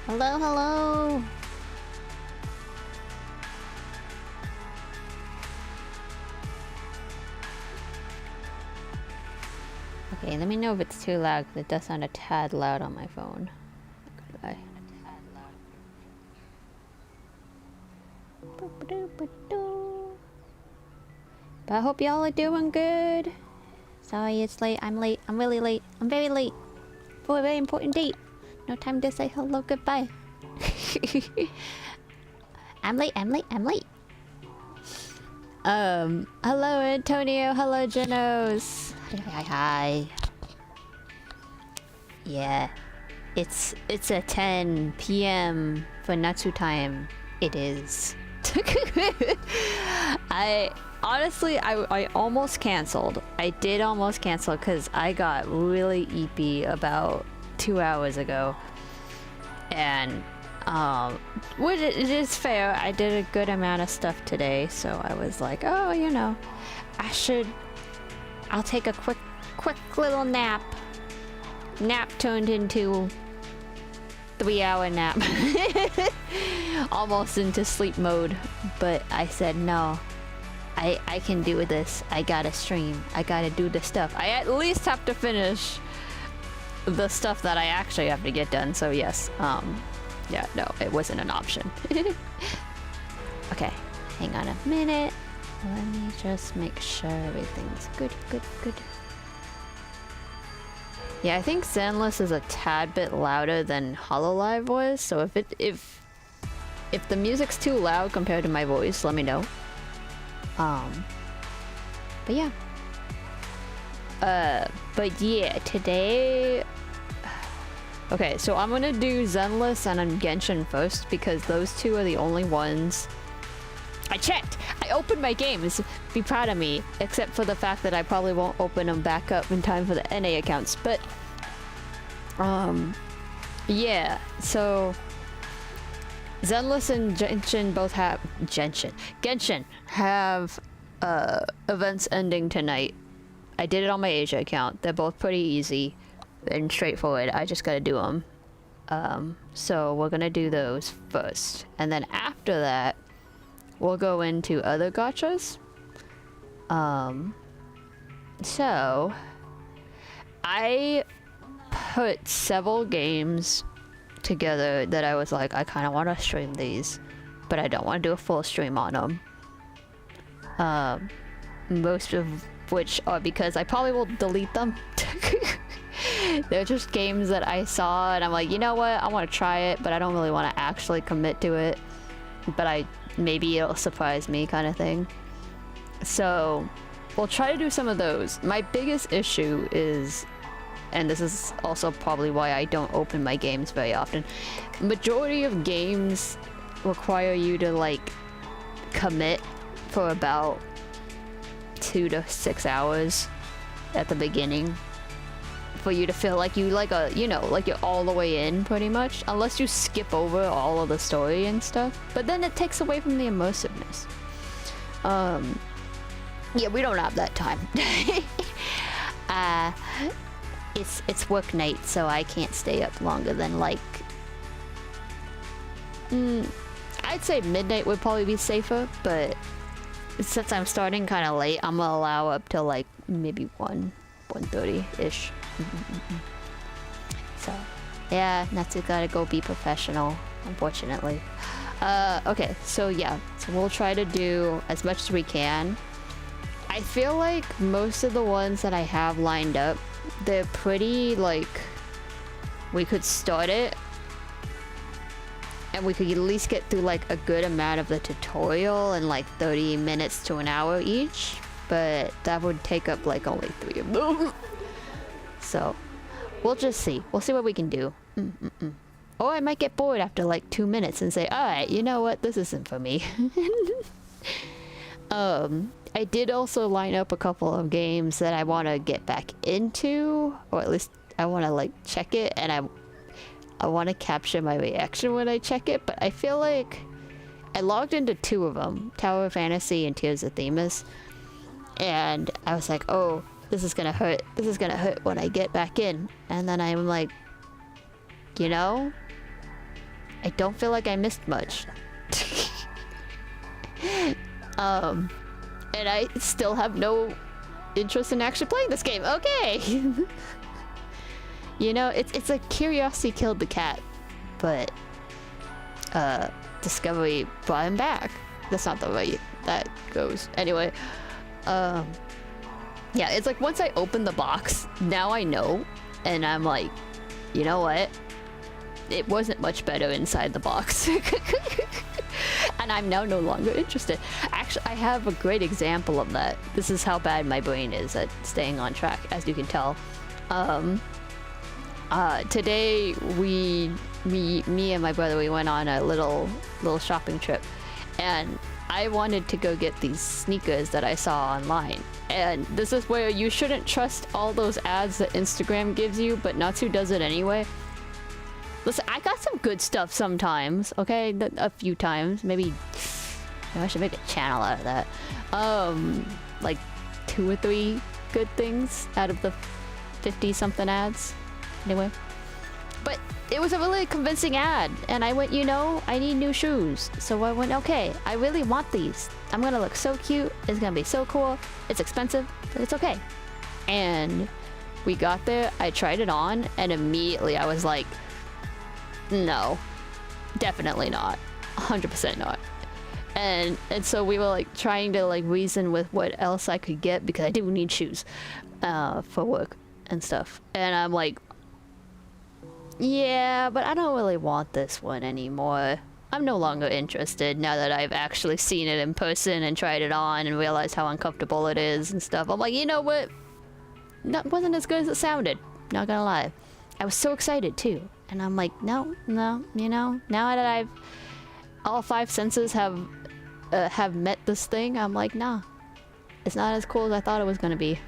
Hello, hello. Okay, let me know if it's too loud, because it does sound a tad loud on my phone. Goodbye. But I hope y'all are doing good. Sorry it's late. I'm late. I'm really late. I'm very late. For a very important date. No time to say hello, goodbye. I'm late, I'm late, I'm late. Hello Antonio, hello Genos. Hi. Yeah. It's a 10 p.m. for Natsu time. It is. I almost canceled. I did almost cancel because I got really eepy about 2 hours ago. And which is fair. I did a good amount of stuff today, so I was like, oh, you know, I'll take a quick little nap. Nap turned into 3-hour nap. Almost into sleep mode, but I said no. I can do this. I gotta stream. I gotta do the stuff. I at least have to finish the stuff that I actually have to get done. So yes, yeah, no, it wasn't an option. Okay, hang on a minute. Let me just make sure everything's good. Yeah, I think Zenless is a tad bit louder than HoloLive was, so if the music's too loud compared to my voice, let me know. But yeah. But yeah, today... Okay, so I'm gonna do Zenless and Genshin first, because those two are the only ones... I checked! I opened my games! Be proud of me, except for the fact that I probably won't open them back up in time for the NA accounts, but... yeah, so... Zenless and Genshin both have... Genshin have, events ending tonight. I did it on my Asia account. They're both pretty easy and straightforward. I just gotta do them. So we're gonna do those first. And then after that, we'll go into other gachas. So... I put several games together that I was like, I kind of want to stream these, but I don't want to do a full stream on them. Most of which are because I probably will delete them. They're just games that I saw and I'm like, you know what, I want to try it, but I don't really want to actually commit to it, but maybe it'll surprise me kind of thing. So we'll try to do some of those. My biggest issue is, and this is also probably why I don't open my games very often, majority of games require you to like commit for about 2 to 6 hours at the beginning for you to feel like you like like you're all the way in pretty much, unless you skip over all of the story and stuff, but then it takes away from the immersiveness. Yeah, we don't have that time. It's work night, so I can't stay up longer than like I'd say midnight would probably be safer, but since I'm starting kind of late, I'm gonna allow up to like maybe 1:30-ish. So yeah, Natsu gotta go be professional, unfortunately. Okay, so yeah, so we'll try to do as much as we can. I feel like most of the ones that I have lined up, they're pretty like, we could start it and we could at least get through like a good amount of the tutorial in like 30 minutes to an hour each, but that would take up like only 3 of them. So we'll just see. We'll see what we can do. Or I might get bored after like 2 minutes and say, alright, you know what, this isn't for me. I did also line up a couple of games that I want to get back into, or at least I want to like check it, and I want to capture my reaction when I check it, but I feel like I logged into 2 of them, Tower of Fantasy and Tears of Themis, and I was like, oh, this is gonna hurt. This is gonna hurt when I get back in. And then I'm like, you know, I don't feel like I missed much. And I still have no interest in actually playing this game. Okay. You know, it's like curiosity killed the cat, but discovery brought him back. That's not the way that goes. Anyway, yeah, it's like once I open the box, now I know, and I'm like, you know what? It wasn't much better inside the box. And I'm now no longer interested. Actually, I have a great example of that. This is how bad my brain is at staying on track, as you can tell. Today me and my brother, we went on a little shopping trip, and I wanted to go get these sneakers that I saw online. And this is where you shouldn't trust all those ads that Instagram gives you, but Natsu does it anyway. Listen, I got some good stuff sometimes, okay? A few times, maybe I should make a channel out of that. Like 2 or 3 good things out of the 50 something ads. Anyway, but it was a really convincing ad, and I went, you know, I need new shoes. So I went, okay, I really want these. I'm gonna look so cute. It's gonna be so cool. It's expensive, but it's okay. And we got there, I tried it on, and immediately I was like, no, definitely not. 100% not. And so we were like trying to like reason with what else I could get, because I do need shoes for work and stuff. And I'm like, yeah, but I don't really want this one anymore. I'm no longer interested now that I've actually seen it in person and tried it on and realized how uncomfortable it is and stuff. I'm like, you know what? That wasn't as good as it sounded. Not gonna lie. I was so excited too. And I'm like, no, you know, now that I've all 5 senses have met this thing, I'm like, nah, it's not as cool as I thought it was gonna be.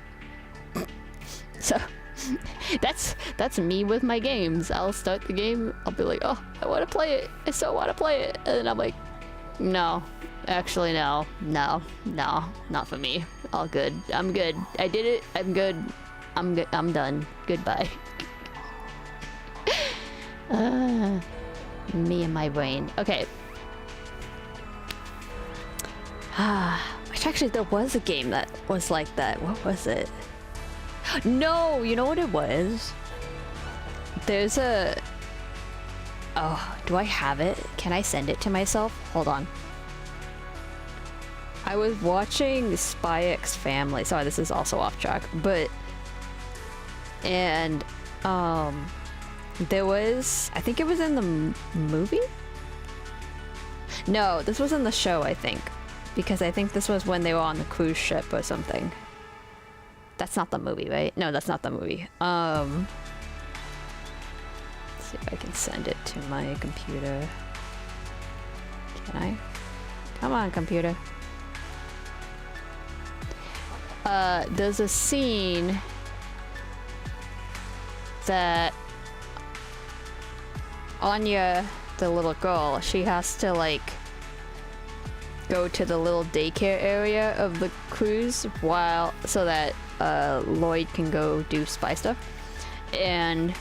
So that's me with my games. I'll start the game, I'll be like, oh, I want to play it, I so want to play it, and then I'm like, no, actually no, not for me. All good, I'm good, I did it, I'm good, I'm done, goodbye. Me and my brain. Okay. Which actually there was a game that was like that. What was it? No, you know what it was? There's a... Oh, do I have it? Can I send it to myself? Hold on. I was watching Spy X Family. Sorry, this is also off track. But... And... There was... I think it was in the movie? No, this was in the show, I think. Because I think this was when they were on the cruise ship or something. That's not the movie, right? No, that's not the movie. Let's see if I can send it to my computer. Can I? Come on, computer. There's a scene that Anya, the little girl, she has to like go to the little daycare area of the cruise so that Lloyd can go do spy stuff. And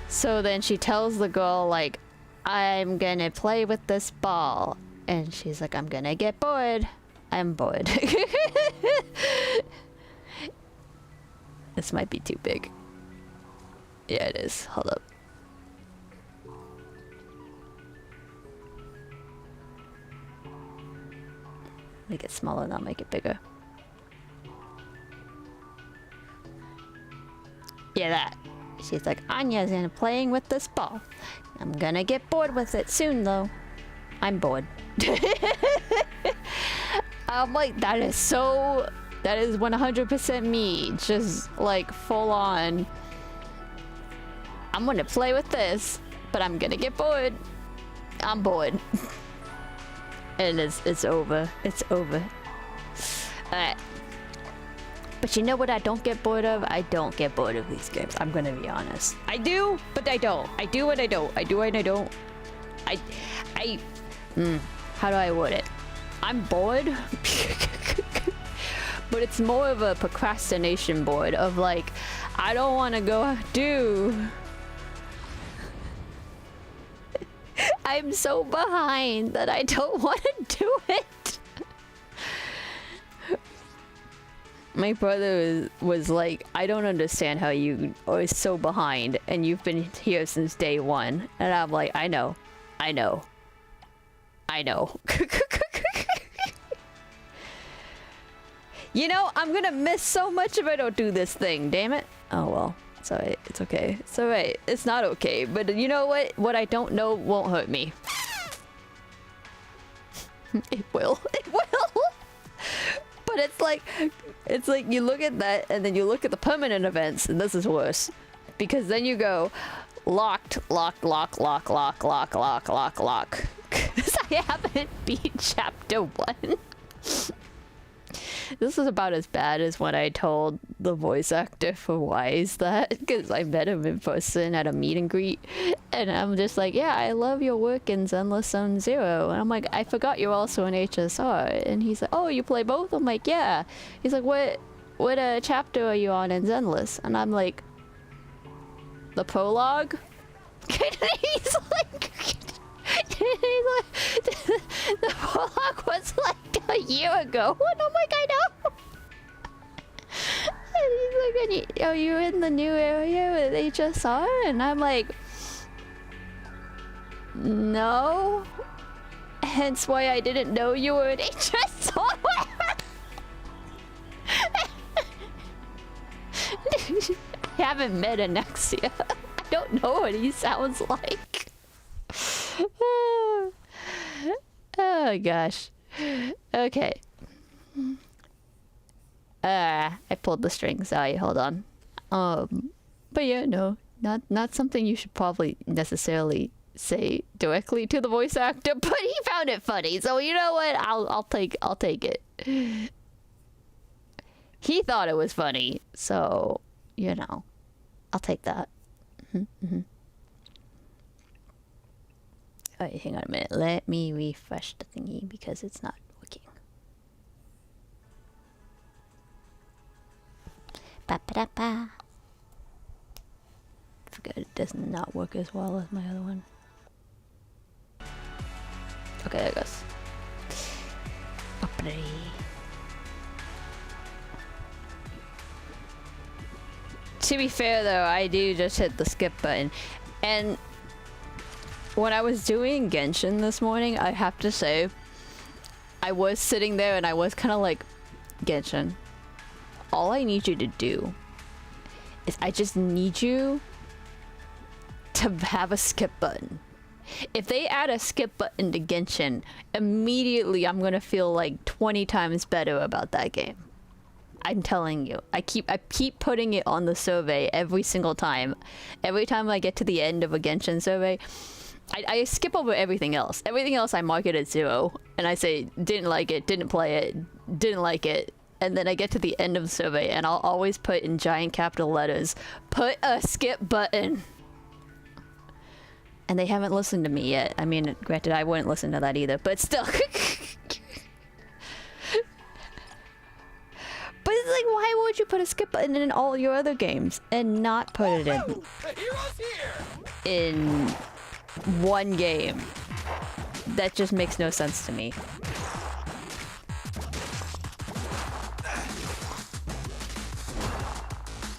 so then she tells the girl like, I'm gonna play with this ball, and she's like, I'm gonna get bored. I'm bored. This might be too big. Yeah, it is. Hold up. Make it smaller, not make it bigger. Yeah, that. She's like, Anya's in playing with this ball. I'm gonna get bored with it soon, though. I'm bored. I'm like, that is 100% me. Just like full on. I'm gonna play with this, but I'm gonna get bored. I'm bored. And it's over. It's over. Alright. But you know what I don't get bored of? I don't get bored of these games. I'm gonna be honest. I do, but I don't. I do and I don't. I do and I don't. How do I word it? I'm bored. But it's more of a procrastination bored of like, I don't want to go do. I'm so behind that I don't want to do it. My brother was like, I don't understand how you are so behind and you've been here since day one. And I'm like, I know. You know, I'm gonna miss so much if I don't do this thing, damn it. Oh well, it's alright, it's okay. It's alright, it's not okay, but you know what? What I don't know won't hurt me. It will. But it's like you look at that and then you look at the permanent events, and this is worse. Because then you go locked. Cause I haven't beat chapter 1. This is about as bad as when I told the voice actor for Wise that, because I met him in person at a meet and greet, and I'm just like, yeah, I love your work in Zenless Zone Zero, and I'm like, I forgot you're also an HSR, and he's like, oh, you play both? I'm like, yeah. He's like, what chapter are you on in Zenless? And I'm like, the prologue? He's like, the prologue was like a year ago, and I'm like, I know. And he's like, are you in the new area with HSR? And I'm like, no. Hence why I didn't know you were in HSR. I haven't met Anexia. I don't know what he sounds like. Oh gosh. Okay. I pulled the string, sorry, hold on. But yeah, no, not something you should probably necessarily say directly to the voice actor, but he found it funny, so you know what? I'll take it. He thought it was funny, so you know, I'll take that. Alright, hang on a minute. Let me refresh the thingy because it's not working. Ba-ba-da-ba. Forgot it does not work as well as my other one. Okay, there it goes. Opry. To be fair though, I do just hit the skip button. And when I was doing Genshin this morning, I have to say, I was sitting there and I was kind of like, Genshin, all I need you to do is I just need you to have a skip button. If they add a skip button to Genshin, immediately I'm gonna feel like 20 times better about that game. I'm telling you. I keep putting it on the survey every single time. Every time I get to the end of a Genshin survey, I skip over everything else. Everything else I mark it at 0, and I say, didn't like it, didn't play it, didn't like it. And then I get to the end of the survey, and I'll always put in giant capital letters, put a skip button. And they haven't listened to me yet. I mean, granted, I wouldn't listen to that either, but still. But it's like, why would you put a skip button in all your other games and not put it in one game? That just makes no sense to me.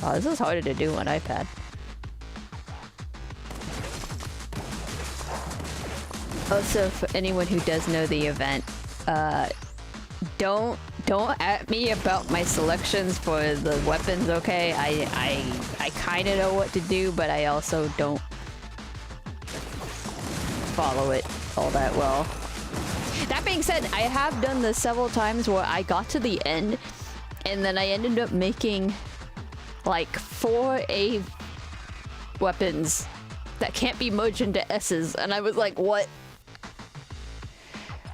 Oh, this is harder to do on iPad. Also, for anyone who does know the event, don't at me about my selections for the weapons, okay? I kind of know what to do, but I also don't follow it all that well. That being said, I have done this several times where I got to the end, and then I ended up making like 4 A weapons that can't be merged into S's, and I was like, what?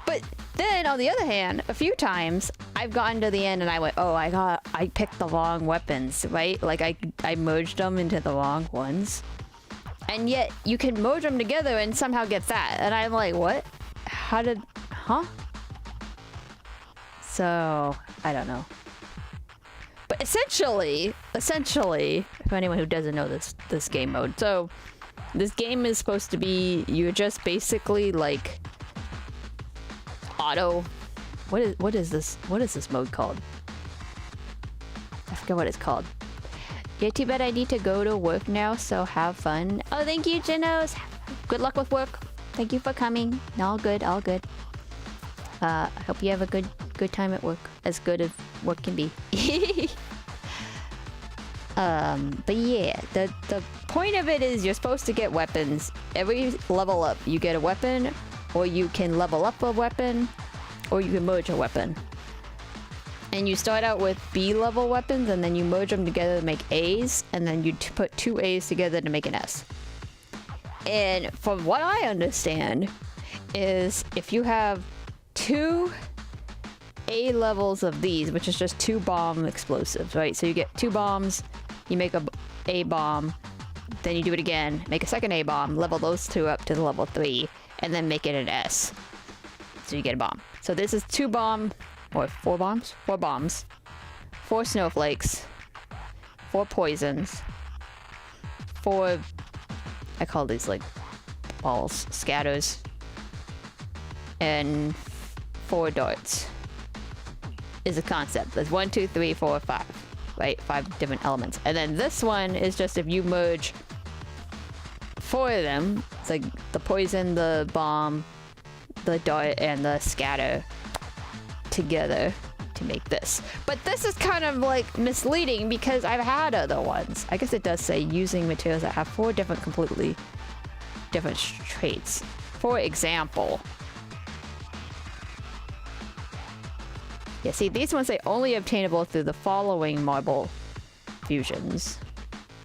But then, on the other hand, a few times, I've gotten to the end and I went, oh, I picked the wrong weapons, right? Like, I merged them into the wrong ones. And yet, you can merge them together and somehow get that. And I'm like, what? Huh? So, I don't know. But essentially, for anyone who doesn't know this game mode, so This game is supposed to be, you're just basically like auto. What is this? What is this mode called? I forget what it's called. Yeah, too bad I need to go to work now, so have fun. Oh, thank you, Genos. Good luck with work. Thank you for coming. All good, all good. I hope you have a good time at work. As good as work can be. But yeah, the point of it is you're supposed to get weapons. Every level up, you get a weapon, or you can level up a weapon, or you can merge a weapon. And you start out with B level weapons, and then you merge them together to make A's, and then you put two A's together to make an S. And from what I understand, is if you have two A levels of these, which is just two bomb explosives, right? So you get two bombs, you make a bomb, then you do it again, make a second A bomb, level those two up to the level 3, and then make it an S. So you get a bomb. So this is two bomb, or four bombs? Four bombs. 4 snowflakes. 4 poisons. 4, I call these like balls, scatters. And 4 darts. Is a concept. There's 1, 2, 3, 4, 5. Right? 5 different elements. And then this one is just if you merge 4 of them. It's like the poison, the bomb, the dart, and the scatter together to make this. But this is kind of like misleading because I've had other ones. I guess it does say using materials that have 4 different completely different traits. For example, yeah, see, these ones say only obtainable through the following marble fusions,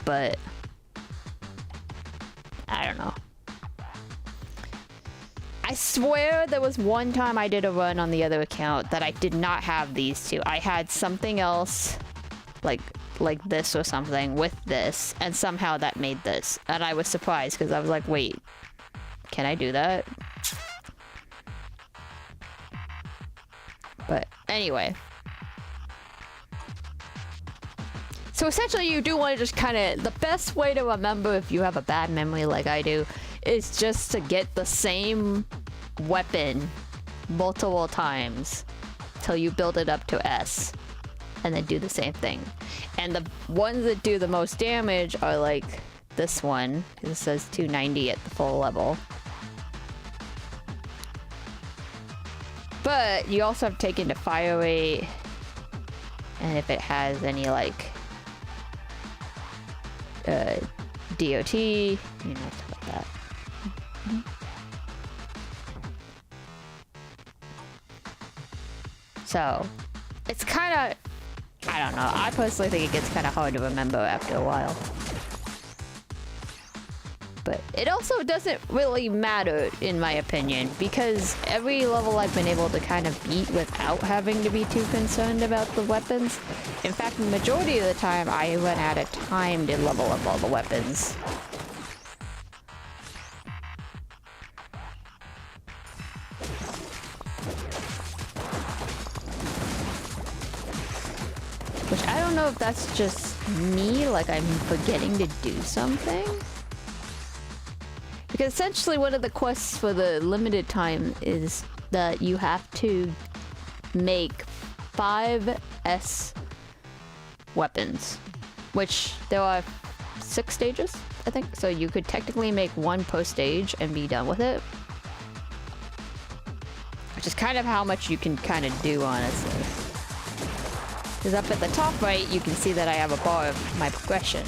but I don't know. I swear there was one time I did a run on the other account that I did not have these two. I had something else like this or something with this, and somehow that made this. And I was surprised because I was like, wait, can I do that? But anyway. So essentially you do want to just kind of, the best way to remember if you have a bad memory like I do, is just to get the same weapon multiple times till you build it up to S, and then do the same thing. And the ones that do the most damage are like this one, because it says 290 at the full level. But you also have to take into fire rate, and if it has any like DOT, you know, stuff like that. So, it's kind of, I don't know, I personally think it gets kind of hard to remember after a while. But it also doesn't really matter, in my opinion, because every level I've been able to kind of beat without having to be too concerned about the weapons. In fact, the majority of the time, I run out of time to level up all the weapons. Which I don't know if that's just me, like I'm forgetting to do something. Because essentially one of the quests for the limited time is that you have to make 5 S weapons, which there are 6 stages, I think. So you could technically make 1 per stage and be done with it. Which is kind of how much you can kind of do, honestly. Because up at the top right, you can see that I have a bar of my progression.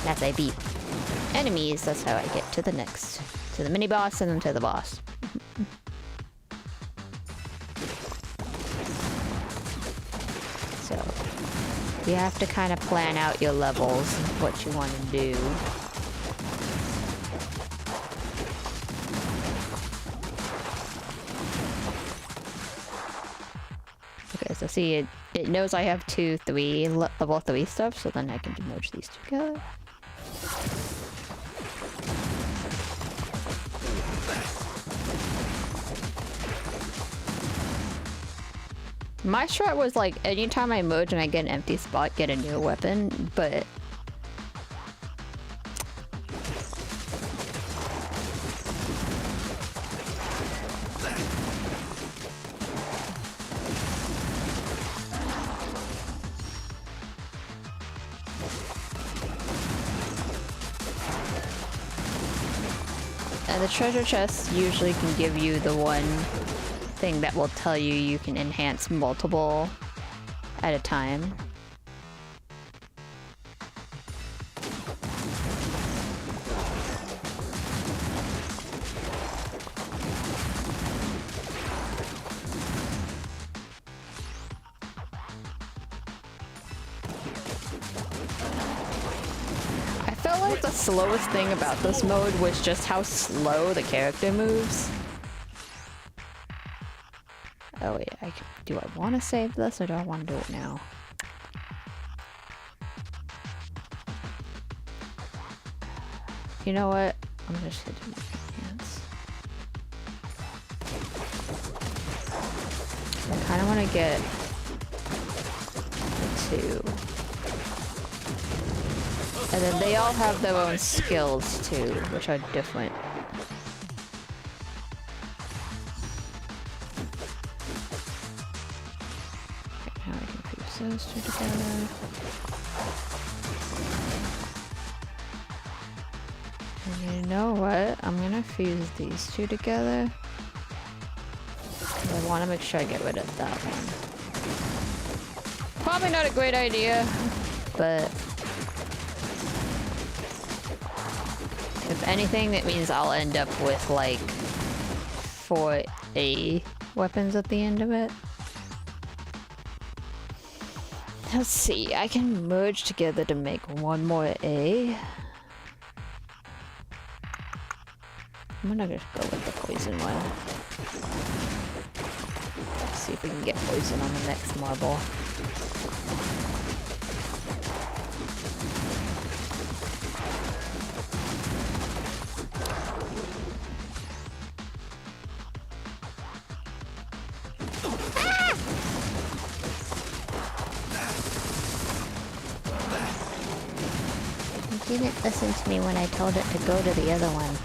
As I beat enemies, that's how I get to the next. To the mini-boss and then to the boss. So, you have to kind of plan out your levels and what you want to do. Okay, so see, it knows I have level 3 stuff, so then I can merge these together. My strat was like, anytime I merge and I get an empty spot, get a new weapon, but And the treasure chest usually can give you the one thing that will tell you you can enhance multiple at a time. The slowest thing about this mode was just how slow the character moves. Oh wait, do I want to save this or do I want to do it now? You know what? I'm just gonna do my hands. I kind of want to get the two. And then they all have their own skills too, which are different. Okay, now I can fuse those two together. And you know what? I'm gonna fuse these two together. I want to make sure I get rid of that one. Probably not a great idea, but if anything, that means I'll end up with like 4 A weapons at the end of it. Let's see, I can merge together to make one more A. I'm gonna just go with the poison one. Let's see if we can get poison on the next marble. It didn't listen to me when I told it to go to the other one.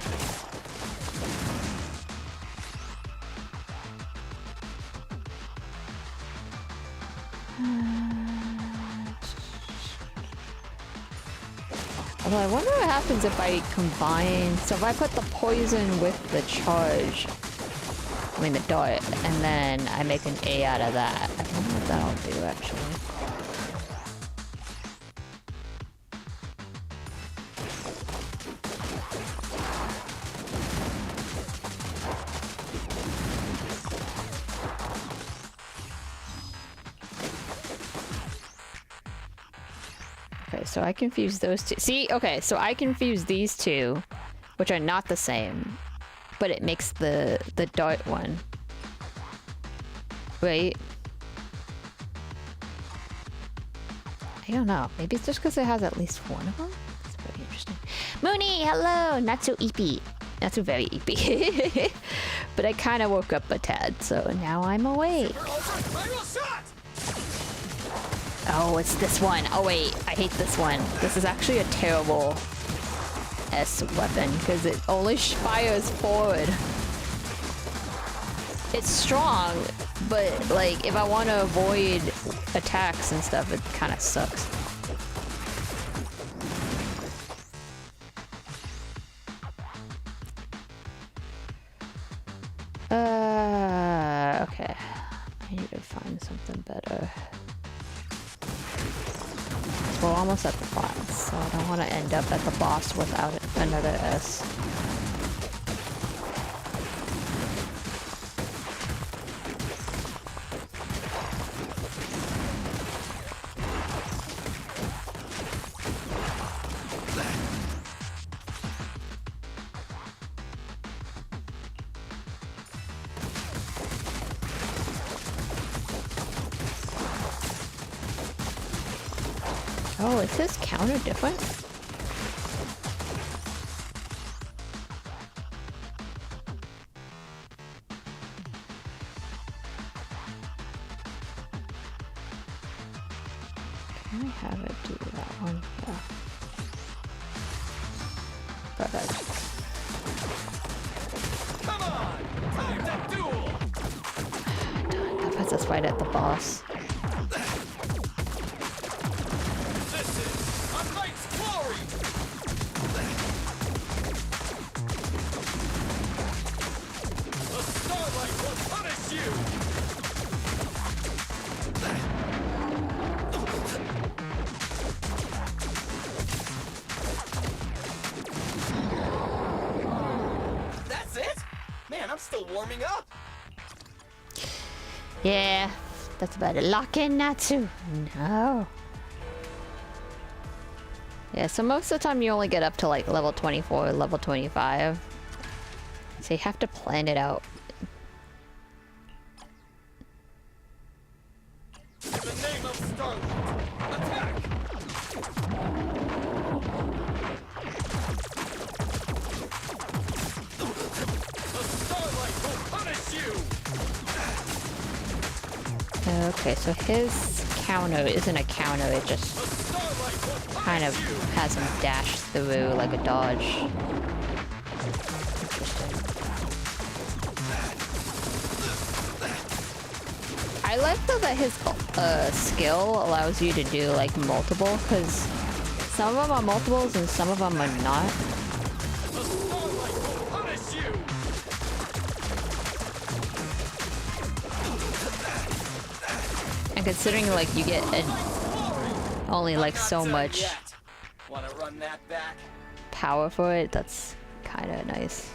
Although I wonder what happens if I combine... So if I put the poison with the charge, I mean the dart, and then I make an A out of that. I don't know what that'll do actually. So I confuse those two. See, okay, so I confuse these two, which are not the same, but it makes the dart one. Right? I don't know. Maybe it's just because it has at least one of them? That's very interesting. Mooney, hello! Not so eepy. Not so very eepy. But I kind of woke up a tad, so now I'm awake. Oh, it's this one. Oh wait, I hate this one. This is actually a terrible S weapon because it only fires forward. It's strong, but like if I want to avoid attacks and stuff, it kind of sucks. Okay. I need to find something better. We're almost at the boss, so I don't want to end up at the boss without another S. Oh, is this counter different? Can I have it do that one? Yeah. Perfect. Come on! Time to duel! That puts us right at the boss. warming up. Yeah, that's about it. Lock in, Natsu. No. Yeah, so most of the time you only get up to like level 24, level 25. So you have to plan it out. In the name of Starlight, attack! The Starlight will punish you! Okay, so his counter isn't a counter, it just The Starlight will kind of punish you! has him dash through like a dodge. Interesting. I like though that his skill allows you to do like multiple, because some of them are multiples and some of them are not. The Starlight will punish you! And considering like you get only like so much Wanna run that back? power for it, that's kind of nice.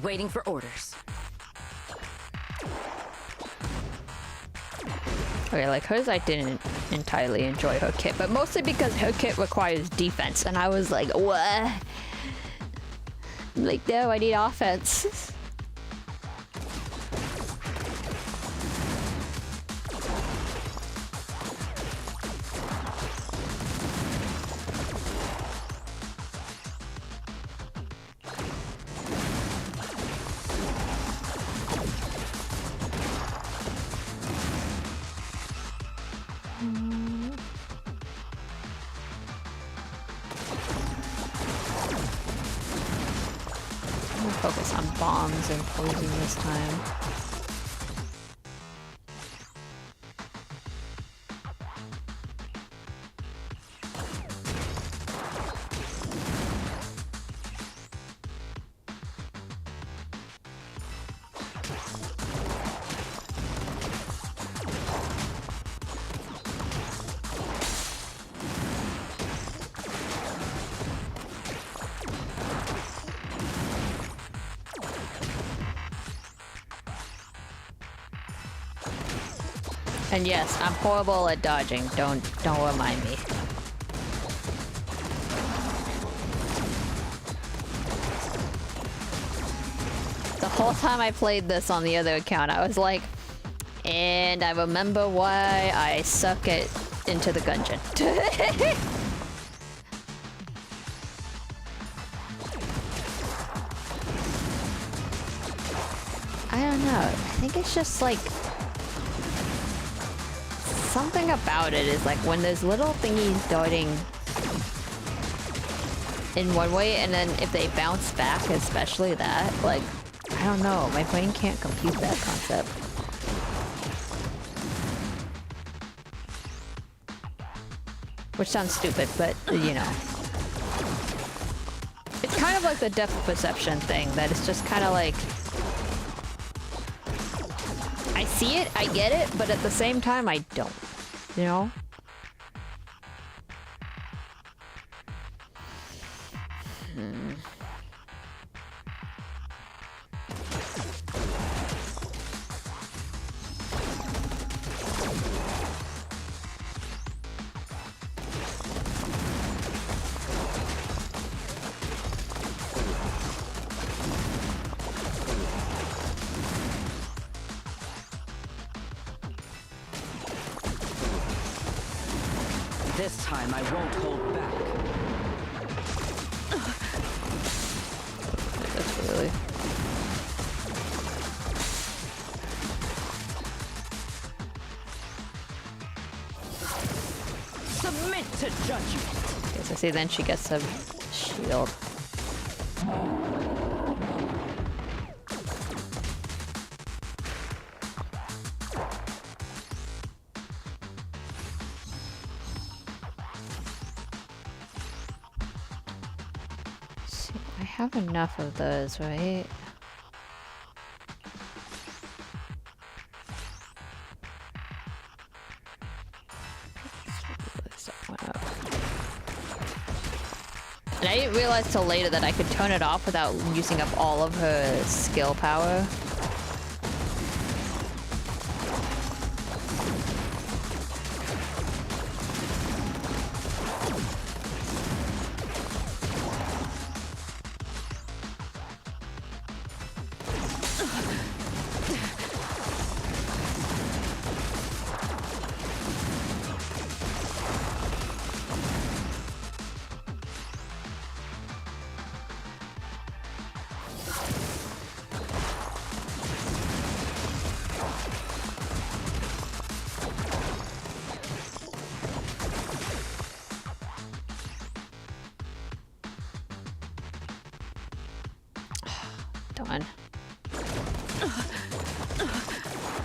Waiting for orders. Okay, like hers, I didn't entirely enjoy her kit, but mostly because her kit requires defense, and I was like, what? I'm like, no, I need offense. Focus on bombs and poison this time. And yes, I'm horrible at dodging. Don't remind me. The whole time I played this on the other account, I was like, and I remember why I suck at Into the Gungeon. I don't know. I think it's just like something about it is like when there's little thingies darting in one way and then if they bounce back, especially that, like, I don't know, my brain can't compute that concept. Which sounds stupid, but you know. It's kind of like the depth perception thing, that it's just kind of like I see it, I get it, but at the same time, I don't. You know? This time I won't hold back. That's really... Submit to judgment. Okay, so see, then she gets a shield. have enough of those, right? And I didn't realize till later that I could turn it off without using up all of her skill power. Done.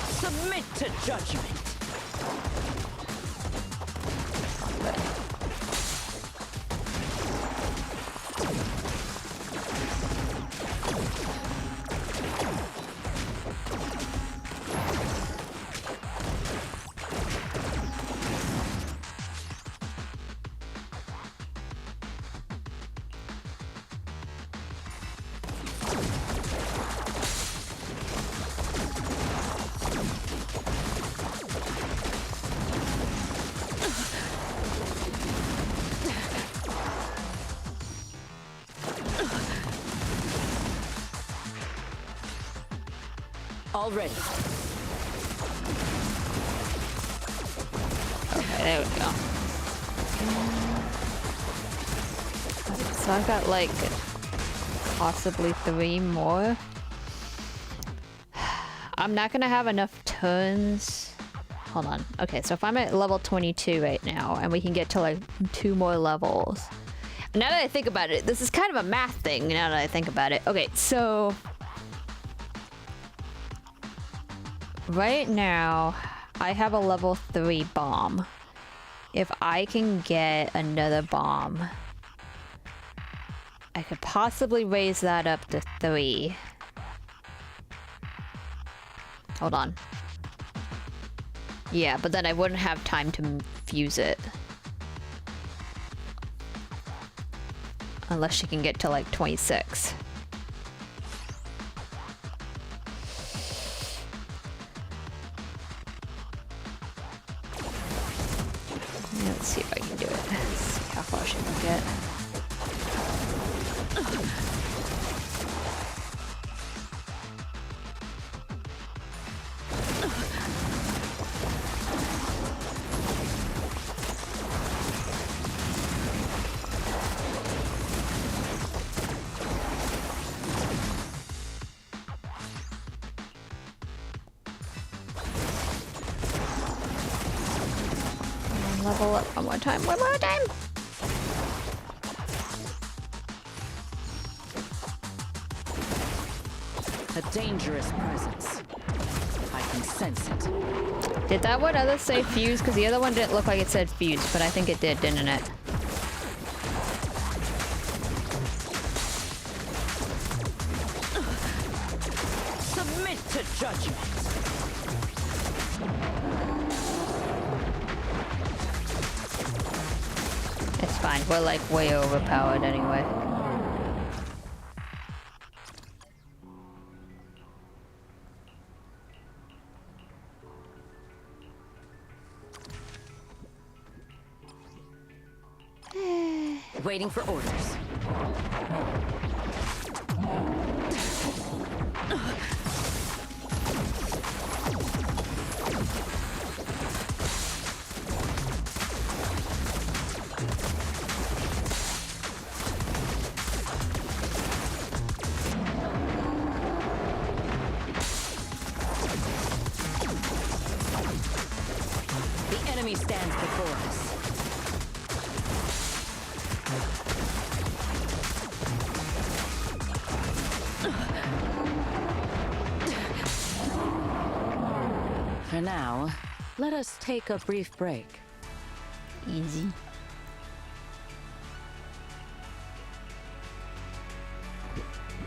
Submit to judgment. Already. Okay, there we go. So I've got like possibly 3 more. I'm not gonna have enough turns. Hold on. Okay, so if I'm at level 22 right now and we can get to like 2 more levels. Now that I think about it, this is kind of a math thing now that I think about it. Okay, so right now, I have a level 3 bomb. If I can get another bomb, I could possibly raise that up to 3. Hold on. Yeah, but then I wouldn't have time to fuse it. Unless she can get to like 26. Let's see if I can do it. Let's see how far she can get. Level up one more time. One more time. A dangerous presence. I can sense it. Did that one other say fuse? Because the other one didn't look like it said fuse, but I think it did, didn't it? Submit to judgment. It's fine. We're like way overpowered anyway. Waiting for orders. The enemy stands before us. For now, let us take a brief break. Easy.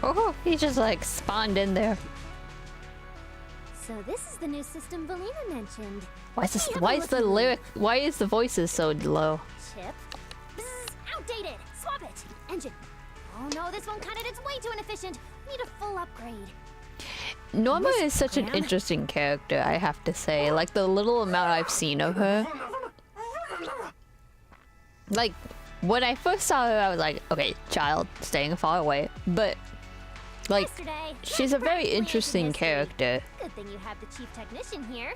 Oh, he just like spawned in there. So this is the new system Valina mentioned. Why is this? Hey, Why is the looking. lyric? Why is the voices so low? Chip. Bzzz, outdated. Swap it. Engine. Oh no, this one cut it. It's way too inefficient. Need a full upgrade. Norma Miss is such an Graham? interesting character, I have to say. Like the little amount I've seen of her. Like when I first saw her, I was like, okay, child, staying far away. But like, Yesterday, she's a very practically interesting into history. character. Good thing you have the chief technician here.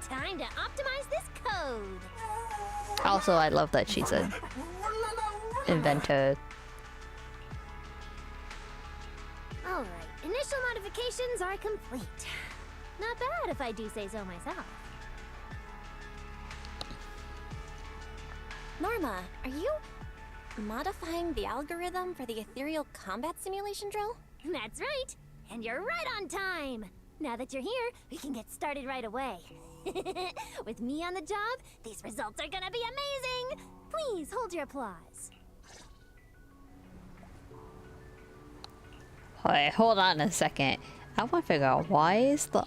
Time to optimize this code. Also, I love that she's an inventor. All right, initial modifications are complete. Not bad if I do say so myself. Norma, are you modifying the algorithm for the ethereal combat simulation drill? That's right. And you're right on time. Now that you're here, we can get started right away. With me on the job, these results are gonna be amazing. Please hold your applause. Alright, hold on a second. I want to figure out why is the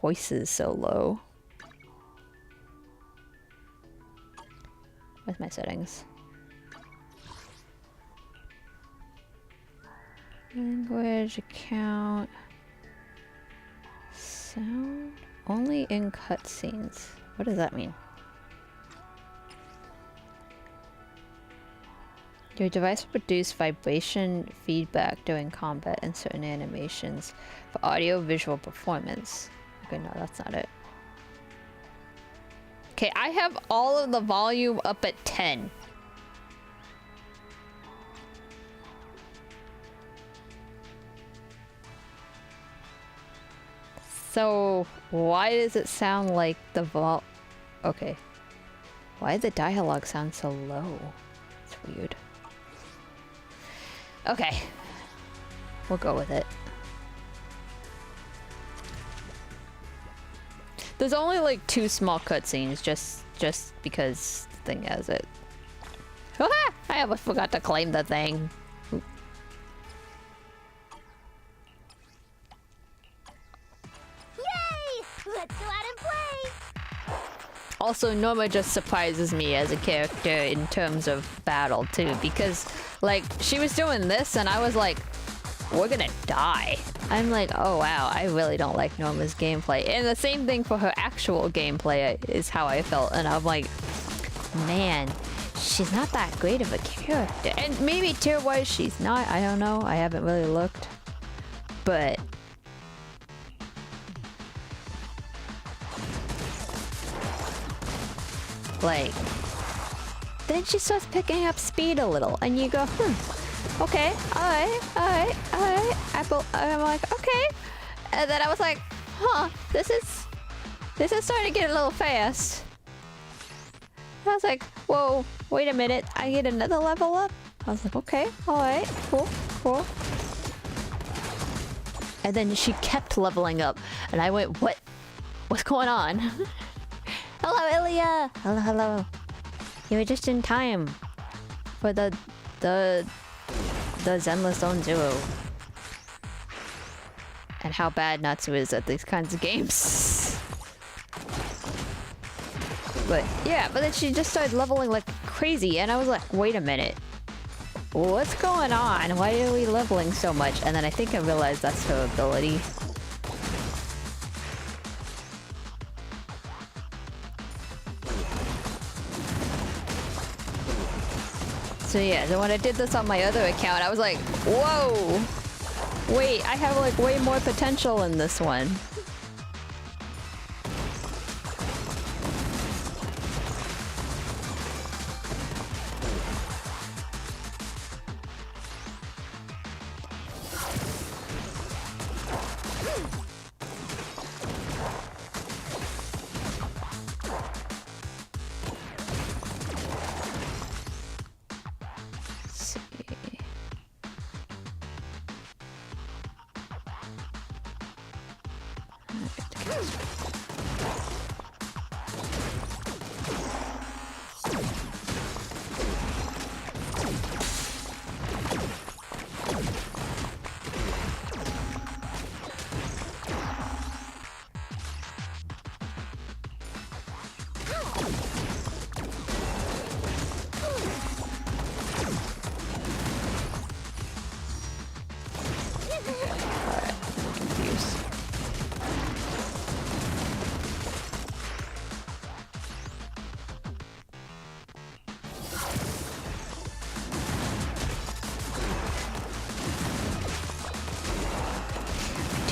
voices so low. Where's my settings? Language, account, sound, only in cutscenes. What does that mean? Your device will produce vibration feedback during combat and certain animations for audio-visual performance. Okay, no, that's not it. Okay, I have all of the volume up at 10. So, why does it sound like the Okay. Why did the dialogue sound so low? It's weird. Okay. We'll go with it. There's only like 2 small cutscenes just because the thing has it. I almost forgot to claim the thing. Yay! Let's go out and play. Also, Norma just surprises me as a character in terms of battle too, because like she was doing this and I was like, we're gonna die. I'm like, oh wow, I really don't like Norma's gameplay. And the same thing for her actual gameplay is how I felt. And I'm like, man, she's not that great of a character. And maybe tier-wise she's not, I don't know. I haven't really looked. But like, then she starts picking up speed a little and you go, okay, alright. I'm like, okay. And then I was like, huh, this is starting to get a little fast. And I was like, whoa, wait a minute, I get another level up? I was like, okay, alright, cool. And then she kept leveling up and I went, what's going on? Hello, Ilya! Hello. You were just in time for the Zenless Zone Zero. And how bad Natsu is at these kinds of games. But yeah, but then she just started leveling like crazy and I was like, wait a minute. What's going on? Why are we leveling so much? And then I think I realized that's her ability. So yeah, so when I did this on my other account, I was like, whoa! Wait, I have like way more potential in this one.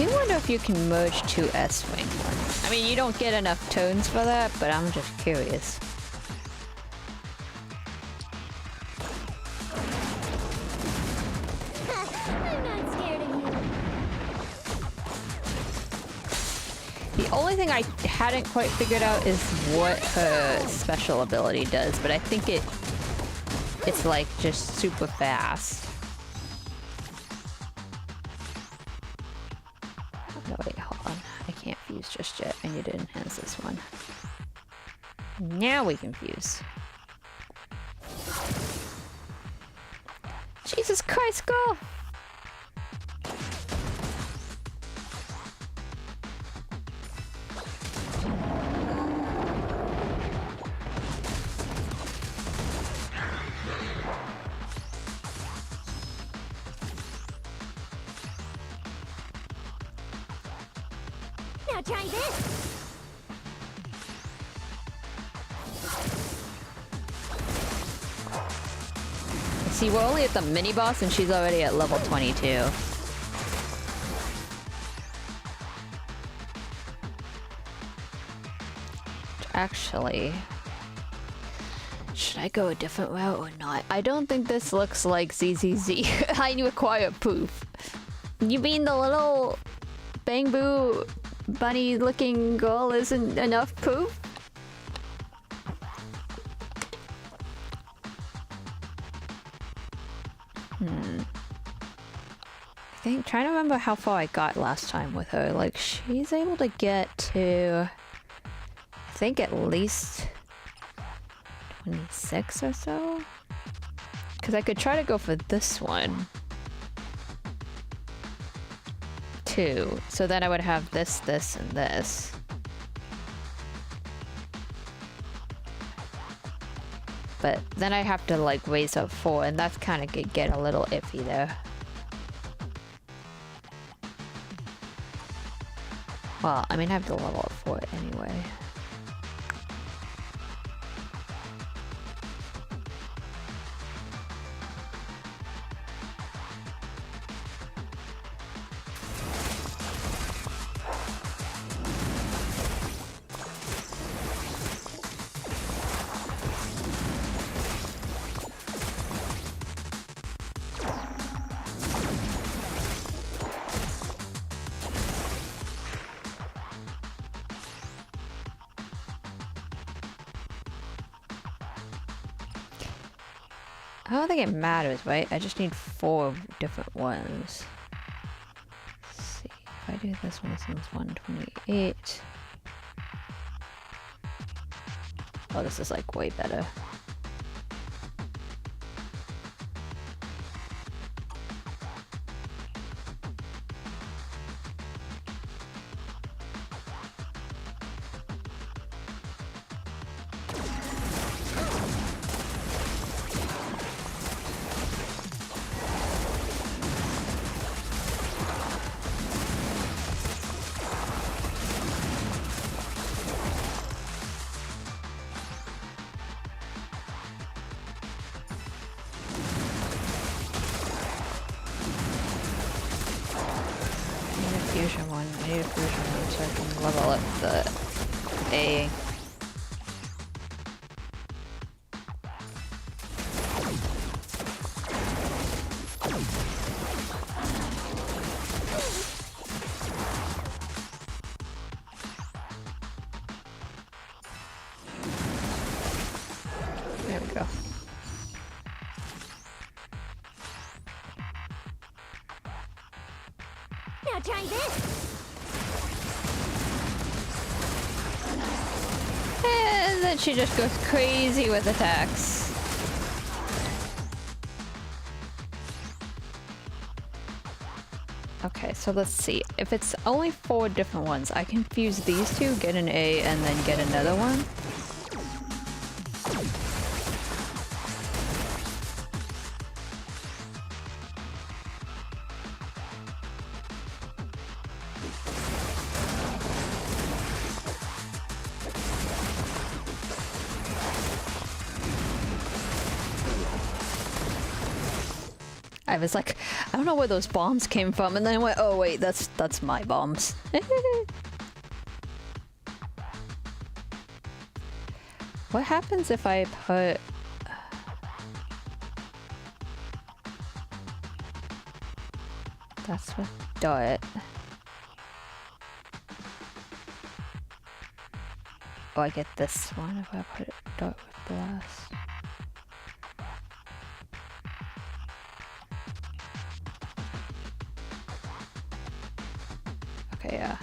do wonder if you can merge two S-Wing ones. I mean, you don't get enough tones for that, but I'm just curious. I'm not scared of you. The only thing I hadn't quite figured out is what her special ability does, but I think it's like just super fast. No, wait, hold on. I can't fuse just yet. I need to enhance this one. Now we can fuse. Jesus Christ, go! Now try this. See, we're only at the mini boss and she's already at level 22. Actually, should I go a different route or not? I don't think this looks like ZZZ. I require poof. You mean the little Bang Boo bunny looking girl isn't enough poof? I think, trying to remember how far I got last time with her. Like, she's able to get to, I think, at least 26 or so. Because I could try to go for this one too. So then I would have this, this, and this. But then I have to like raise up 4, and that's kind of could get a little iffy there. Well, I mean, I have to level up 4 anyway. I don't think it matters, right? I just need 4 different ones. Let's see. If I do this one, this one's 128. Oh, this is like way better. Fusion one. I need a fusion one so I can level up the A. There we go. Now try this. And then she just goes crazy with attacks. Okay, so let's see. If it's only 4 different ones, I can fuse these 2, get an A, and then get another one. I was like, I don't know where those bombs came from, and then I went, oh wait, that's my bombs. What happens if I put... That's with dot. Oh, I get this one if I put it dot with blast. Okay, yeah.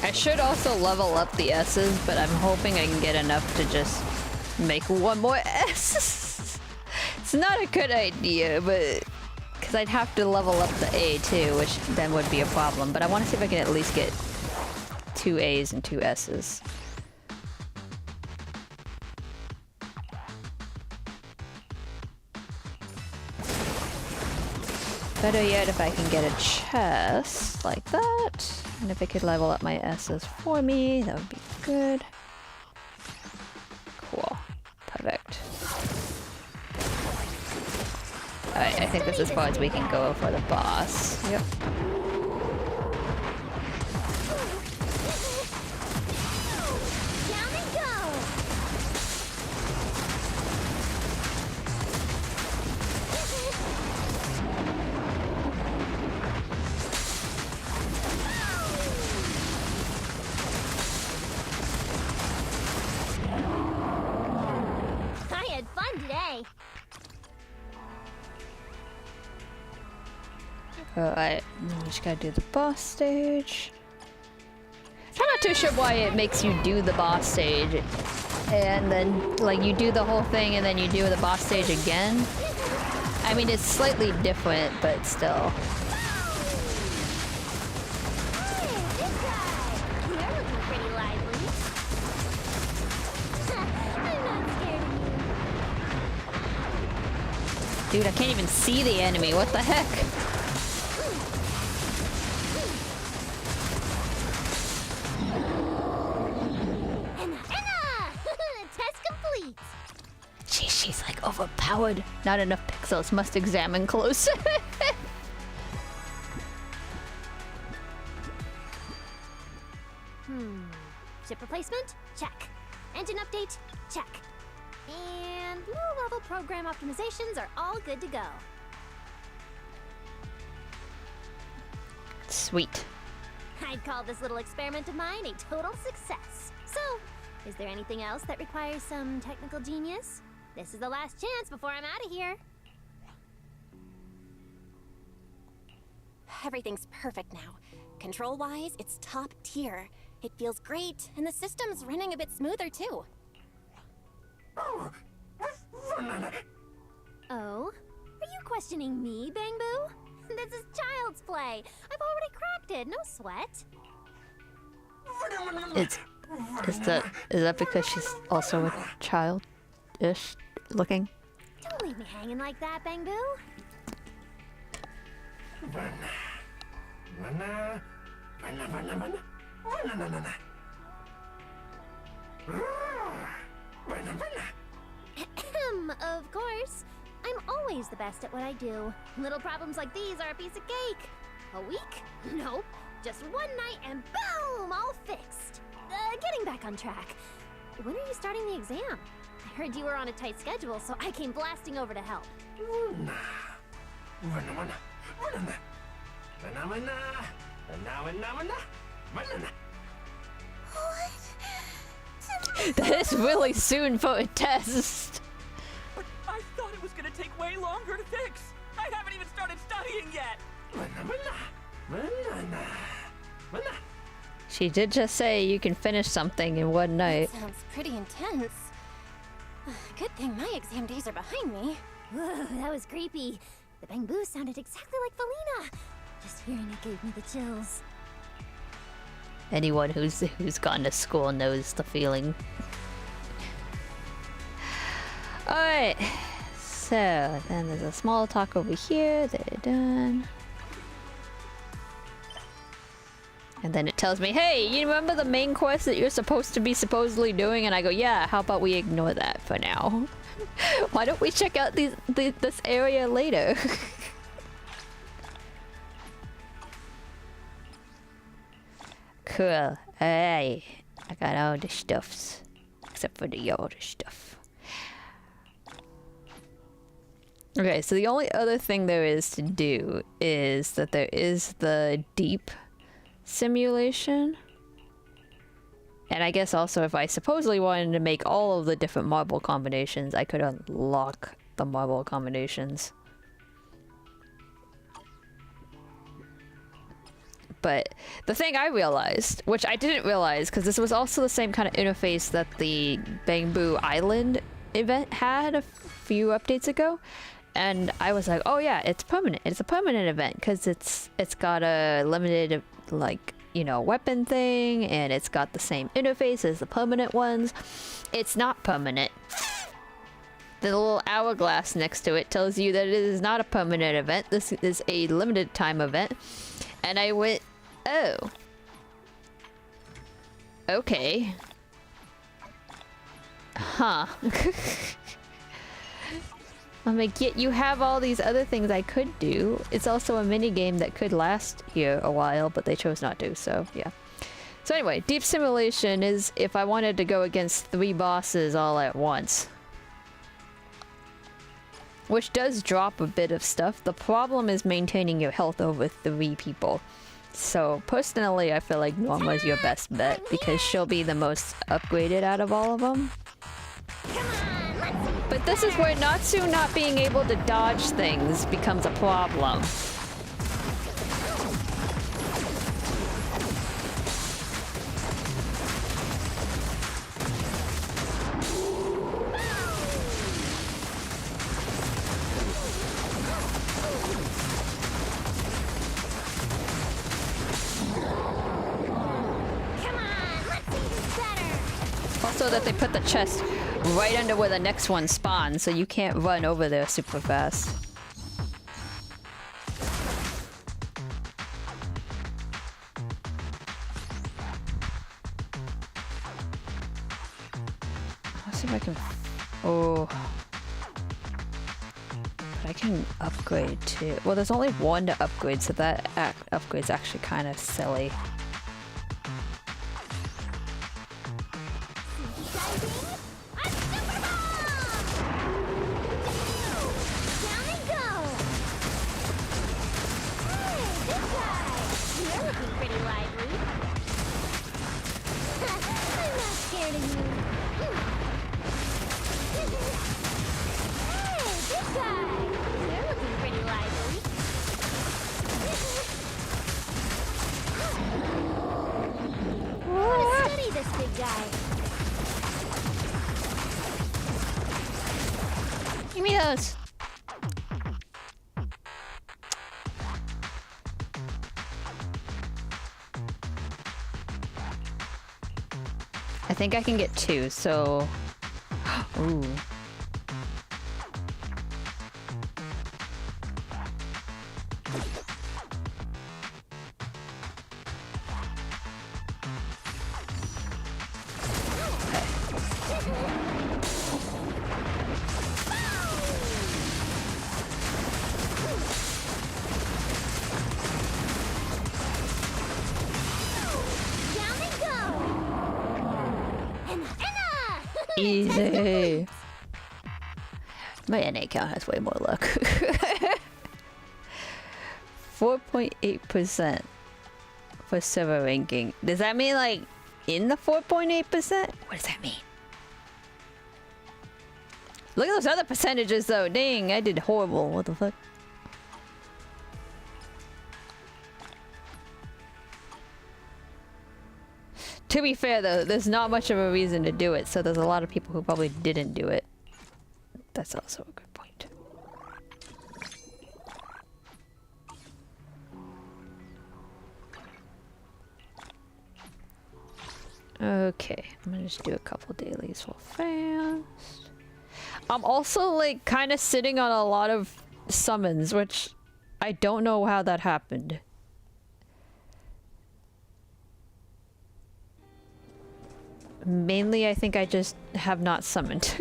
I should also level up the S's, but I'm hoping I can get enough to just make one more S. It's not a good idea, but... Because I'd have to level up the A too, which then would be a problem. But I want to see if I can at least get 2 A's and 2 S's. Better yet if I can get a chest like that. And if it could level up my S's for me, that would be good. Cool. Perfect. Alright, I think that's as far as we can go for the boss. Yep. Down they go! I had fun today. Alright, we just gotta do the boss stage. I'm not too sure why it makes you do the boss stage. And then, like, you do the whole thing and then you do the boss stage again. I mean, it's slightly different, but still. Hey, this guy! You're looking pretty lively. I'm not scared of you. Dude, I can't even see the enemy. What the heck? Test complete! She's like overpowered. Not enough pixels. Must examine close. Ship replacement? Check. Engine update? Check. And low-level program optimizations are all good to go. Sweet. I'd call this little experiment of mine a total success. So, is there anything else that requires some technical genius? This is the last chance before I'm out of here. Everything's perfect now. Control-wise, it's top tier. It feels great, and the system's running a bit smoother too. Oh? Are you questioning me, Bangbu? This is child's play. I've already cracked it, no sweat. Is that because she's also a child-ish looking? Don't leave me hanging like that, Bangbu. Of course. I'm always the best at what I do. Little problems like these are a piece of cake. A week? Nope. Just one night and boom, all fixed. Getting back on track. When are you starting the exam? I heard you were on a tight schedule, so I came blasting over to help. That is really soon for a test. But I thought it was gonna take way longer to fix. I haven't even started studying yet. She did just say you can finish something in one night. Sounds pretty intense. Good thing my exam days are behind me. Whoa, that was creepy. The Bangbu sounded exactly like Felina. Just hearing it gave me the chills. Anyone who's gone to school knows the feeling. Alright. So, then there's a small talk over here. They're done. And then it tells me, hey, you remember the main quest that you're supposed to be supposedly doing? And I go, yeah, how about we ignore that for now? Why don't we check out this area later? Cool. Alright. I got all the stuffs. Except for the other stuff. Okay, so the only other thing there is to do is that there is the deep simulation. And I guess also if I supposedly wanted to make all of the different marble combinations, I could unlock the marble combinations. But the thing I realized, which I didn't realize because this was also the same kind of interface that the Bamboo Island event had a few updates ago, and I was like, oh yeah, it's permanent. It's a permanent event because it's got a limited, like, you know, weapon thing, and it's got the same interface as the permanent ones. It's not permanent. The little hourglass next to it tells you that it is not a permanent event. This is a limited time event. And I went, oh. Okay. Huh. I'm like, yet you have all these other things I could do. It's also a mini game that could last here a while, but they chose not to, so yeah. So anyway, deep simulation is if I wanted to go against 3 bosses all at once. Which does drop a bit of stuff. The problem is maintaining your health over 3 people. So personally, I feel like Norma is your best bet because she'll be the most upgraded out of all of them. But this is where Natsu not being able to dodge things becomes a problem. Also that they put the chest right under where the next one spawns, so you can't run over there super fast. Let's see if I can... Oh. But I can upgrade too. Well, there's only one to upgrade, so that upgrade's actually kind of silly. Give me those. I think I can get 2, so... Ooh. Easy. My NA account has way more luck. 4.8% for server ranking. Does that mean like in the 4.8%? What does that mean? Look at those other percentages though. Dang, I did horrible. What the fuck? To be fair though, there's not much of a reason to do it, so there's a lot of people who probably didn't do it. That's also a good point. Okay, I'm gonna just do a couple dailies real fast. I'm also like kind of sitting on a lot of summons, which I don't know how that happened. Mainly, I think I just have not summoned.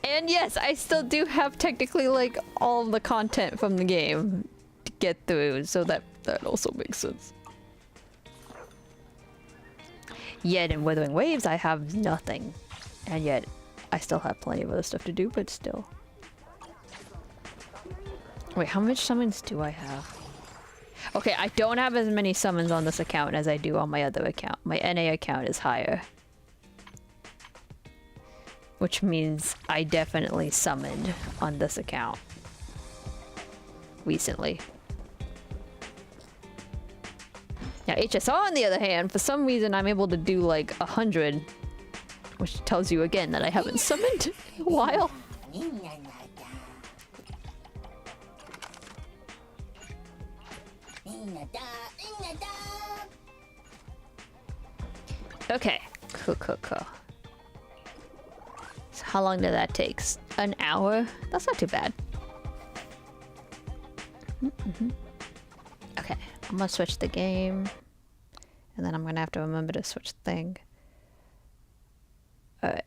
And yes, I still do have technically like all of the content from the game to get through, so that also makes sense. Yet in Withering Waves, I have nothing. And yet, I still have plenty of other stuff to do, but still. Wait, how much summons do I have? Okay, I don't have as many summons on this account as I do on my other account. My NA account is higher. Which means I definitely summoned on this account. Recently. Now HSR on the other hand, for some reason I'm able to do like 100. Which tells you again that I haven't summoned in a while. Okay, cool. So how long did that take? An hour? That's not too bad. Okay, I'm gonna switch the game. And then I'm gonna have to remember to switch the thing. Alright.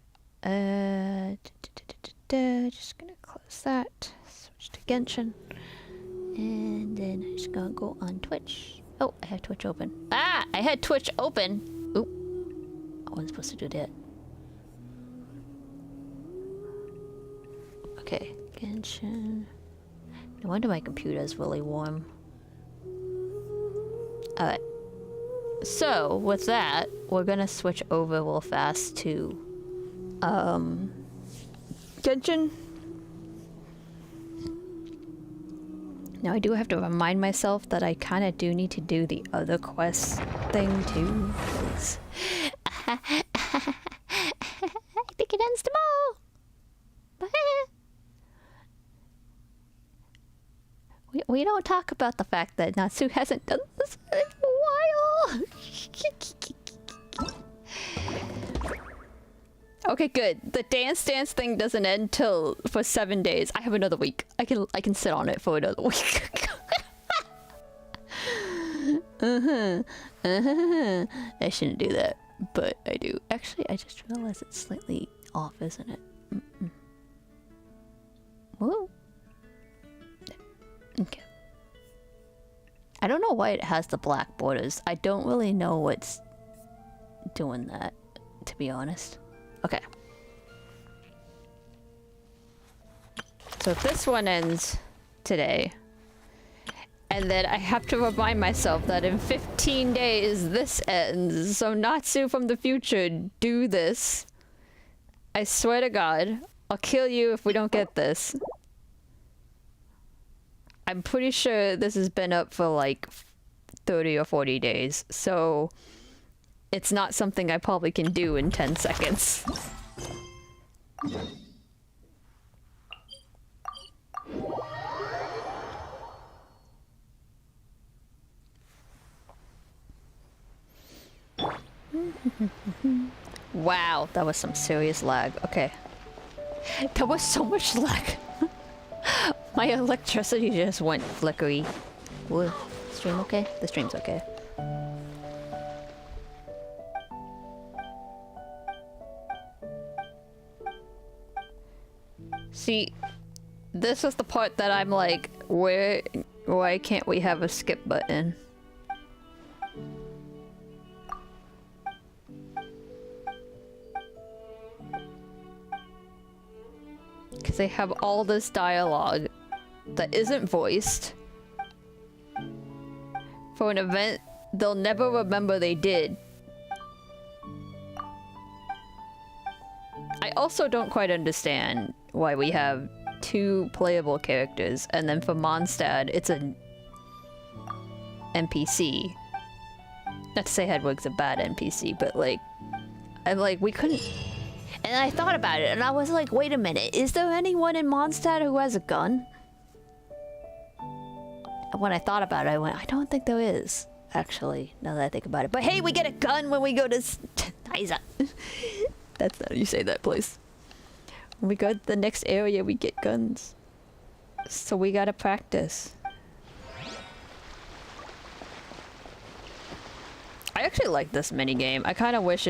Just gonna close that. Switch to Genshin. And then I'm just gonna go on Twitch. Oh, I had Twitch open. Ah! I had Twitch open! Oop. I wasn't supposed to do that. Okay, Genshin. No wonder my computer is really warm. Alright. So, with that, we're gonna switch over real fast to Genshin. Now I do have to remind myself that I kind of do need to do the other quest thing too, because I think it ends tomorrow. We don't talk about the fact that Natsu hasn't done this in a while. Okay, good. The dance thing doesn't end till for 7 days. I have another week. I can sit on it for another week. I shouldn't do that, but I do. Actually, I just realized it's slightly off, isn't it? Whoa. Okay. I don't know why it has the black borders. I don't really know what's doing that, to be honest. Okay. So this one ends today. And then I have to remind myself that in 15 days this ends. So Natsu from the future, do this. I swear to God, I'll kill you if we don't get this. I'm pretty sure this has been up for like 30 or 40 days. So it's not something I probably can do in 10 seconds. Wow, that was some serious lag. Okay. That was so much lag. My electricity just went flickery. Whoa. Stream okay? The stream's okay. See, this is the part that I'm like, why can't we have a skip button? Because they have all this dialogue that isn't voiced for an event they'll never remember they did. I also don't quite understand why we have 2 playable characters, and then for Mondstadt, it's an NPC. Not to say Hedwig's a bad NPC, but like, I'm like, we couldn't... And I thought about it, and I was like, wait a minute, is there anyone in Mondstadt who has a gun? And when I thought about it, I went, I don't think there is. actually, now that I think about it. But hey, we get a gun when we go to Isa. That's not how you say that place. When we go to the next area, we get guns. So we gotta practice. I actually like this minigame. I kind of wish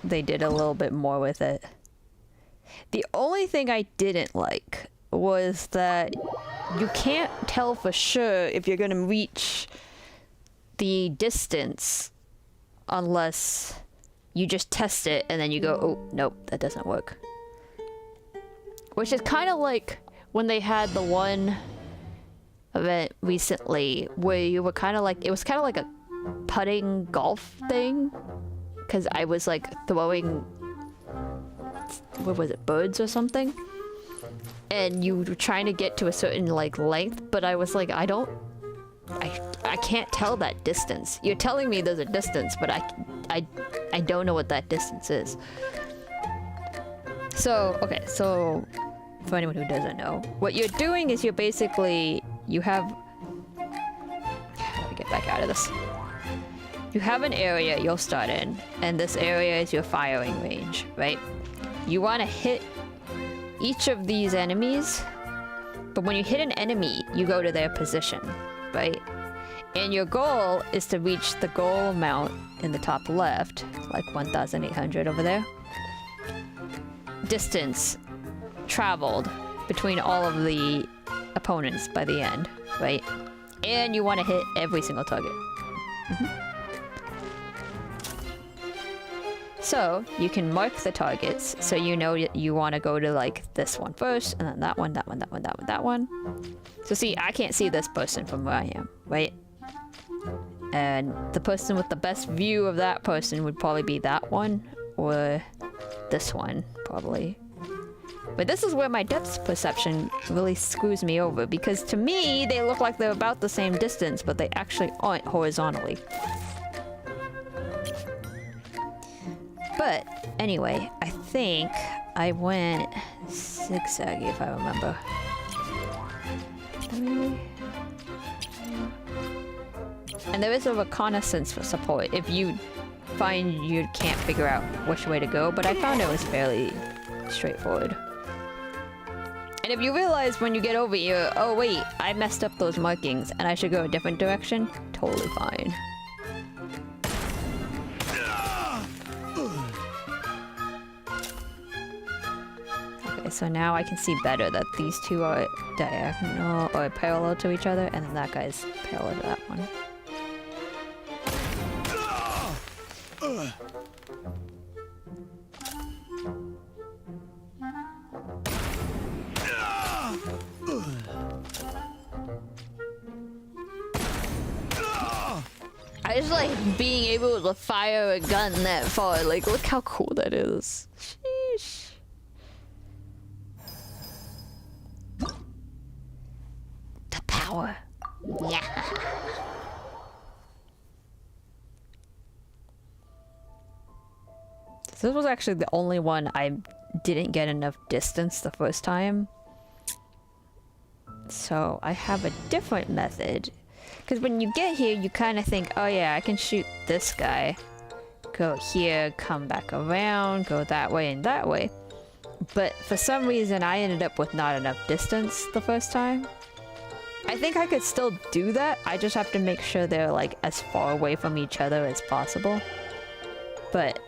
they did a little bit more with it. The only thing I didn't like was that you can't tell for sure if you're gonna reach the distance unless you just test it and then you go, oh, nope, that doesn't work. Which is kind of like when they had the one event recently where you were kind of like, it was kind of like a putting golf thing, because I was like throwing, what was it, birds or something, and you were trying to get to a certain like length, but I was like, I can't tell that distance. You're telling me there's a distance, but I don't know what that distance is. So okay, so for anyone who doesn't know, what you're doing is you're basically, you have, how do we get back out of this? You have an area you'll start in, and this area is your firing range, right? You want to hit each of these enemies, but when you hit an enemy, you go to their position, right? And your goal is to reach the goal amount in the top left, like 1,800 over there. Distance traveled between all of the opponents by the end, right? And you want to hit every single target. So you can mark the targets, so you know you want to go to like this one first, and then that one, that one, that one, that one, that one. So see, I can't see this person from where I am, right? And the person with the best view of that person would probably be that one, or this one, probably. But this is where my depth perception really screws me over, because to me, they look like they're about the same distance, but they actually aren't horizontally. But anyway, I think I went zigzaggy if I remember. And there is a reconnaissance for support if you find you can't figure out which way to go, but I found it was fairly straightforward. And if you realize when you get over here, oh wait, I messed up those markings and I should go a different direction, totally fine. Okay, so now I can see better that these two are diagonal or parallel to each other, and then that guy's parallel to that one. I just like being able to fire a gun that far. Like, look how cool that is. Sheesh. The power. Yeah. So this was actually the only one I didn't get enough distance the first time. So I have a different method. Because when you get here, you kind of think, oh yeah, I can shoot this guy. Go here, come back around, go that way and that way. But for some reason, I ended up with not enough distance the first time. I think I could still do that. I just have to make sure they're like as far away from each other as possible. But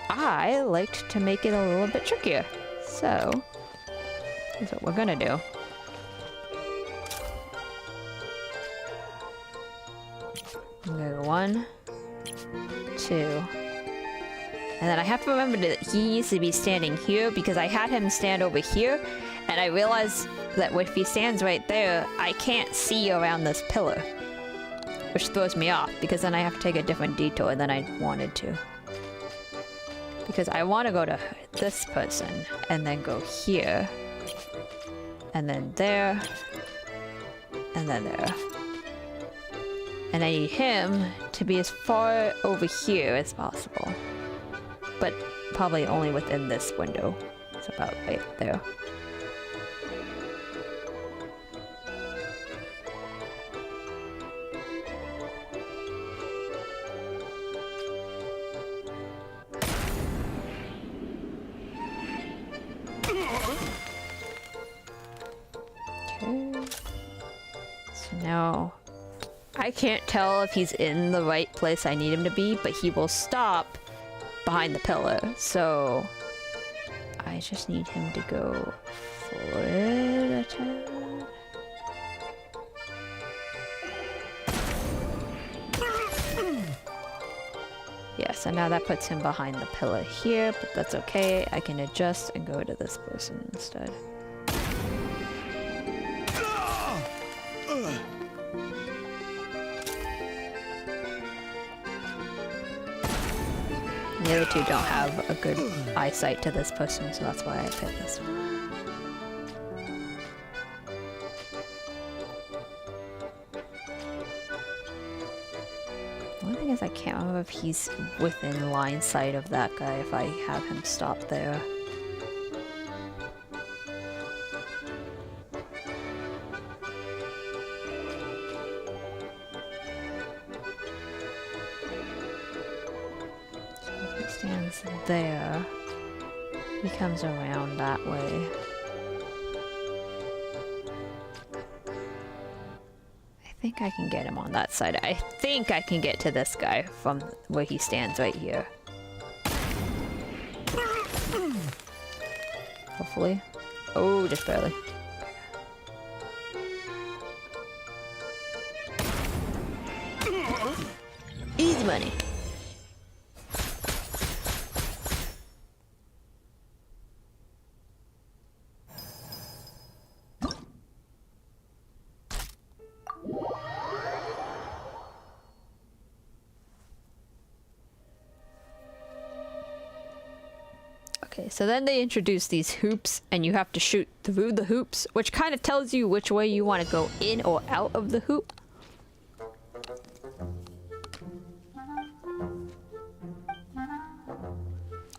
I liked to make it a little bit trickier. So here's what we're gonna do. I'm gonna go 1, 2, and then I have to remember that he needs to be standing here because I had him stand over here, and I realized that if he stands right there, I can't see around this pillar, which throws me off because then I have to take a different detour than I wanted to. Because I want to go to this person and then go here, and then there, and then there. And I need him to be as far over here as possible. But probably only within this window. It's about right there. I can't tell if he's in the right place I need him to be, but he will stop behind the pillar. So I just need him to go forward a tad. Yeah, so now that puts him behind the pillar here, but that's okay. I can adjust and go to this person instead. The other two don't have a good eyesight to this person, so that's why I picked this one. The only thing is I can't remember if he's within line sight of that guy if I have him stop there. So if he stands there, he comes around that way. I think I can get him on that side. I think I can get to this guy from where he stands right here. Hopefully. Oh, just barely. Easy money. Okay, so then they introduce these hoops, and you have to shoot through the hoops, which kind of tells you which way you want to go in or out of the hoop.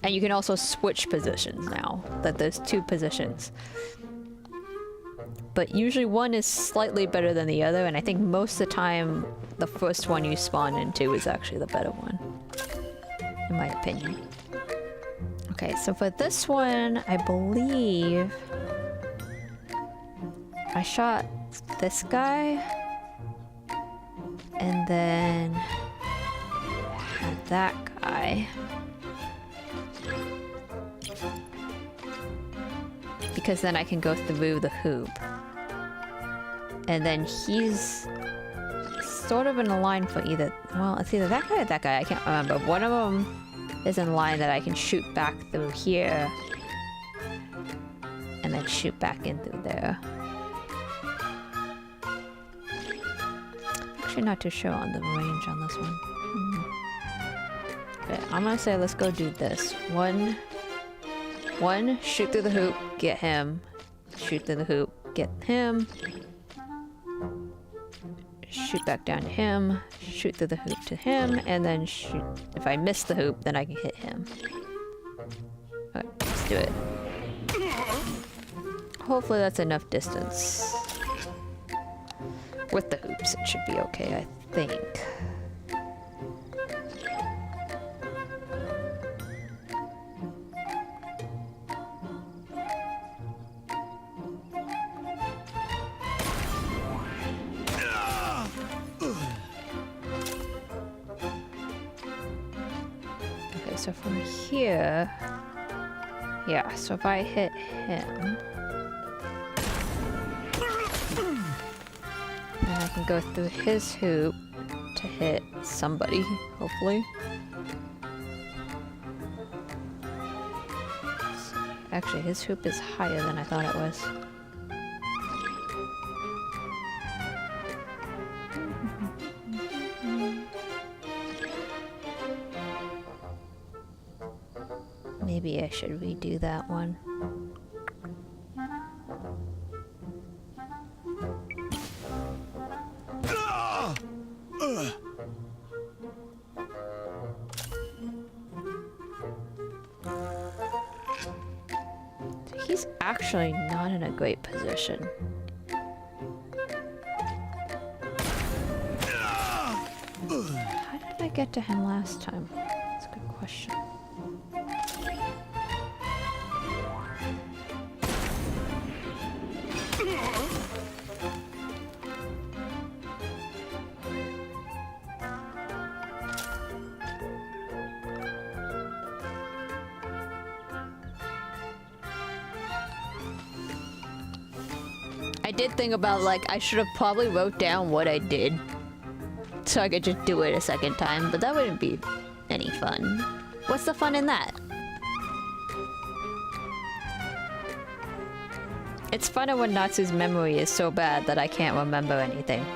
And you can also switch positions now, that there's two positions. But usually one is slightly better than the other, and I think most of the time the first one you spawn into is actually the better one, in my opinion. Okay, so for this one, I believe I shot this guy and then had that guy. Because then I can go through the hoop. And then he's sort of in a line for either, well, it's either that guy or that guy, I can't remember. One of them is in line that I can shoot back through here and then shoot back in through there. Actually not too sure on the range on this one. Okay, I'm gonna say let's go do this. One, shoot through the hoop, get him. Shoot through the hoop, get him. Shoot back down to him, shoot through the hoop to him, and then shoot. If I miss the hoop, then I can hit him. Alright, let's do it. Hopefully that's enough distance. With the hoops, it should be okay, I think. So from here, yeah, so if I hit him, then I can go through his hoop to hit somebody, hopefully. Actually, his hoop is higher than I thought it was. Maybe I should redo that one. He's actually not in a great position. How did I get to him last time? That's a good question. I did think about, like, I should have probably wrote down what I did so I could just do it a second time, but that wouldn't be any fun. What's the fun in that? It's funner when Natsu's memory is so bad that I can't remember anything.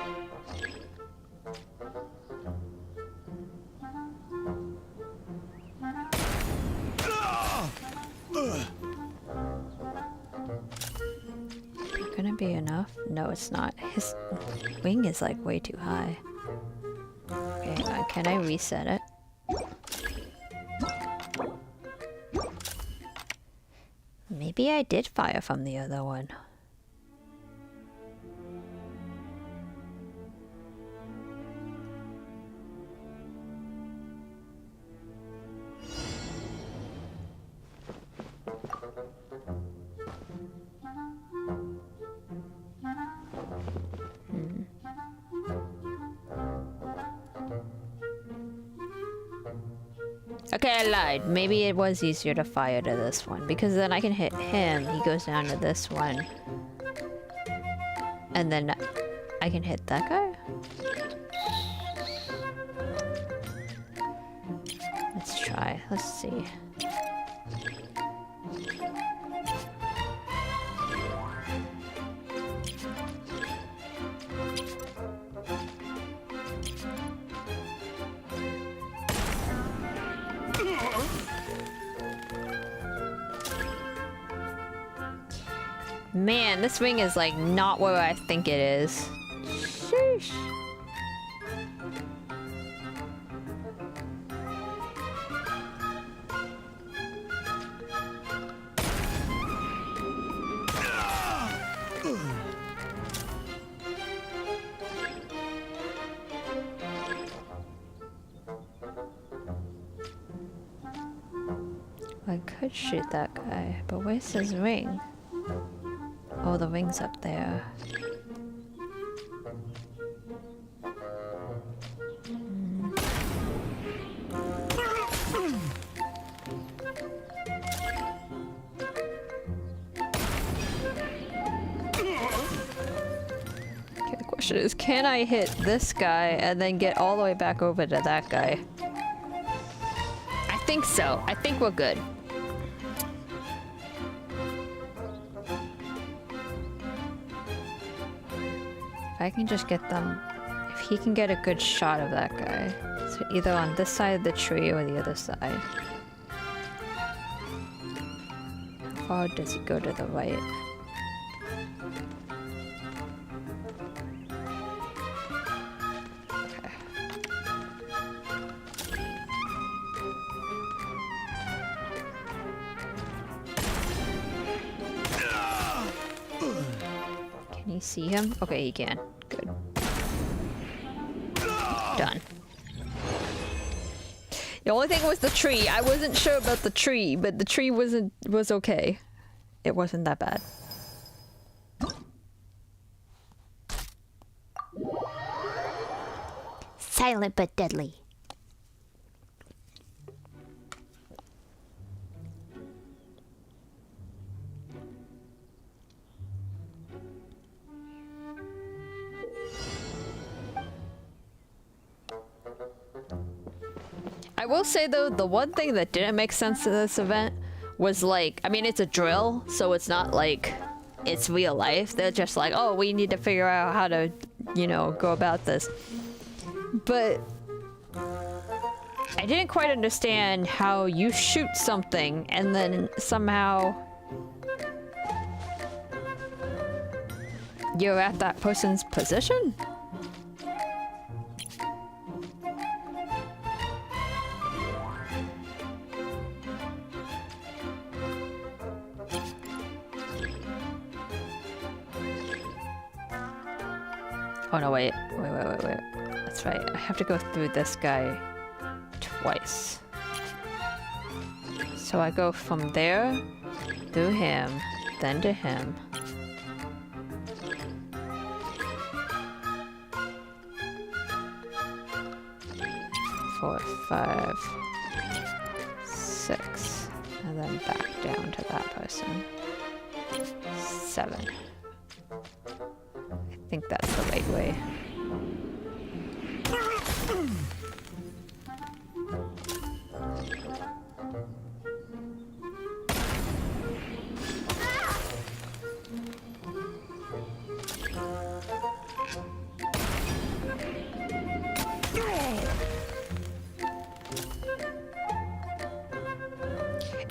Gonna be enough? No, it's not. His wing is like way too high. Okay, can I reset it? Maybe I did fire from the other one. Okay, I lied. Maybe it was easier to fire to this one, because then I can hit him, he goes down to this one. And then I can hit that guy? Let's try. Let's see. Man, this wing is like not where I think it is. Sheesh. I could shoot that guy, but where's his ring? Oh, the wing's up there. Okay, the question is, can I hit this guy and then get all the way back over to that guy? I think so. I think we're good. I can just get them, if he can get a good shot of that guy. So either on this side of the tree or the other side. How far does he go to the right? Okay. Can you see him? Okay, he can. Good. Done. The only thing was the tree. I wasn't sure about the tree, but the tree was okay. It wasn't that bad. Silent but deadly. I will say though, the one thing that didn't make sense to this event was like, I mean, it's a drill, so it's not like it's real life. They're just like, oh, we need to figure out how to, you know, go about this. But I didn't quite understand how you shoot something and then somehow you're at that person's position? Oh no, wait. That's right. I have to go through this guy twice. So I go from there, through him, then to him. 4, 5, 6, and then back down to that person. 7. think that's the right way.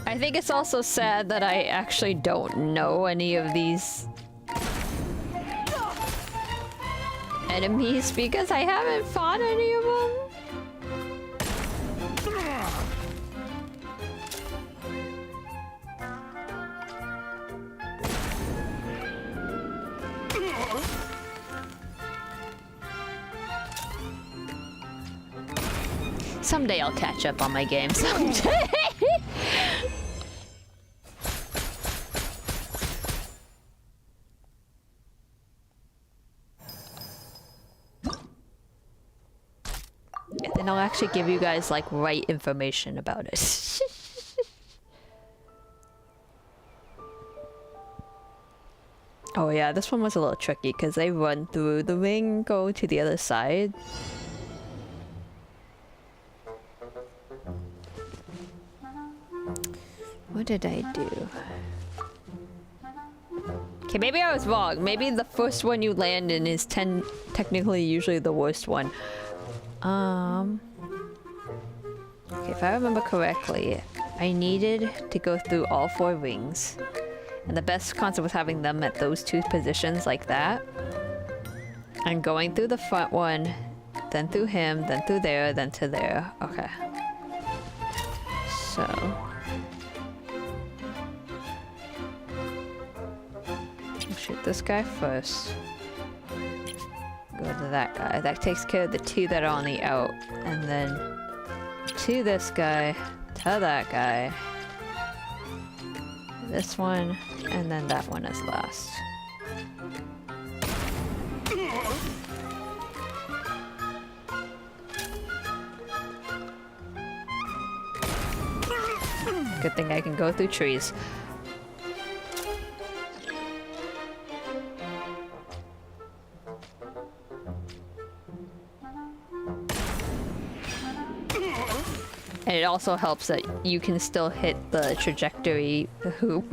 I think it's also sad that I actually don't know any of these enemies because I haven't fought any of them. Someday I'll catch up on my game. Someday. And then I'll actually give you guys like right information about it. Oh yeah, this one was a little tricky because they run through the ring, go to the other side. What did I do? Okay, maybe I was wrong. Maybe the first one you land in is technically usually the worst one. Okay, if I remember correctly, I needed to go through all 4 rings. And the best concept was having them at those 2 positions like that. And going through the front one, then through him, then through there, then to there. Okay. So... I'll shoot this guy first. Go to that guy. That takes care of the 2 that are on the out. And then to this guy, to that guy. This one, and then that one is last. Good thing I can go through trees. And it also helps that you can still hit the trajectory, the hoop.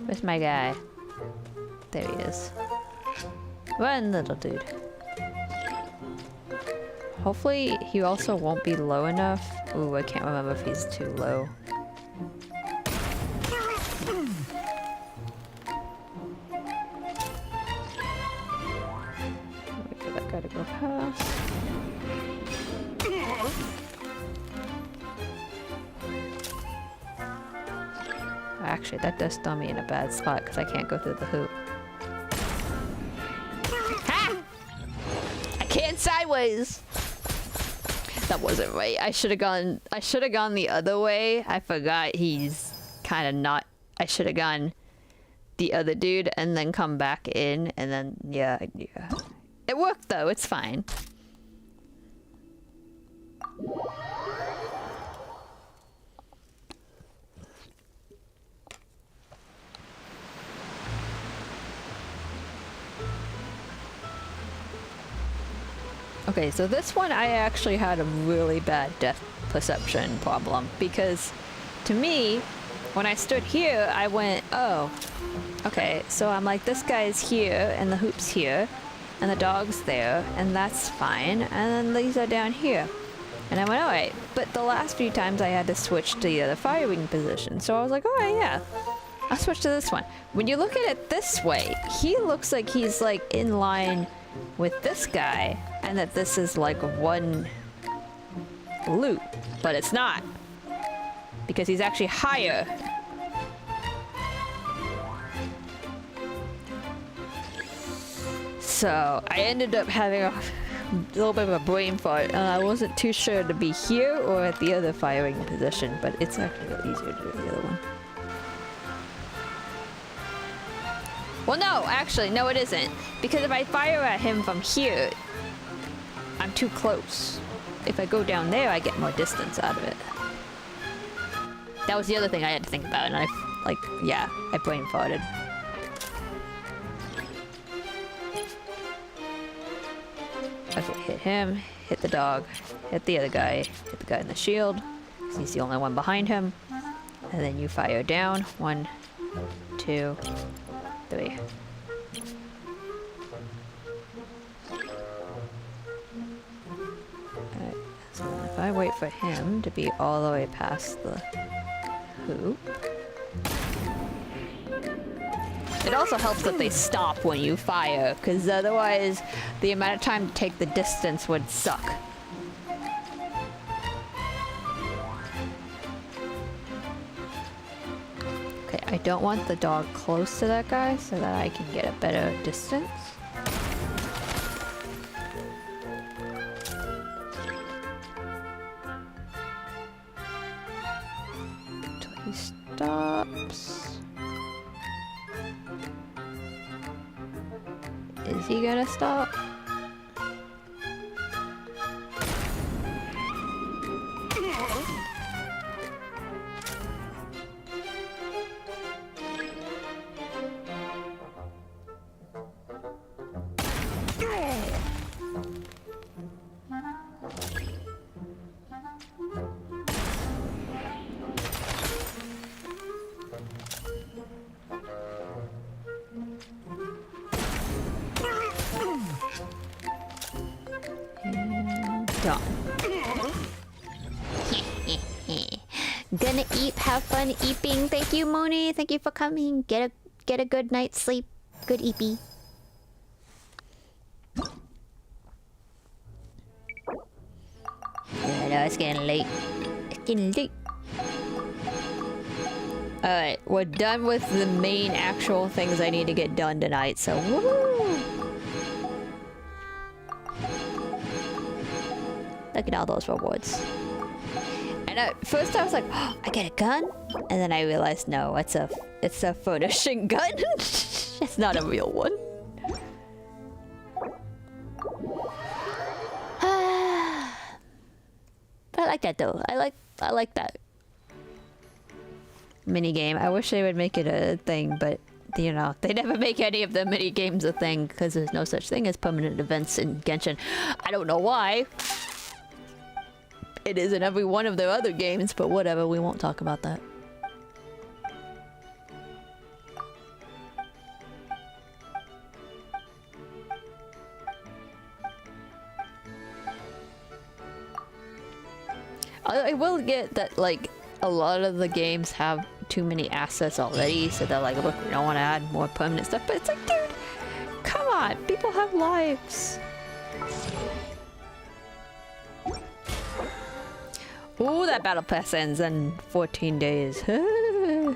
Where's my guy? There he is. Run, little dude. Hopefully he also won't be low enough. Ooh, I can't remember if he's too low. Wait for that guy to go past. Actually, that does throw me in a bad spot because I can't go through the hoop. Ha! I can't sideways. That wasn't right. I should have gone the other way. I forgot he's kind of not. I should have gone the other dude and then come back in and then yeah. It worked though. It's fine. Okay, so this one I actually had a really bad depth perception problem because to me, when I stood here, I went, oh, okay, so I'm like, this guy's here and the hoop's here and the dog's there and that's fine. And then these are down here. And I went, all right, but the last few times I had to switch to the other firing position. So I was like, all right, yeah, I'll switch to this one. When you look at it this way, he looks like he's like in line with this guy and that this is like one loop, but it's not because he's actually higher. So I ended up having a little bit of a brain fart and I wasn't too sure to be here or at the other firing position, but it's actually a little easier to do the other one. Well, no, actually, no it isn't. Because if I fire at him from here, I'm too close. If I go down there, I get more distance out of it. That was the other thing I had to think about, and I brain farted. him, hit the dog, hit the other guy, hit the guy in the shield, 'cause he's the only one behind him. And then you fire down. 1, 2, 3. Alright, so if I wait for him to be all the way past the hoop. It also helps that they stop when you fire, because otherwise the amount of time to take the distance would suck. Okay, I don't want the dog close to that guy so that I can get a better distance. Until he stops. Is he gonna stop? Gonna eat, have fun eating. Thank you, Moni. Thank you for coming. Get a good night's sleep. Good eepy. Yeah, no, it's getting late. It's getting late. Alright, we're done with the main actual things I need to get done tonight, so woohoo! Look at all those rewards. And at first I was like, oh, I get a gun? And then I realized, no, it's a furnishing gun. It's not a real one. But I like that though. I like that mini game. I wish they would make it a thing, but you know, they never make any of the mini games a thing because there's no such thing as permanent events in Genshin. I don't know why. It is in every one of their other games, but whatever, we won't talk about that. I will get that, like, a lot of the games have too many assets already, so they're like, look, we don't want to add more permanent stuff, but it's like, dude, come on, people have lives. Ooh, that battle pass ends in 14 days. Yeah.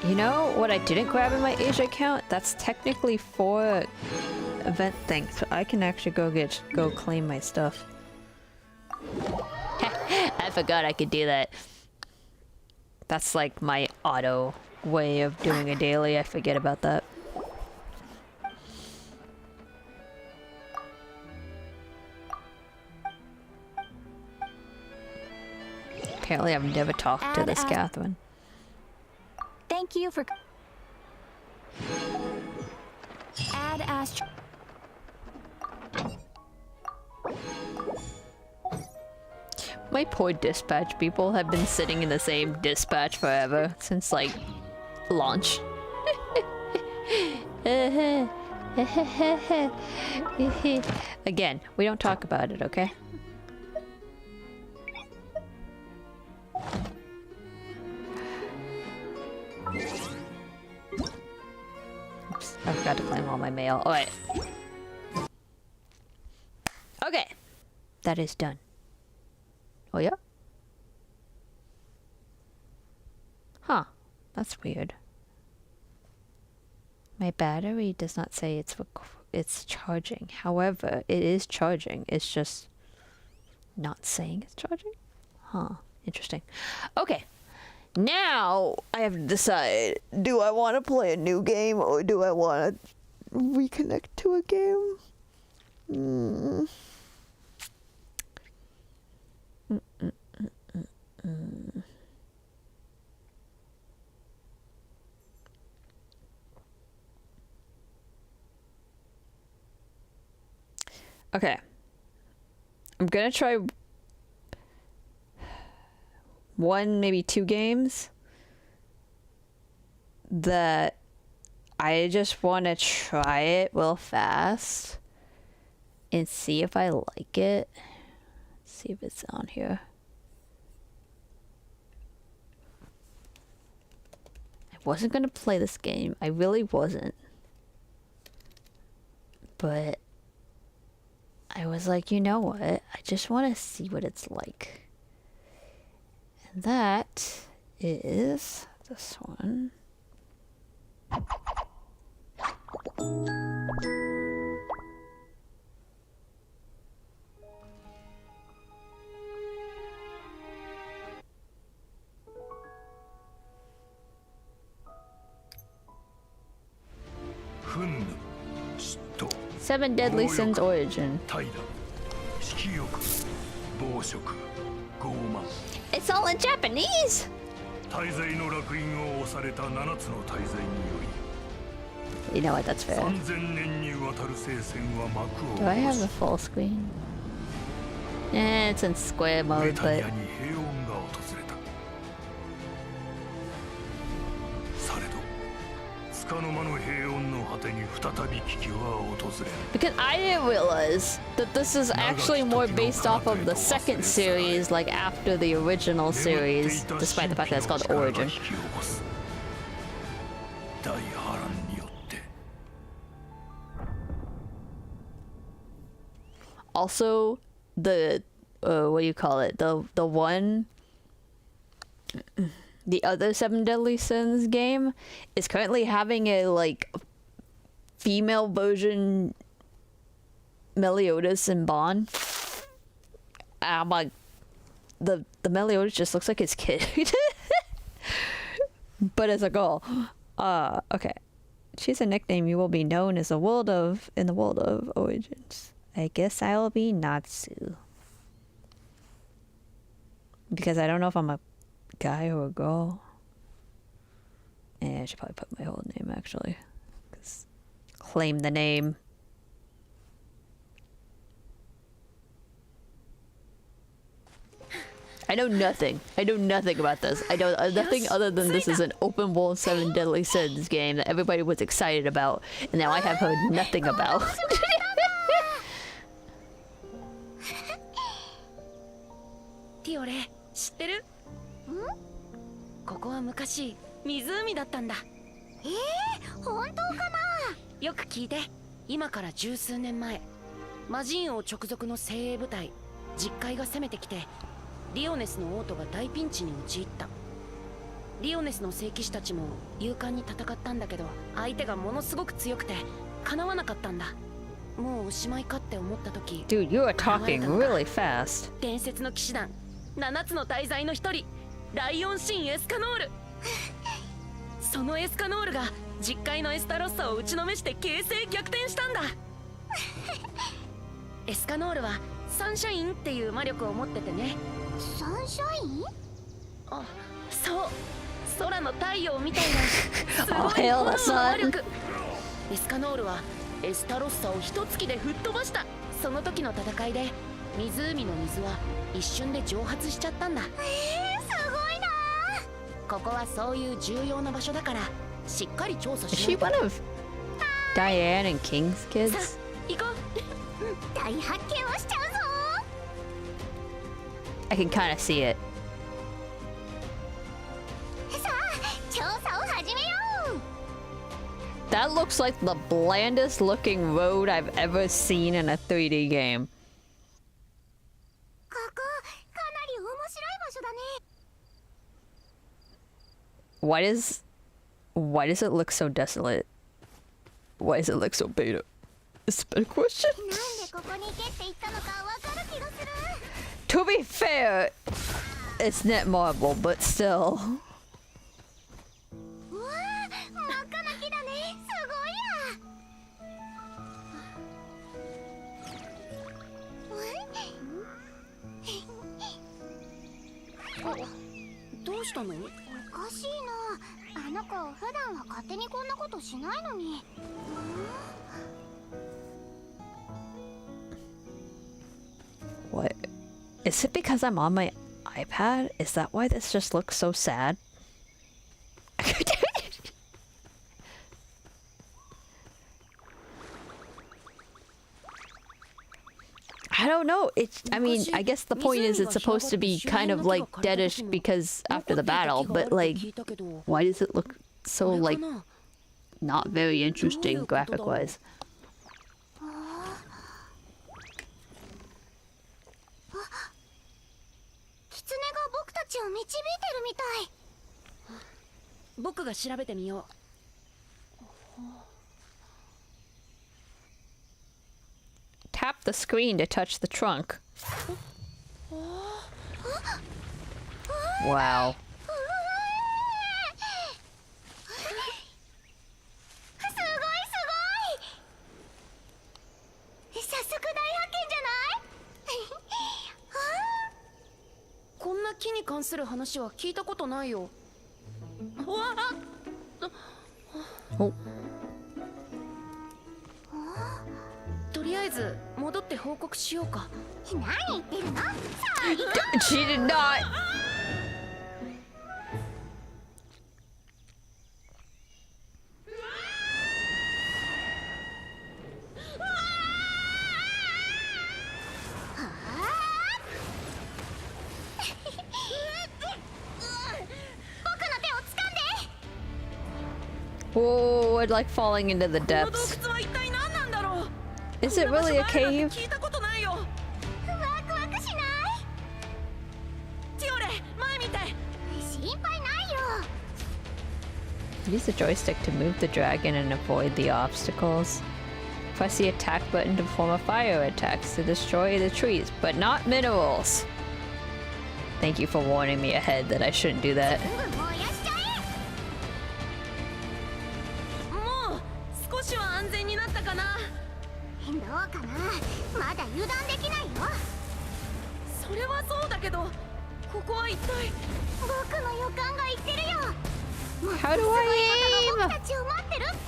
You know what I didn't grab in my Asia account? That's technically 4 event things, so I can actually go claim my stuff. I forgot I could do that. That's like my auto way of doing a daily. I forget about that. Apparently I've never talked to this Catherine. Thank you for... Add Astro... My poor dispatch people have been sitting in the same dispatch forever, since like launch. Again, we don't talk about it, okay? Oops, I forgot to claim all my mail. Alright. Okay. That is done. Oh yeah? Huh. That's weird. My battery does not say it's charging. However, it is charging. It's just not saying it's charging? Huh. Interesting. Okay. Now I have to decide, do I want to play a new game or do I want to reconnect to a game? Okay. I'm gonna try 1, maybe 2 games that I just want to try it real fast and see if I like it. See if it's on here. I wasn't gonna play this game. I really wasn't. But I was like, you know what? I just want to see what it's like. And that is this one. Seven Deadly Sins Origin. It's all in Japanese! You know what, that's fair. Do I have the full screen? Eh, it's in square mode, but... Because I didn't realize that this is actually more based off of the second series, like after the original series, despite the fact that it's called Origin. Also, the what do you call it? The other Seven Deadly Sins game is currently having a like female version Meliodas and Bon. I'm like, the Meliodas just looks like his kid, but as a girl. Okay. Choose a nickname you will be known as in the world of Origins. I guess I will be Natsu. Because I don't know if I'm a guy or a girl. I should probably put my whole name actually. Claim the name. I know nothing. I know nothing about this. I know nothing other than this is an open world Seven Deadly Sins game that everybody was excited about, and now I have heard nothing about. Tiore, 知ってる？ここは昔湖だったんだ。本当かな？よく聞いて。今から十数年前、魔人王直属の精鋭部隊実海が攻めてきて、リオネスの王都が大ピンチに陥った。リオネスの聖騎士たちも勇敢に戦ったんだけど、相手がものすごく強くて叶わなかったんだ。もうおしまいかって思った時、 Dude, you are talking really fast. 伝説の騎士団7つの大罪の一人、ライオン神エスカノール。そのエスカノールが実海のエスタロッサを打ちのめして形勢逆転したんだ。エスカノールはサンシャインっていう魔力を持っててね。サンシャイン？あ、そう。空の太陽みたいなすごい炎の魔力。エスカノールはエスタロッサを一突きで吹っ飛ばした。その時の戦いで湖の水は一瞬で蒸発しちゃったんだ。すごいな。ここはそういう重要な場所だからしっかり調査しないと。 Is she one of Diane and King's kids? さあ、行こう。大発見をしちゃうぞ。I can kind of see it. さあ、調査を始めよう。 That looks like the blandest looking road I've ever seen in a 3D game. ここかなり面白い場所だね。 Why does it look so desolate? Why does it look so beta? It's a better question. なんでここに行けって言ったのかわかる気がする。 To be fair, it's net marble, but still. うわあ、真っ赤な木だね。すごいや。どうしたの？おかしいな。あの子普段は勝手にこんなことしないのに。Is it because I'm on my iPad? Is that why this just looks so sad? I don't know. I mean, I guess the point is it's supposed to be kind of like deadish because after the battle, but like, why does it look so like not very interesting graphic-wise? 狐が僕たちを導いてるみたい。僕が調べてみよう。 Tap the screen to touch the trunk. Wow. すごいすごい。早速大発見じゃない？こんな木に関する話は聞いたことないよ。わあ。 Oh. とりあえず戻って報告しようか。何言ってるの？ She did not. Whoa, it's like falling into the depths. Is it really a cave? ワクワクしない？ティオレ、前見て。心配ないよ。 Use the joystick to move the dragon and avoid the obstacles. Press the attack button to perform a fire attacks to destroy the trees, but not minerals. Thank you for warning me ahead that I shouldn't do that. 燃やしちゃえ。もう少しは安全になったかな。 どうかな。まだ油断できないよ。それはそうだけど、ここは一体。僕の予感が言ってるよ。 How do I 僕 aim? たちを待ってるって。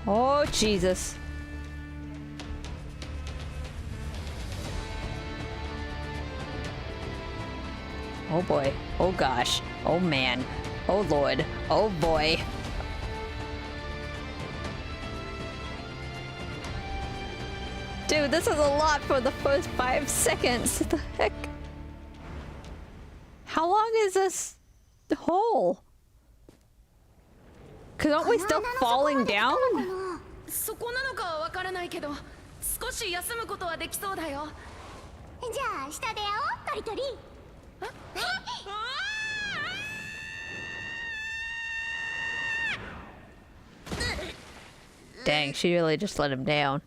Oh, Jesus. Oh boy. Oh gosh. Oh man. Oh lord. Oh boy. Dude, this is a lot for the first 5 seconds. What the heck? How long is this hole? Cause aren't we still falling down? そこなのかはわからないけど、少し休むことはできそうだよ。じゃあ下で会おう、トリトリ。 Dang, she really just let him down.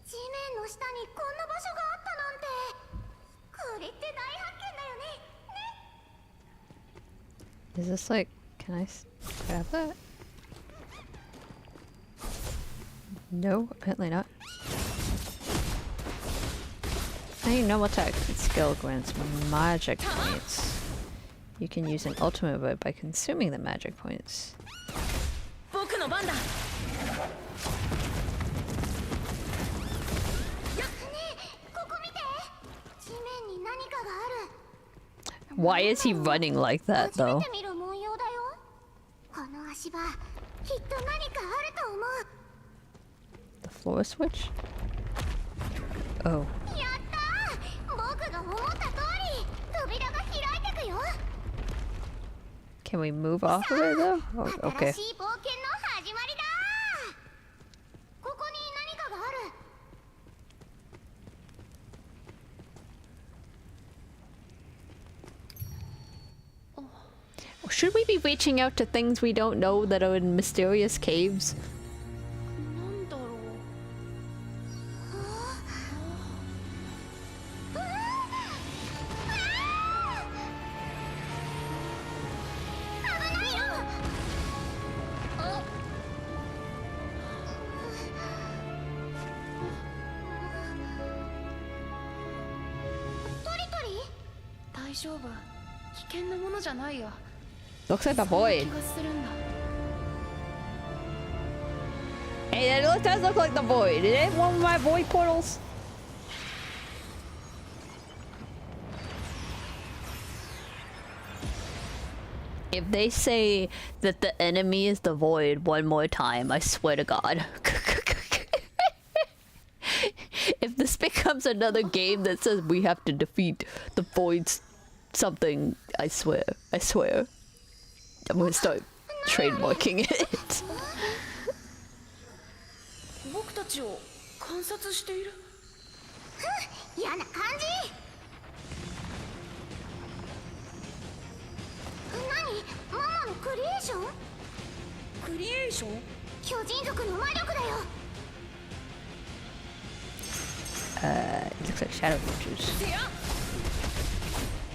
地面の下にこんな場所があったなんて。これって大発見だよね。 Is this like, can I grab that? No, apparently not. Any normal attack skill grants magic points. You can use an ultimate mode by consuming the magic points. 僕の番だ。 Why is he running like that though? The floor switch? Oh. Can we move off of it though? Oh, okay. Should we be reaching out to things we don't know that are in mysterious caves? なんだろう。 大丈夫。危険なものじゃないよ。 Looks like the void. 気がするんだ。 Hey, that does look like the void. Is it one of my void portals? If they say that the enemy is the void one more time, I swear to God. If this becomes another game that says we have to defeat the void's something, I swear, I'm gonna start trademarking it. 僕たちを観察している。嫌な感じ。何？ママのクリエーション？クリエーション？巨人族の魔力だよ。It looks like shadow creatures.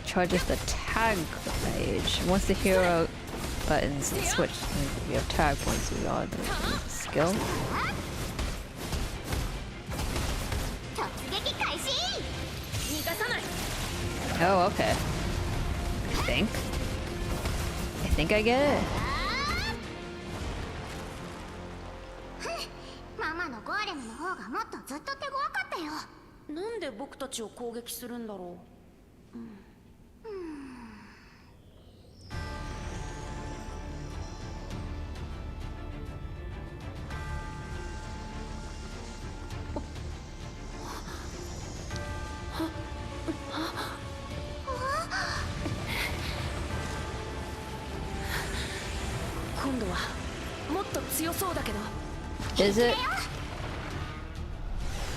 Charges the tag page. Once the hero buttons and switch, you have tag points. We are the skill. 突撃開始。逃がさない。 Oh, okay. I think I get it. ママのゴーレムの方がもっとずっと手強かったよ。なんで僕たちを攻撃するんだろう。今度はもっと強そうだけど。 Is it?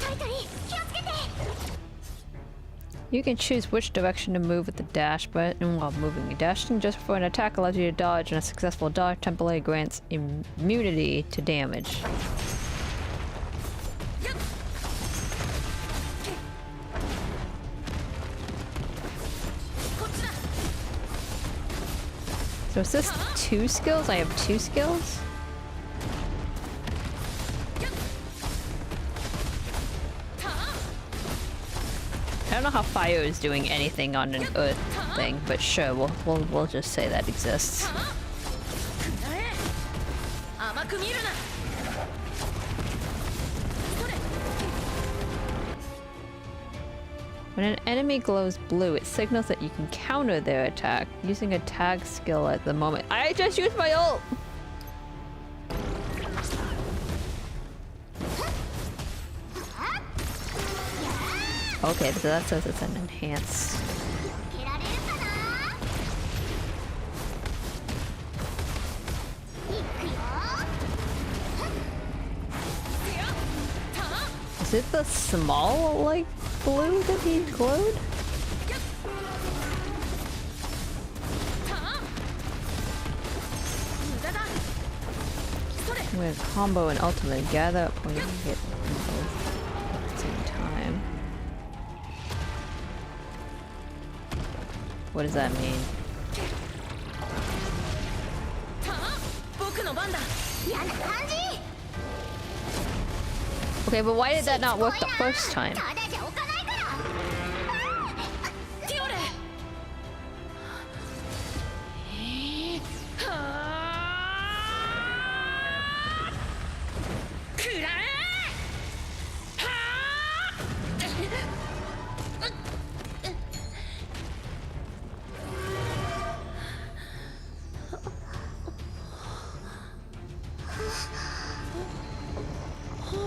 タイトリー気をつけて。 You can choose which direction to move with the dash button while moving. Dashing just before an attack allows you to dodge, and a successful dodge temporarily grants immunity to damage. So is this 2 skills? I have 2 skills? I don't know how fire is doing anything on an earth thing, but sure, we'll just say that exists. 甘く見るな。 When an enemy glows blue, it signals that you can counter their attack using a tag skill at the moment. I just used my ult! Okay, so that says it's an enhanced. 受けられるかな。いくよ。 Is it the small, like, blue that he glowed? I'm gonna combo and ultimate gather up when you can hit them both at the same time. What does that mean? 僕の番だ。 嫌な感じ。 Okay, but why did that not work the first time? ただじゃ置かないから。ティオレ。はあ。くらえ。はあ。あ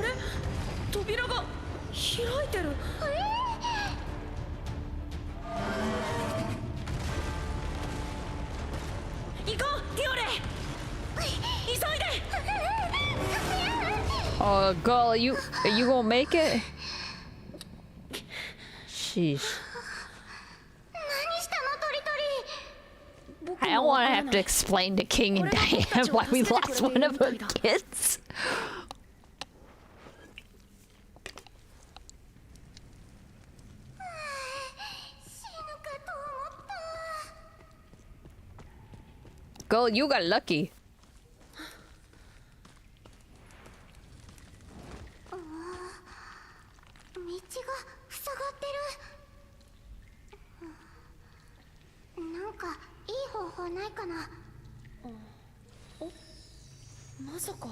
れ？扉が開いてる。行こう、ティオレ。急いで。 Oh, girl, are you gonna make it? Sheesh. 何したのトリトリ。 I don't want to have to explain to King and Diane why we lost one of her kids. Girl, you got lucky. 道が塞がってる。なんかかいい方法ないかな。まさか。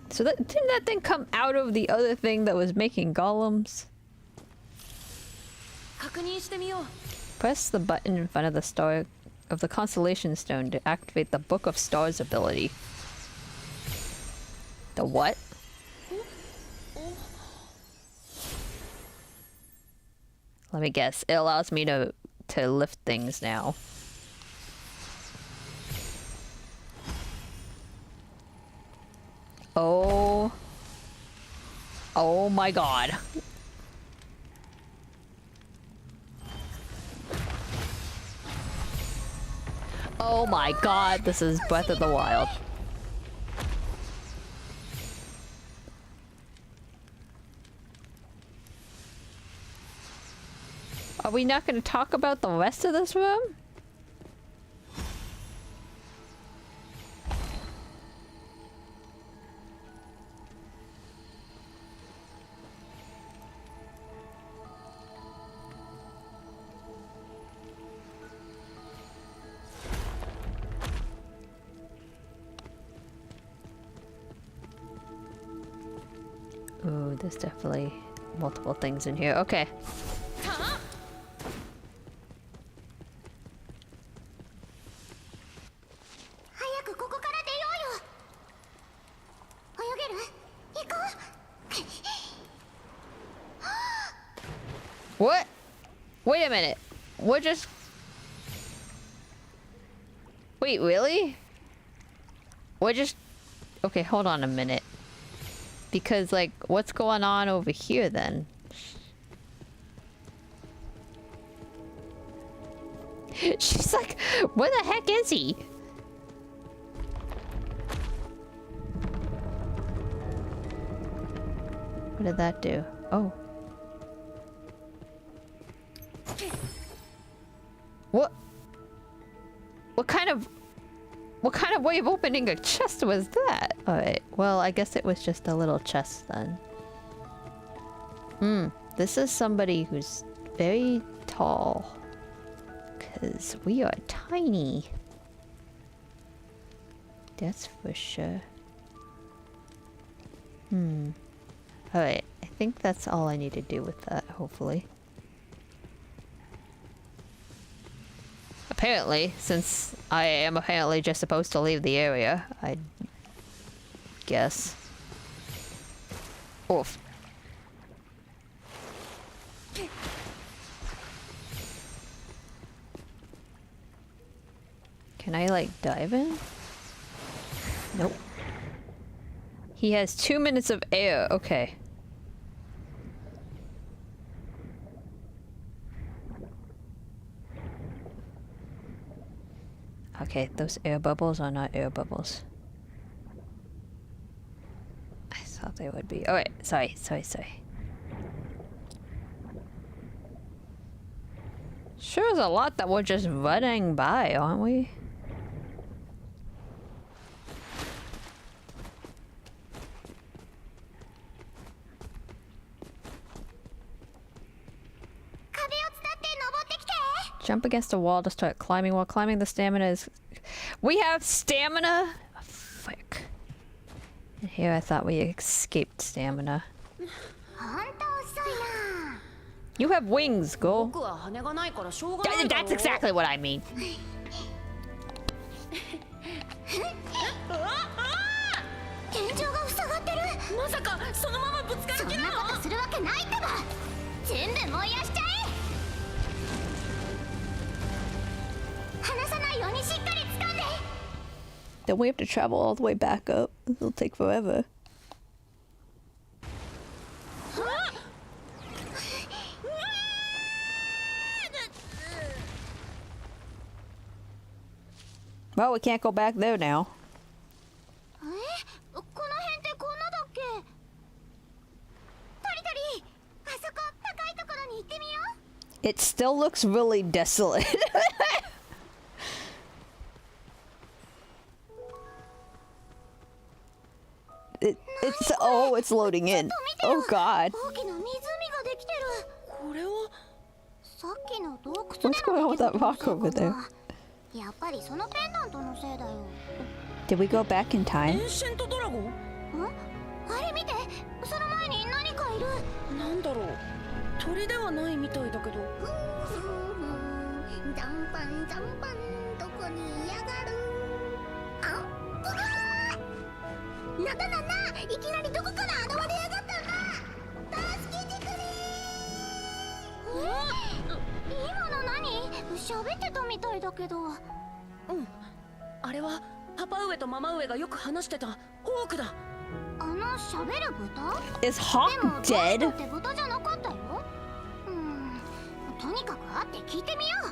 So that didn't that thing come out of the other thing that was making golems? 確認してみよう。 Press the button in front of the star of the constellation stone to activate the Book of Stars ability. The what? Let me guess. It allows me to lift things now. Oh. Oh my god. Oh my god, this is Breath of the Wild. Are we not going to talk about the rest of this room? Ooh, there's definitely multiple things in here. Okay. 早くここから出ようよ。泳げる？行こう。 What? Wait a minute. We're just... Wait, really? We're just... Okay, hold on a minute. Because, like, what's going on over here, then? She's like, where the heck is he? What did that do? Oh. What kind of way of opening a chest was that? Alright, well, I guess it was just a little chest then. This is somebody who's very tall. Because we are tiny. That's for sure. Alright, I think that's all I need to do with that, hopefully. Apparently, since I am apparently just supposed to leave the area, I guess. Oof. Can I, like, dive in? Nope. He has 2 minutes of air. Okay. Okay, those air bubbles are not air bubbles. I thought they would be. Alright, sorry. Sure is a lot that we're just running by, aren't we? Jump against a wall to start climbing. While climbing, the stamina is... We have stamina? Oh, frick. And here I thought we escaped stamina. You have wings, go. That's exactly what I mean. Then we have to travel all the way back up. It'll take forever. Well, we can't go back there now. It still looks really desolate. it's oh, it's loading in. Oh god. 大きな湖ができてる。これはさっきの洞窟での What's going on with that 出来事の rock せい over か there? な。やっぱりそのペンダントのせいだよ。 Did we go back in エ time? ンシェントドラゴン？あれ見て、その前に何かいる。なんだろう、鳥ではないみたいだけど。ジャンパンジャンパン、どこにいやがる。あっ、うわー。なんだなんだ、いきなりどこから現れやがったんだ。助けてくれー。今の何？喋ってたみたいだけど。うん、あれはパパ上とママ上がよく話してたホークだ。あの喋る豚？ Is Hawk でも dead? どうって豚じゃなかったよ。とにかく会って聞いてみよう。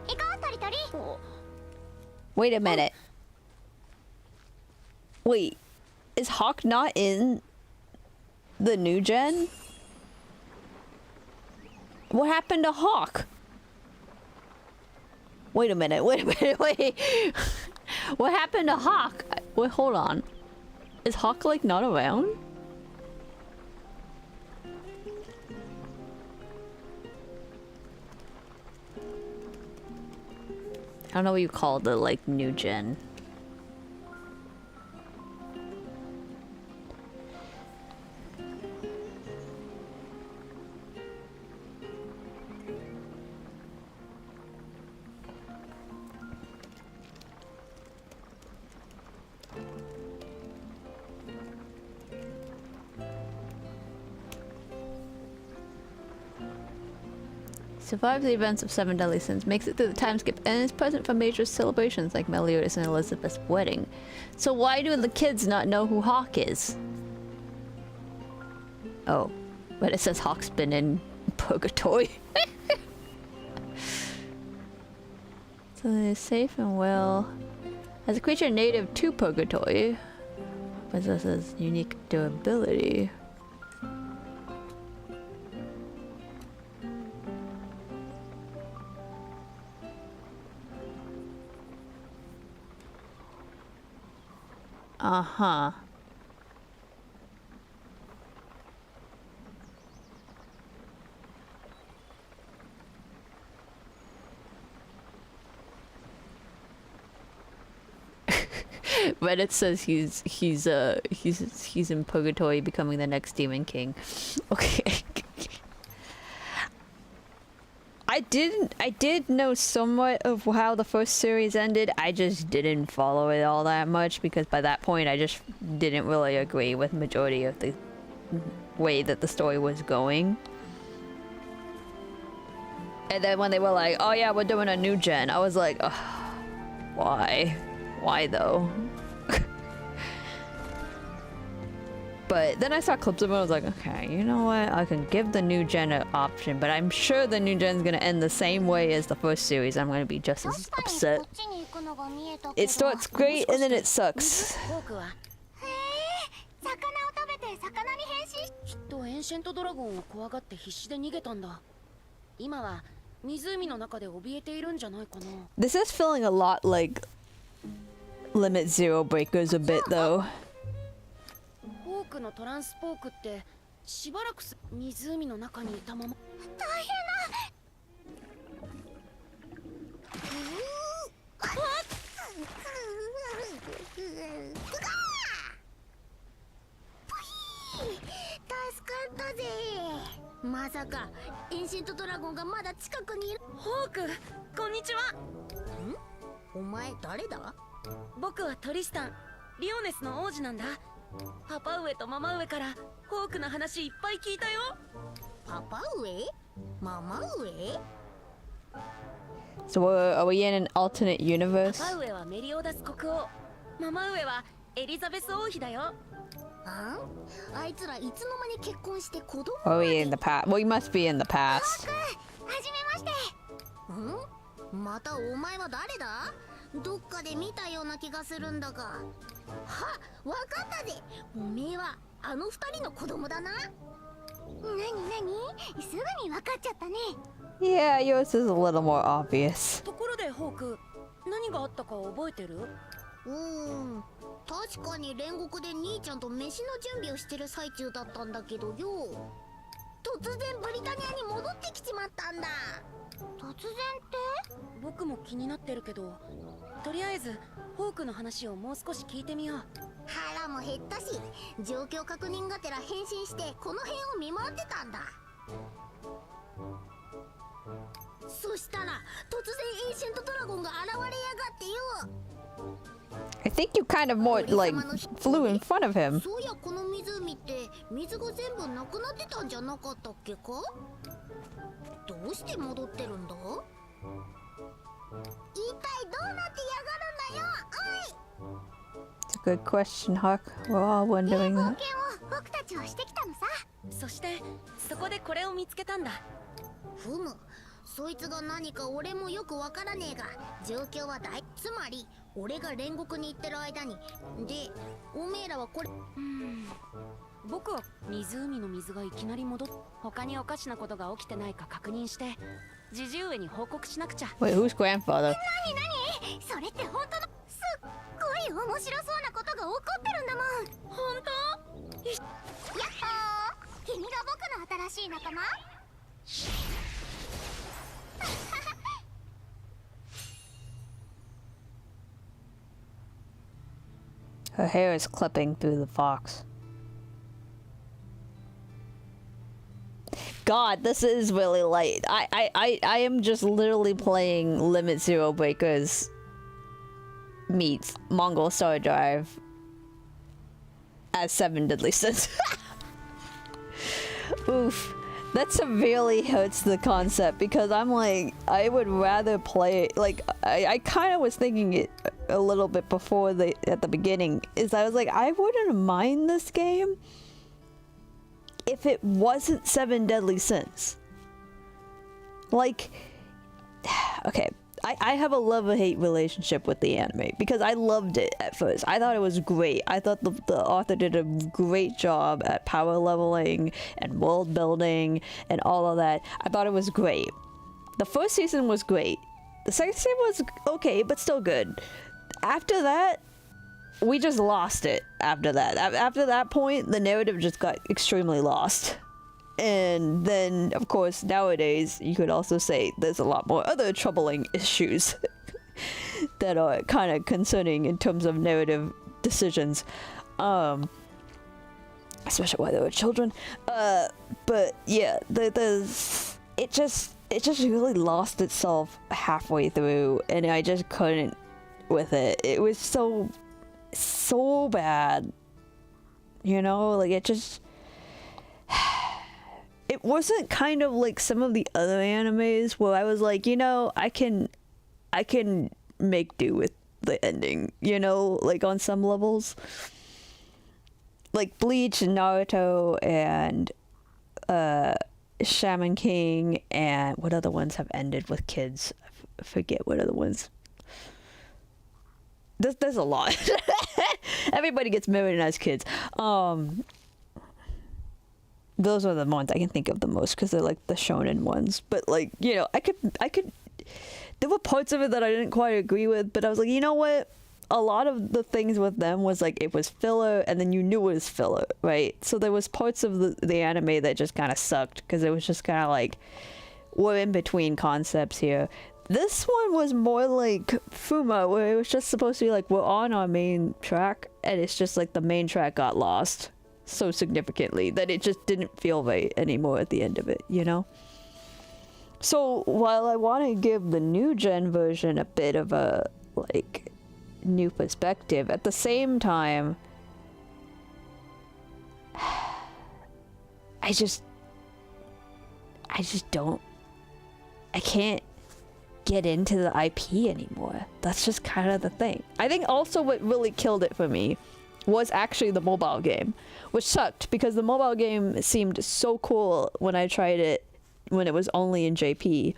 行こう、タリタリ。 Wait a minute. Wait, is Hawk not in the new gen? What happened to Hawk? Wait a minute, wait. What happened to Hawk? Wait, hold on. Is Hawk like not around? I don't know what you call the like new gen. Survives the events of Seven Deadly Sins, makes it through the time skip, and is present for major celebrations like Meliodas and Elizabeth's wedding. So why do the kids not know who Hawk is? Oh, but it says Hawk's been in purgatory. So it is safe and well. As a creature native to purgatory, possesses unique durability. Uh-huh. Reddit says he's in purgatory becoming the next Demon King. Okay. I did know somewhat of how the first series ended. I just didn't follow it all that much because by that point I just didn't really agree with majority of the way that the story was going. And then when they were like, oh yeah, we're doing a new gen, I was like, ugh, why? Why though? But then I saw clips of it and I was like, okay, you know what? I can give the new gen an option, but I'm sure the new gen's gonna end the same way as the first series. I'm gonna be just as upset. It starts great and then it sucks. ホークは魚を食べて魚に変身。きっとエンシェントドラゴンを怖がって必死で逃げたんだ。今は湖の中で怯えているんじゃないかな。 This is feeling a lot like Limit Zero Breakers a bit though. ホークのトランスポークってしばらく湖の中にいたまま。大変だ。助かったぜ。まさかエンシェントドラゴンがまだ近くにいる。ホーク、こんにちは。お前誰だ？僕はトリスタン、リオネスの王子なんだ。パパ上とママ上からホークの話いっぱい聞いたよ。パパ上？ママ上？ So are we in an alternate universe? パパ上はメリオダス国王、ママ上はエリザベス王妃だよ。あいつらいつの間に結婚して子供 Are we in the past? Well, we must be in the past. はじめまして。またお前は誰だ？どっかで見たような気がするんだが。わかったぜ。おめえはあの二人の子供だな。なにすぐにわかっちゃったね。Yeah, yours is a little more obvious. ところでホーク、何があったか覚えてる？確確かに煉獄で兄ちゃんと飯の準備をしてる最中だったんだけどよ。突然ブリタニアに戻ってきちまったんだ。突然って？僕も気になってるけど、とりあえずホークの話をもう少し聞いてみよう。腹も減ったし、状況確認がてら変身してこの辺を見回ってたんだ。そしたら突然エンシェントドラゴンが現れやがってよ。I think you kind of more like flew in front of him. そういやこの湖って水が全部なくなってたんじゃなかったっけか？どうして戻ってるんだ？一体どうなってやがるんだよ、おい。 It's a good question, Huck. We're all wondering 冒 that. 険を僕たちはしてきたのさ。そしてそこでこれを見つけたんだ。ふむ、そいつが何か俺もよくわからねえが、状況はつまり俺が煉獄に行ってる間に。で、おめえらはこれ。僕は湖の水がいきなり戻っ、他におかしなことが起きてないか確認してジジ上に報告しなくちゃ。 Wait, who's grandfather? 何それって本当のすっごい面白そうなことが起こってるんだもん。本当？やっほー、君が僕の新しい仲間？Her hair is clipping through the fox. God, this is really late. I am just literally playing Limit Zero Breakers meets Mongol Star Drive as 7 Deadly Sins. Oof. That severely hurts the concept because I'm like, I would rather play it. Like, I kind of was thinking it a little bit before at the beginning. Is I was like, I wouldn't mind this game if it wasn't 7 Deadly Sins. Like, okay, I have a love-hate relationship with the anime because I loved it at first. I thought it was great. I thought the author did a great job at power leveling and world building and all of that. I thought it was great. The first season was great. The second season was okay, but still good. After that, we just lost it after that. After that point, the narrative just got extremely lost. And then, of course, nowadays, you could also say there's a lot more other troubling issues that are kind of concerning in terms of narrative decisions. Especially while they were children. But yeah, it just really lost itself halfway through, and I just couldn't with it. It was so bad. You know, like it just... It wasn't kind of like some of the other animes where I was like, you know, I can make do with the ending, you know, like on some levels. Like Bleach and Naruto and Shaman King and what other ones have ended with kids? I forget what other ones. There's a lot. Everybody gets married and has kids. Those are the ones I can think of the most because they're like the shonen ones. But like, you know, I could. There were parts of it that I didn't quite agree with, but I was like, you know what? A lot of the things with them was like it was filler, and then you knew it was filler, right? So there was parts of the anime that just kind of sucked because it was just kind of like we're in between concepts here. This one was more like Fuma, where it was just supposed to be like we're on our main track, and it's just like the main track got lost so significantly that it just didn't feel right anymore at the end of it, you know? So while I want to give the new gen version a bit of a like new perspective, at the same time I can't get into the IP anymore. That's just kind of the thing. I think also what really killed it for me was actually the mobile game, which sucked because the mobile game seemed so cool when I tried it when it was only in JP,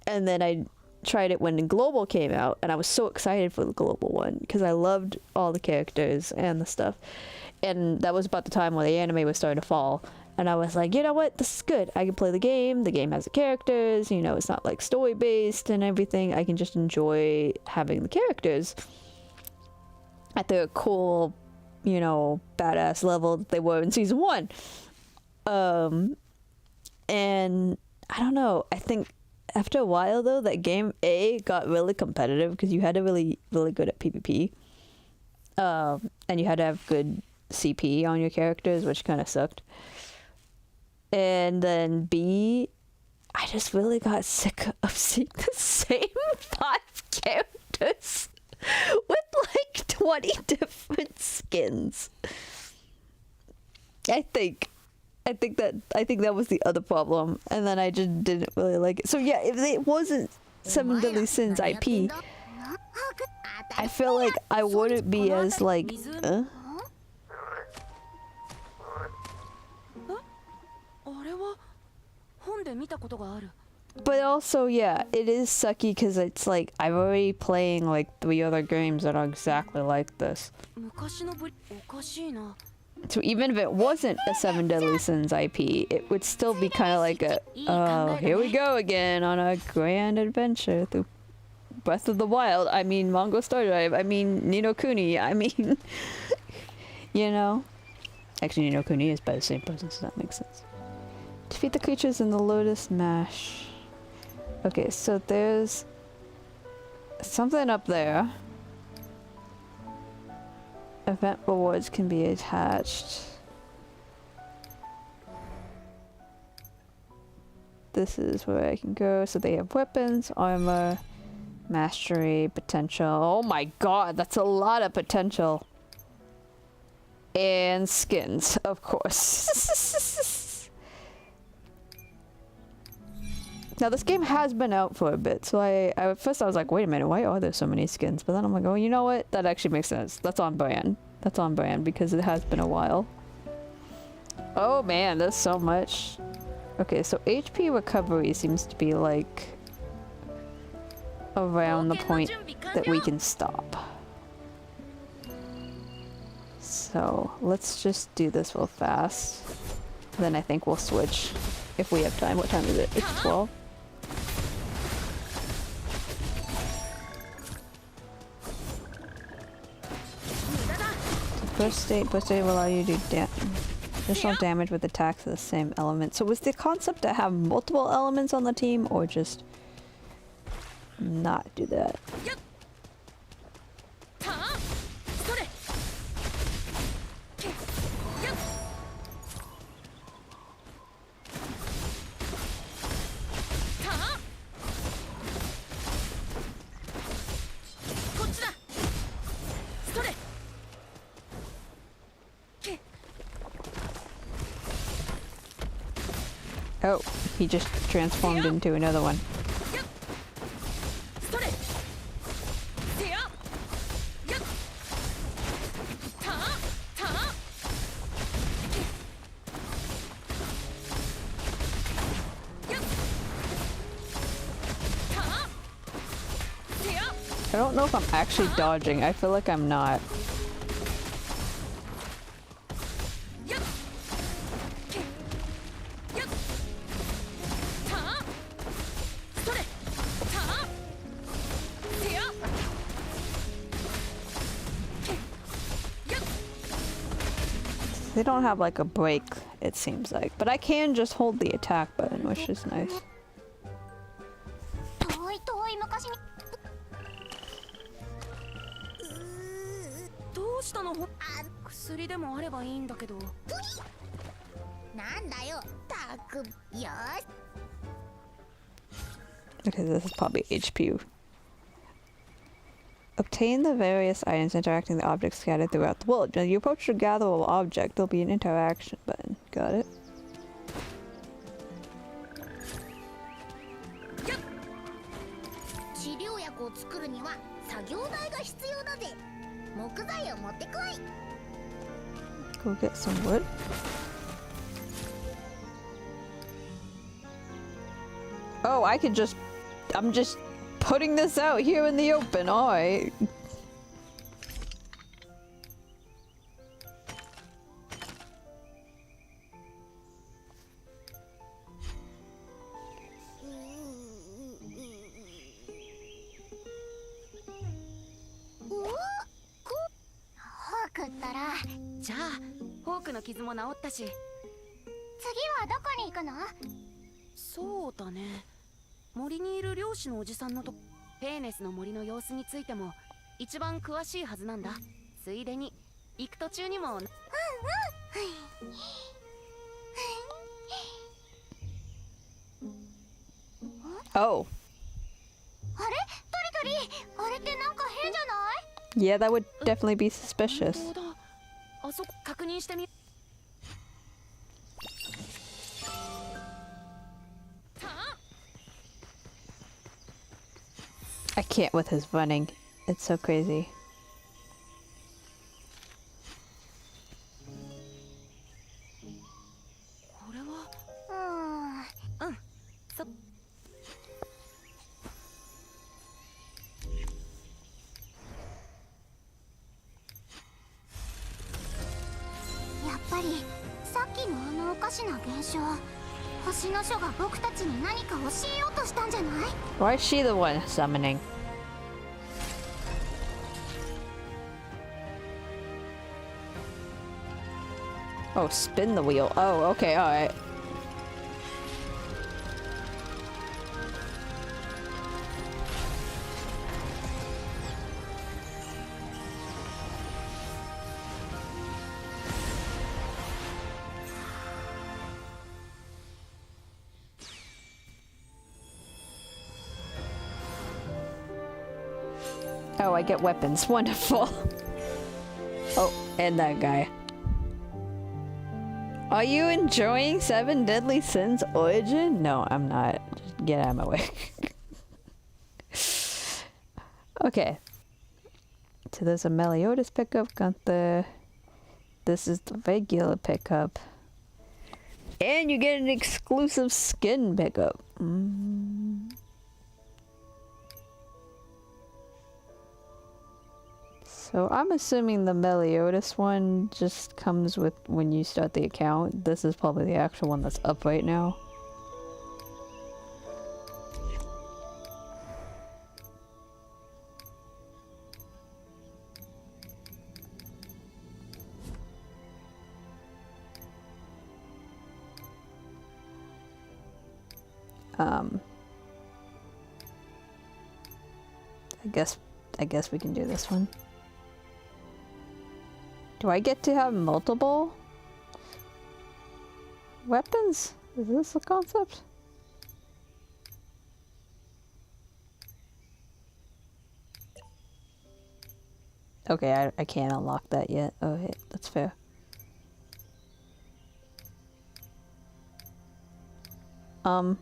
and then I tried it when global came out, and I was so excited for the global one because I loved all the characters and the stuff, and that was about the time when the anime was starting to fall, and I was like, you know what, this is good. I can play the game has the characters, you know, it's not like story based and everything. I can just enjoy having the characters. at the cool, you know, badass level that they were in season 1. And I don't know, I think after a while though, that game got really competitive because you had to really good at PvP. And you had to have good CP on your characters, which kind of sucked. And then B, I just really got sick of seeing the same 5 characters with like 20 different skins. I think that was the other problem, and then I just didn't really like it. So yeah, if it wasn't Seven Deadly Sins IP, I feel like I wouldn't be as like, But also, yeah, it is sucky because it's like I'm already playing like 3 other games that are exactly like this. So even if it wasn't a Seven Deadly Sins IP, it would still be kind of like a, oh, here we go again on a grand adventure through Breath of the Wild. I mean, Mongo Star Drive. I mean, Ni no Kuni. I mean, you know. Actually, Ni no Kuni is by the same person, so that makes sense. Defeat the creatures in the Lotus Mash. Okay, so there's something up there. Event rewards can be attached. This is where I can go. So they have weapons, armor, mastery, potential. Oh my god, that's a lot of potential. And skins, of course. Now this game has been out for a bit, so at first I was like, wait a minute, why are there so many skins? But then I'm like, oh, you know what? That actually makes sense. That's on brand. That's on brand because it has been a while. Oh man, there's so much. Okay, so HP recovery seems to be like around the point that we can stop. So let's just do this real fast. Then I think we'll switch if we have time. What time is it? It's 12. Burst state will allow you to do additional damage with attacks of the same element. So was the concept to have multiple elements on the team or just not do that? Oh, he just transformed into another one. I don't know if I'm actually dodging. I feel like I'm not. They don't have like a break, it seems like. But I can just hold the attack button, which is nice. Okay, this is probably HP. Obtain the various items interacting with the objects scattered throughout the world. When you approach a gatherable object, there'll be an interaction button. Got it? Go get some wood. Oh, I could just... I'm just putting this out here in the open, alright. 振ったら。じゃあフォークの傷も治ったし。次はどこに行くの？そうだね、森にいる漁師のおじさんのとペーネスの森の様子についても一番詳しいはずなんだ。ついでに行く途中にも。Oh. あれ？トリトリ、あれってなんか変じゃない？ Yeah, that would definitely be suspicious. 本当だ。あそこ確認してみ。I can't with his running. It's so crazy. これは。うん。そ。やっぱりさっきのあのおかしな現象、星の書が僕たちに何か教えようとしたんじゃない？ Why is she the one summoning? Oh, spin the wheel. Oh, okay, alright. Oh, I get weapons. Wonderful. Oh, and that guy. Are you enjoying Seven Deadly Sins Origin? No, I'm not. Just get out of my way. Okay. So there's a Meliodas pickup, Gunther. This is the regular pickup. And you get an exclusive skin pickup. So I'm assuming the Meliodas one just comes with when you start the account. This is probably the actual one that's up right now. I guess we can do this one. Do I get to have multiple weapons? Is this the concept? Okay, I can't unlock that yet. Oh, hey, that's fair. Aren't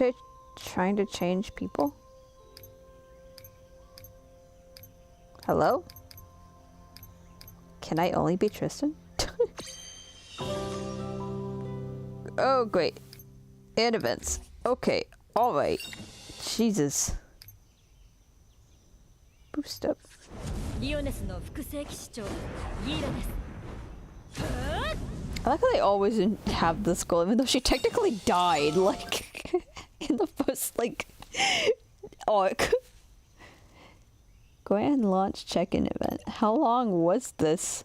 I trying to change people? Hello? Can I only be Tristan? Oh, great. And events. Okay, alright. Jesus. Boost up. I like how they always have this goal, even though she technically died, like, in the first, like, arc. Grand launch check-in event. How long was this?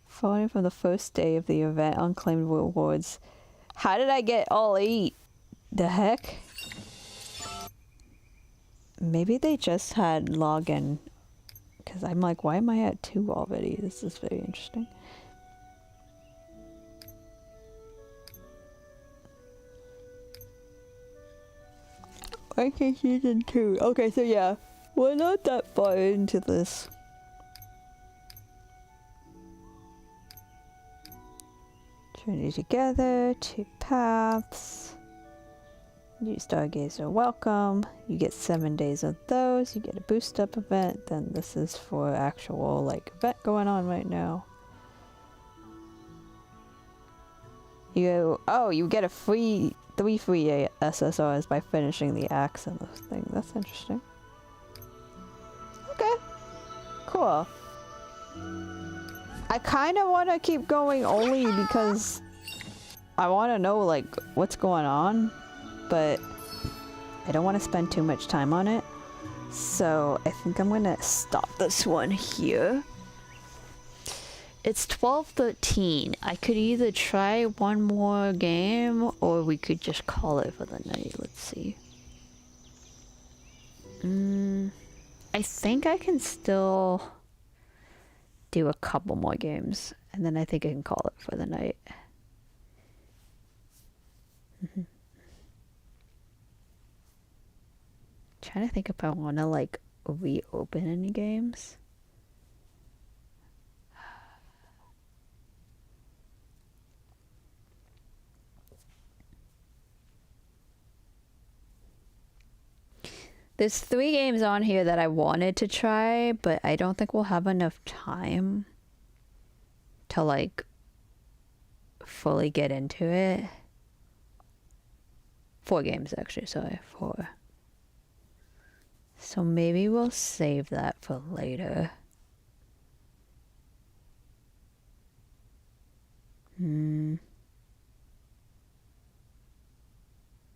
Following from the first day of the event, unclaimed rewards. How did I get all 8? The heck? Maybe they just had login. Because I'm like, why am I at 2 already? This is very interesting. Okay, season 2. Okay, so yeah. We're not that far into this. Journey together, 2 paths. New Stargazer welcome. You get 7 days of those. You get a boost up event. Then this is for actual like event going on right now. You get a free 3 free SSRs by finishing the axe and this thing. That's interesting. Okay. Cool. I kind of want to keep going only because I want to know like what's going on, but I don't want to spend too much time on it. So I think I'm gonna stop this one here. It's 12:13. I could either try one more game or we could just call it for the night. Let's see. I think I can still do a couple more games and then I think I can call it for the night. Trying to think if I want to like reopen any games. There's 3 games on here that I wanted to try, but I don't think we'll have enough time to like fully get into it. 4 games actually, sorry, 4. So maybe we'll save that for later.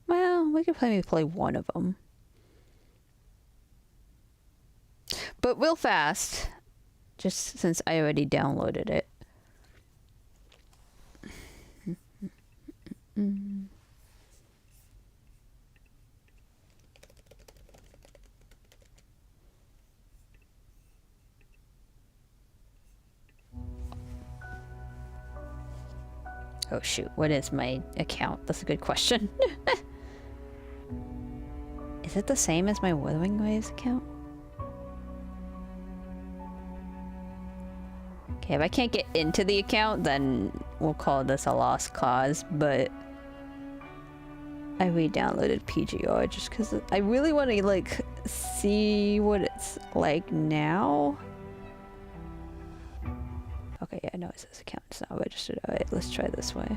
Well, we could maybe play one of them. But real fast, just since I already downloaded it. Oh shoot, what is my account? That's a good question. Is it the same as my Wuthering Waves account? Okay, if I can't get into the account, then we'll call this a lost cause, but I re-downloaded PGR just because I really want to, like, see what it's like now. Okay, yeah, no, it says account is not registered. Alright, let's try this way.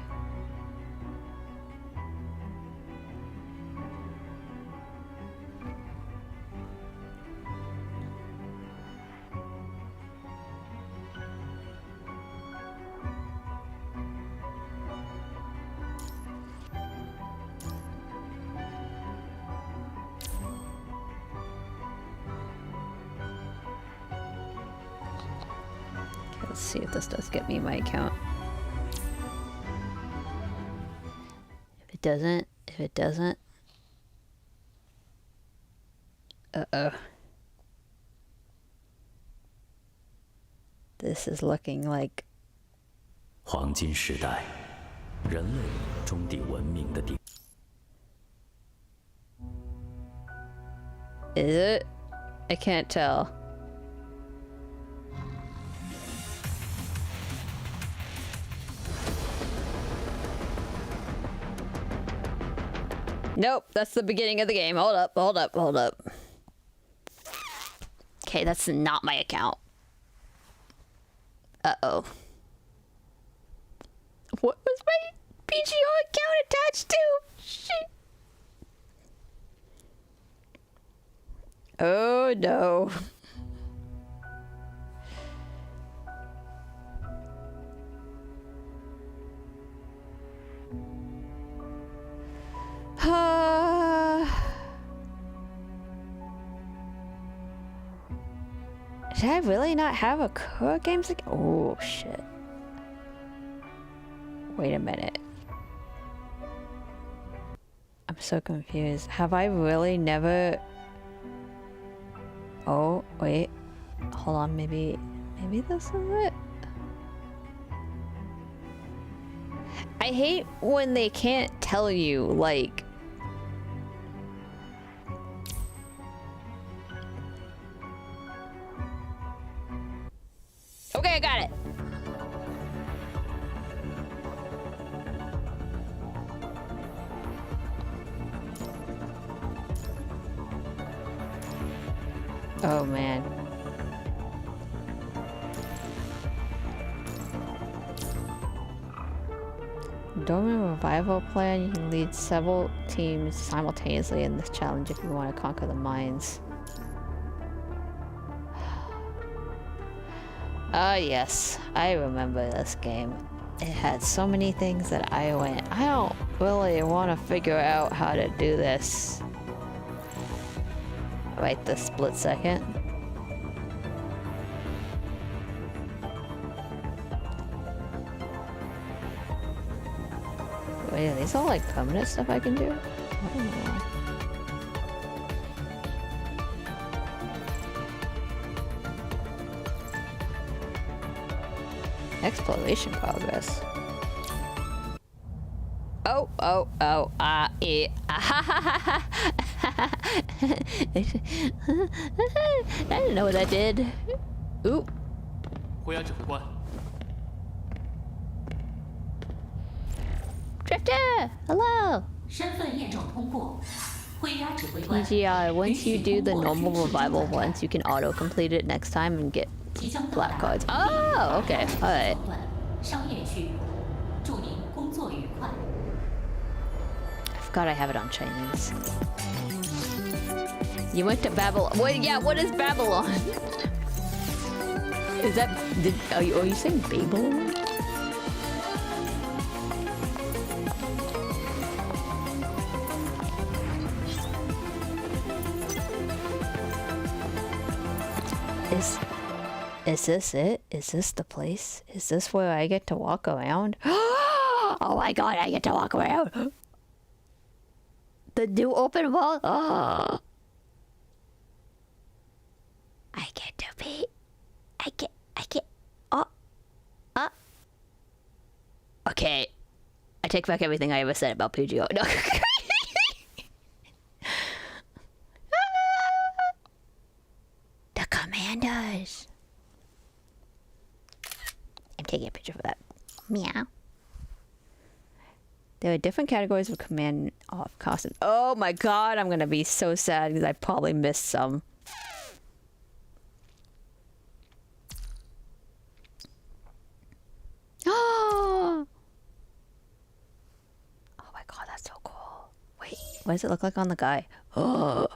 Let's see if this does get me my account. If it doesn't. Uh-oh. This is looking like 黄金时代，人类终抵文明的顶。 Is it? I can't tell. Nope, that's the beginning of the game. Hold up. Okay, that's not my account. Uh-oh. What was my PGR account attached to? Shit. Oh no. Did I really not have a core games account? Oh shit. Wait a minute. I'm so confused. Have I really never... Oh, wait. Hold on, maybe this is it? I hate when they can't tell you, like... Okay, I got it. Oh man. During a revival plan, you can lead several teams simultaneously in this challenge if you want to conquer the mines. Ah, yes, I remember this game. It had so many things that I don't really want to figure out how to do this. right this split second. Wait, are these all like permanent stuff I can do? I don't know. Exploration progress. I didn't know what that did. Ooh. 辉牙指挥官， Drifter! Hello! 身份验证通过。灰鸦指挥官。 PGI, once you do the normal revival once, you can auto-complete it next time and get 即将到 black 达 cards. Oh, okay. Alright. 商业区，祝您工作愉快。 I forgot I have it on Chinese. You went to Babylon. Wait, yeah, what is Babylon? Is that... are you saying Babylon? Is this it? Is this the place? Is this where I get to walk around? Oh my god, I get to walk around! The new open world? Oh! I get to be... I get... Okay. I take back everything I ever said about PGO. No. The commandos. I'm taking a picture for that. Meow. There are different categories of command off costumes. Oh my god, I'm gonna be so sad because I probably missed some. Oh my god, that's so cool. Wait, what does it look like on the guy? Oh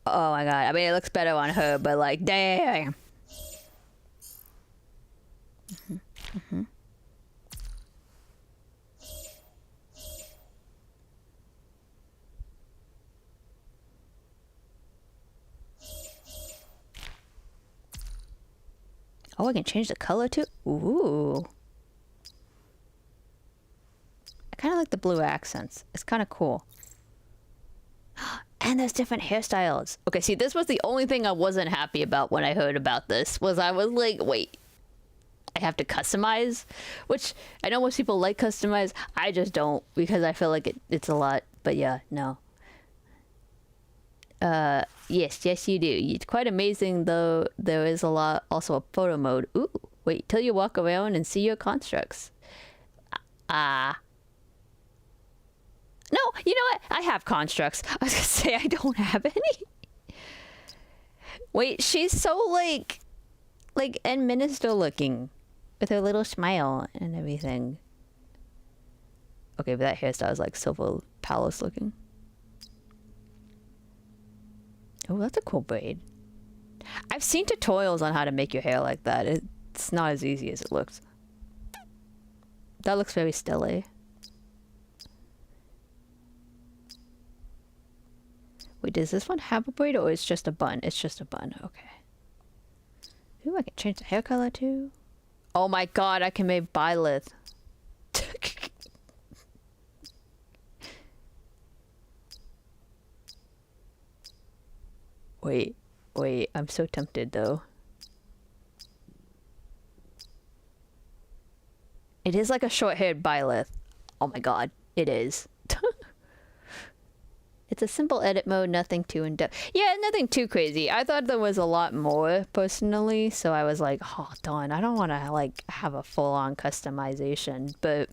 my god, I mean it looks better on her, but like, dang. Oh, I can change the color too? Ooh. I kind of like the blue accents. It's kind of cool. And there's different hairstyles. Okay, see, this was the only thing I wasn't happy about when I heard about this. Was I was like, wait, I have to customize? Which, I know most people like customize. I just don't, because I feel like it's a lot. But yeah, no. Yes, you do. It's quite amazing, though. There is a lot, also a photo mode. Ooh, wait till you walk around and see your constructs. No, you know what? I have constructs. I was gonna say I don't have any. Wait, she's so like N Minister looking, with her little smile and everything. Okay, but that hairstyle is like Silver Palace looking. Oh, that's a cool braid. I've seen tutorials on how to make your hair like that. It's not as easy as it looks. That looks very stellar. Wait, does this one have a braid or it's just a bun? It's just a bun, okay. Ooh, I can change the hair color too. Oh my god, I can make Byleth. Wait, I'm so tempted though. It is like a short-haired Byleth. Oh my god, it is. It's a simple edit mode, nothing too in-depth. Yeah, nothing too crazy. I thought there was a lot more, personally, so I was like, oh, darn, I don't want to, like, have a full-on customization, but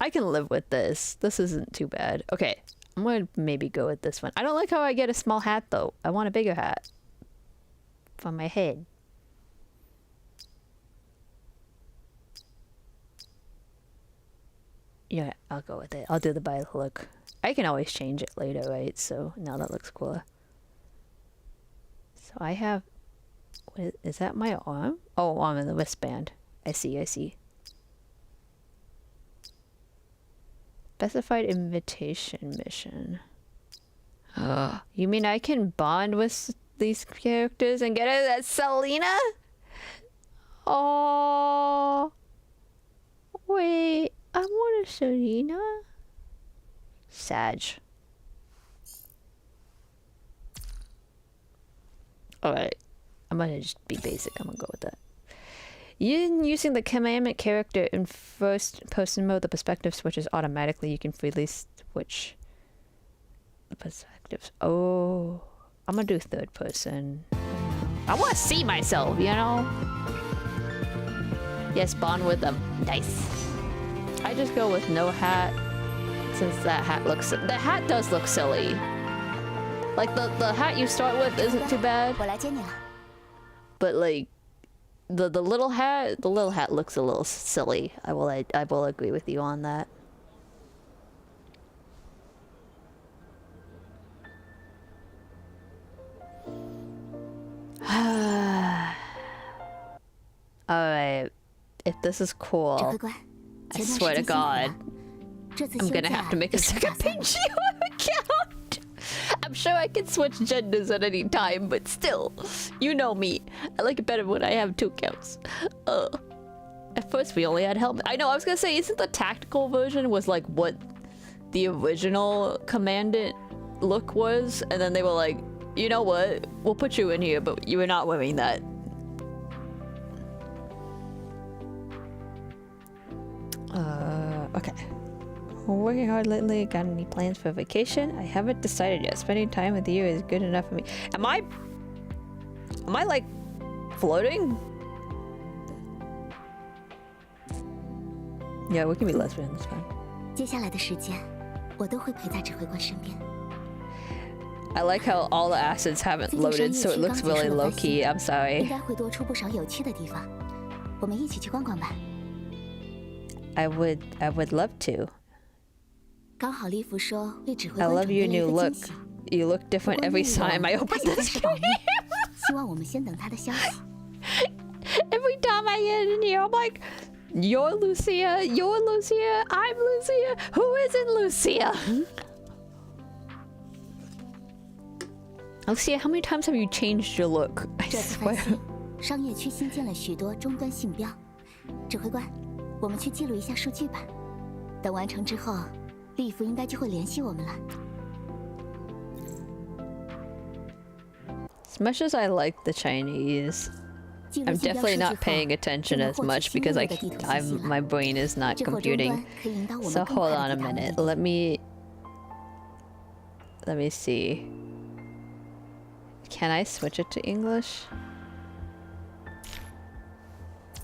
I can live with this. This isn't too bad. Okay, I'm gonna maybe go with this one. I don't like how I get a small hat, though. I want a bigger hat. For my head. Yeah, I'll go with it. I'll do the Byleth look. I can always change it later, right? So now that looks cooler. So I have... is that my arm? Oh, arm and the wristband. I see. Specified invitation mission. You mean I can bond with these characters and get it as Selena? Oh, wait, I want a Selena. Sag. Alright, I'm gonna just be basic. I'm gonna go with that. Using the commandment character in first person mode, the perspective switches automatically. You can freely switch the perspectives. Oh, I'm gonna do third person. I want to see myself, you know? Yes, bond with them. Nice. I just go with no hat, since that hat looks... The hat does look silly. Like, the hat you start with isn't too bad. But, like, the little hat looks a little silly. I will agree with you on that. Alright. If this is cool, I swear to God, I'm gonna have to make a second PGO account. I'm sure I can switch genders at any time, but still, you know me. I like it better when I have 2 accounts. At first we only had helmet. I know, I was gonna say, isn't the tactical version was like what the original commandant look was? And then they were like, you know what? We'll put you in here, but you were not wearing that. Okay. Working hard lately. Got any plans for vacation? I haven't decided yet. Spending time with you is good enough for me. Am I like floating? Yeah, we can be lesbian. That's fine. I like how all the assets haven't loaded, so it looks really low key. I'm sorry. I would love to. I love your new look. You look different every time I open this game. Every time I get in here, I'm like, you're Lucia, I'm Lucia. Who isn't Lucia? Lucia, how many times have you changed your look? I swear. 我们去记录一下数据吧。等完成之后，利夫应该就会联系我们了。As much as I like the Chinese, I'm definitely not paying attention as much because my brain is not computing. So hold on a minute. Let me see. Can I switch it to English?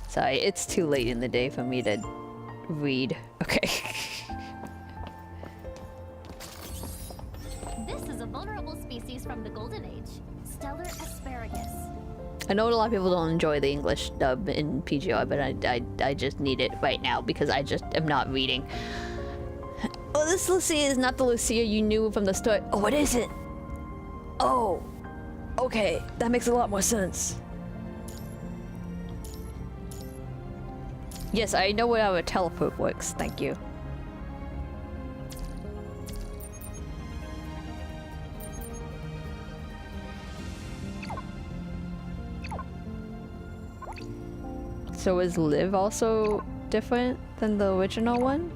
Sorry, it's too late in the day for me to read. Okay. This is a vulnerable species from the Golden Age, stellar asparagus. I know a lot of people don't enjoy the English dub in PGR, but I just need it right now because I just am not reading. Oh, this Lucia is not the Lucia you knew from the start. Oh, what is it? Oh, okay, that makes a lot more sense. Yes, I know how a teleport works, thank you. So is Liv also different than the original one?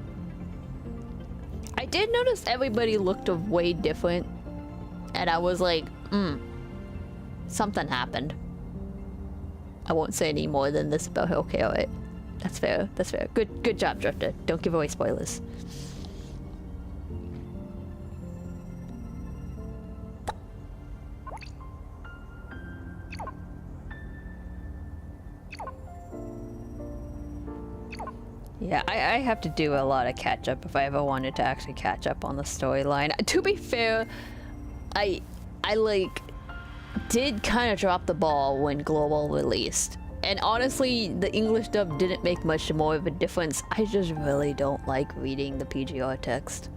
I did notice everybody looked way different, and I was like, something happened. I won't say any more than this about her. Okay, alright. That's fair. That's fair. Good job, Drifter. Don't give away spoilers. Yeah, I have to do a lot of catch up if I ever wanted to actually catch up on the storyline. To be fair, I like did kind of drop the ball when Global released. And honestly, the English dub didn't make much more of a difference. I just really don't like reading the PGR text.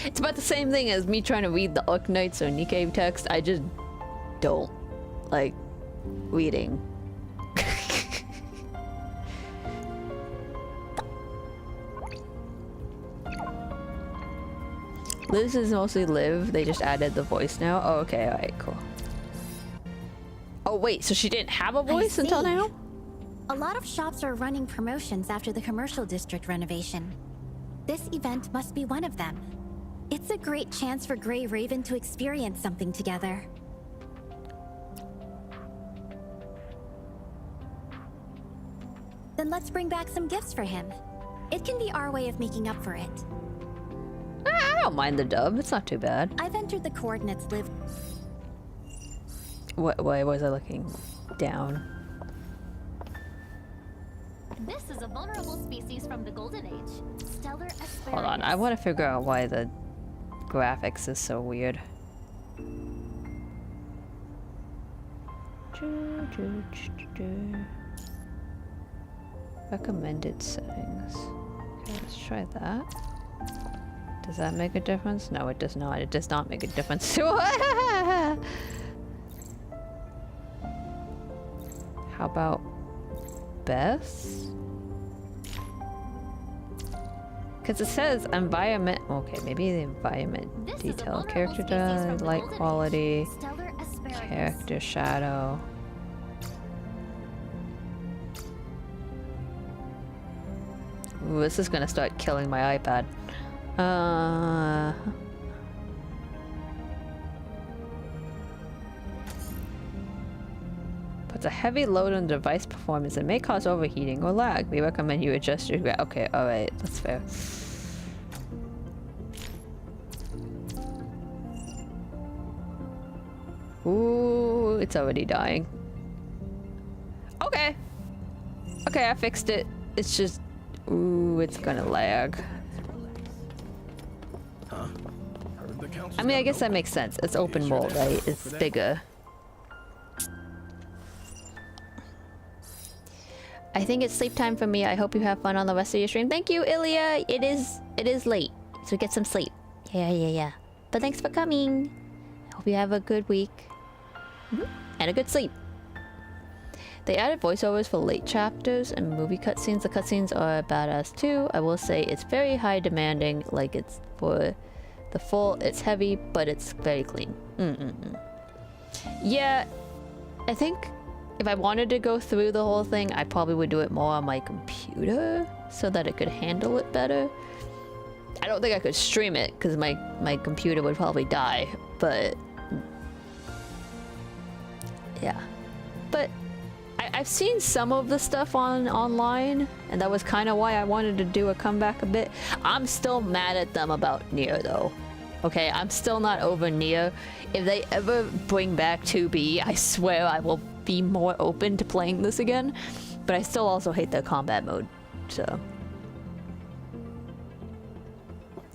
It's about the same thing as me trying to read the Arknights or Nikkei text. I just don't like reading. Liz is mostly Liv. They just added the voice now. Oh, okay. All right, cool. Oh, wait. So she didn't have a voice until now? A lot of shops are running promotions after the commercial district renovation. This event must be one of them. It's a great chance for Grey Raven to experience something together. Then let's bring back some gifts for him. It can be our way of making up for it. I don't mind the dub. It's not too bad. I've entered the coordinates Liv. Why was I looking down? This is a vulnerable species from the Golden Age. Stellar asparagus. Hold on. I want to figure out why the graphics is so weird. Recommended settings. Okay, let's try that. Does that make a difference? No, it does not. It does not make a difference. How about best? Because it says environment. Okay, maybe the environment detail. Character design, light quality, character shadow. Ooh, this is gonna start killing my iPad. Puts a heavy load on device performance and may cause overheating or lag. We recommend you adjust your okay, alright, that's fair. Ooh, it's already dying. Okay. Okay, I fixed it. It's just ooh, it's gonna lag. I mean, I guess that makes sense. It's open world, right? It's bigger. I think it's sleep time for me. I hope you have fun on the rest of your stream. Thank you, Ilya. It is late, so get some sleep. Yeah. But thanks for coming. I hope you have a good week and a good sleep. They added voiceovers for late chapters and movie cutscenes. The cutscenes are badass too. I will say it's very high demanding. Like it's for the full. It's heavy, but it's very clean. Yeah, I think if I wanted to go through the whole thing, I probably would do it more on my computer so that it could handle it better. I don't think I could stream it because my computer would probably die. But yeah, but I've seen some of the stuff online, and that was kind of why I wanted to do a comeback a bit. I'm still mad at them about Nier though. Okay, I'm still not over Nier. If they ever bring back 2B, I swear I will be more open to playing this again. But I still also hate the combat mode, so.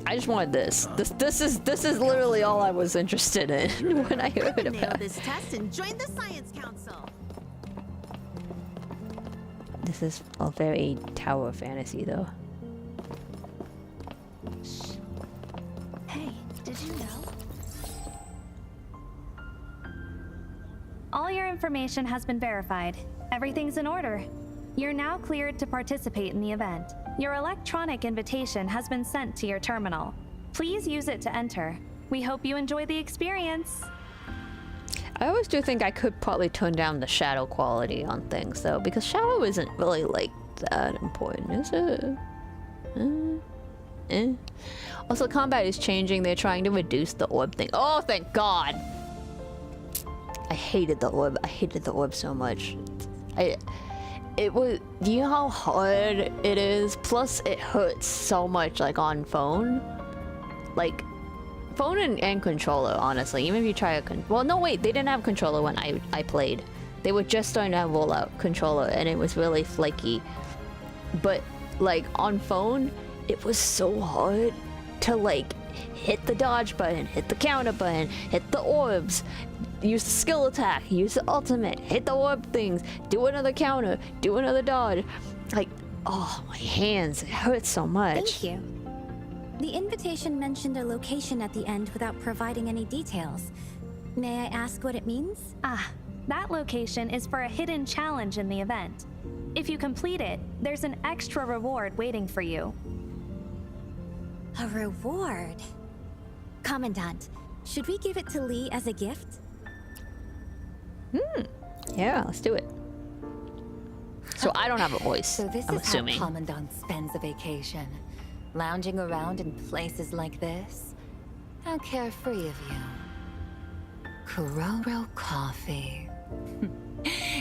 I just wanted this. This is literally all I was interested in when I heard about this test and join the Science Council. This is a very tower fantasy though. Hey, did you know? All your information has been verified. Everything's in order. You're now cleared to participate in the event. Your electronic invitation has been sent to your terminal. Please use it to enter. We hope you enjoy the experience. I always do think I could probably tone down the shadow quality on things though, because shadow isn't really like that important, is it? Also, combat is changing. They're trying to reduce the orb thing. Oh, thank God! I hated the orb. I hated the orb so much. It was. Do you know how hard it is? Plus, it hurts so much, like on phone. Like, phone and controller, honestly. Even if you try a well, no, wait, they didn't have controller when I played. They were just starting to have rollout controller, and it was really flaky. But like on phone, it was so hard to like hit the dodge button, hit the counter button, hit the orbs, use the skill attack, use the ultimate, hit the orb things, do another counter, do another dodge. Like, oh, my hands, it hurts so much. Thank you. The invitation mentioned a location at the end without providing any details. May I ask what it means? Ah, that location is for a hidden challenge in the event. If you complete it, there's an extra reward waiting for you. A reward? Commandant, should we give it to Lee as a gift? Yeah, let's do it. So I don't have a voice. So this I'm is assuming. how Commandant spends a vacation. Lounging around in places like this. How carefree of you. Kuroro coffee.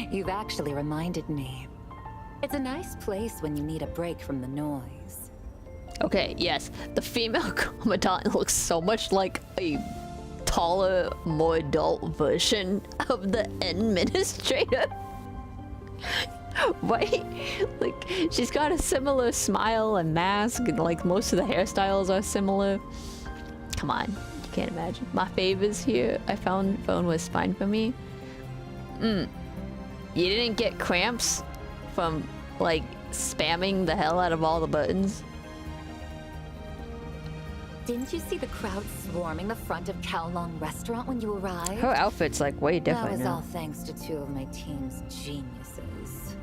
You've actually reminded me. It's a nice place when you need a break from the noise. Okay, yes. The female commandant looks so much like a taller, more adult version of the administrator. Right? Like, she's got a similar smile and mask, and like most of the hairstyles are similar. Come on, you can't imagine. My favors here, I found phone was fine for me. You didn't get cramps from like spamming the hell out of all the buttons? Didn't you see the crowd swarming the front of Kowloon restaurant when you arrived? Her outfit's like way That different was now. all thanks to two of my team's geniuses.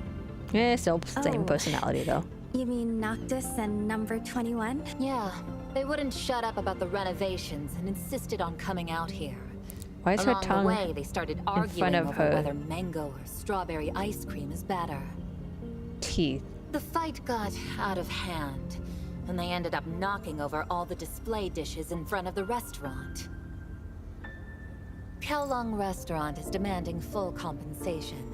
Yeah, still same Oh. personality though. You mean Noctis and number 21? Yeah, they wouldn't shut up about the renovations and insisted on coming out here. Why is her Along tongue the way, they started in arguing front of over her whether mango or strawberry ice cream is better. teeth? The fight got out of hand, and they ended up knocking over all the display dishes in front of the restaurant. Kowloon Restaurant is demanding full compensation.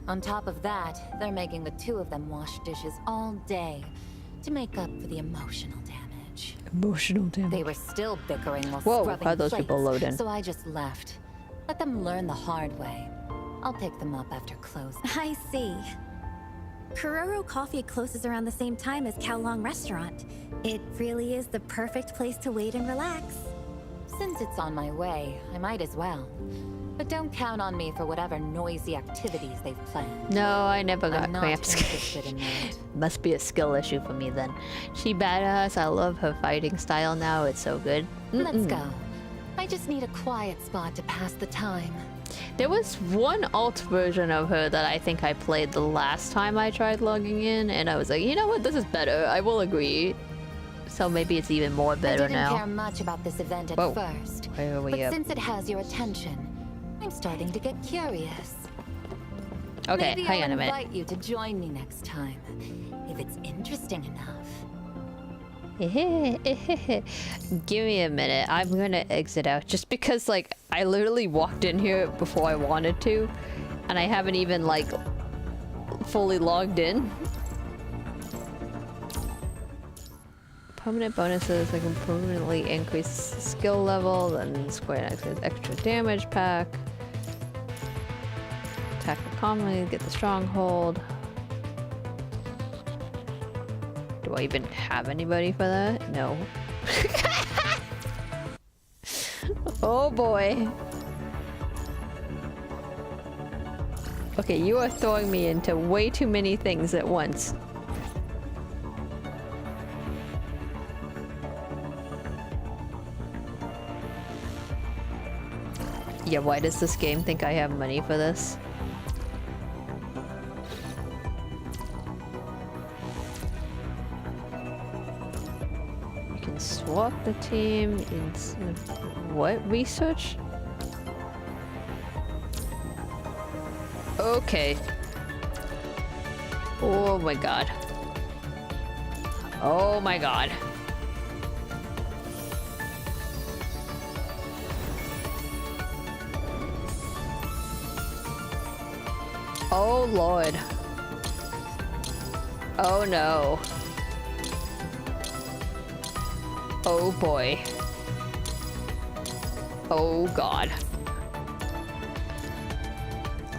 On top of that, they're making the two of them wash dishes all day to make up for the emotional damage. Emotional damage. They were still bickering while Whoa, scrubbing how'd those plates, people load in? so I just left. Let them learn the hard way. I'll pick them up after closing. I see. Kuroro Coffee closes around the same time as Kowloon Restaurant. It really is the perfect place to wait and relax. Since it's on my way, I might as well. But don't count on me for whatever noisy activities they've planned. No, I never got I'm not cramps. interested in that. Must be a skill issue for me then. She badass. I love her fighting style now. It's so good. Let's go. I just need a quiet spot to pass the time. There was one alt version of her that I think I played the last time I tried logging in, and I was like, you know what, this is better. I will agree. So maybe it's even more better I didn't now. care much about this event at Whoa. first, Where are we but at? since it has your attention, I'm starting to get curious. Okay, Maybe hang I'll on a minute. invite you to join me next time, if it's interesting enough. Give me a minute. I'm gonna exit out just because, like, I literally walked in here before I wanted to, and I haven't even like fully logged in. Permanent bonuses. I can permanently increase skill level. Then Square Enix has extra damage pack. Attack the commonly. Get the stronghold. Do I even have anybody for that? No. Oh boy. Okay, you are throwing me into way too many things at once. Yeah, why does this game think I have money for this? Swap the team in what research? Okay. Oh my god. Oh my god. Oh lord. Oh no. Oh boy. Oh god.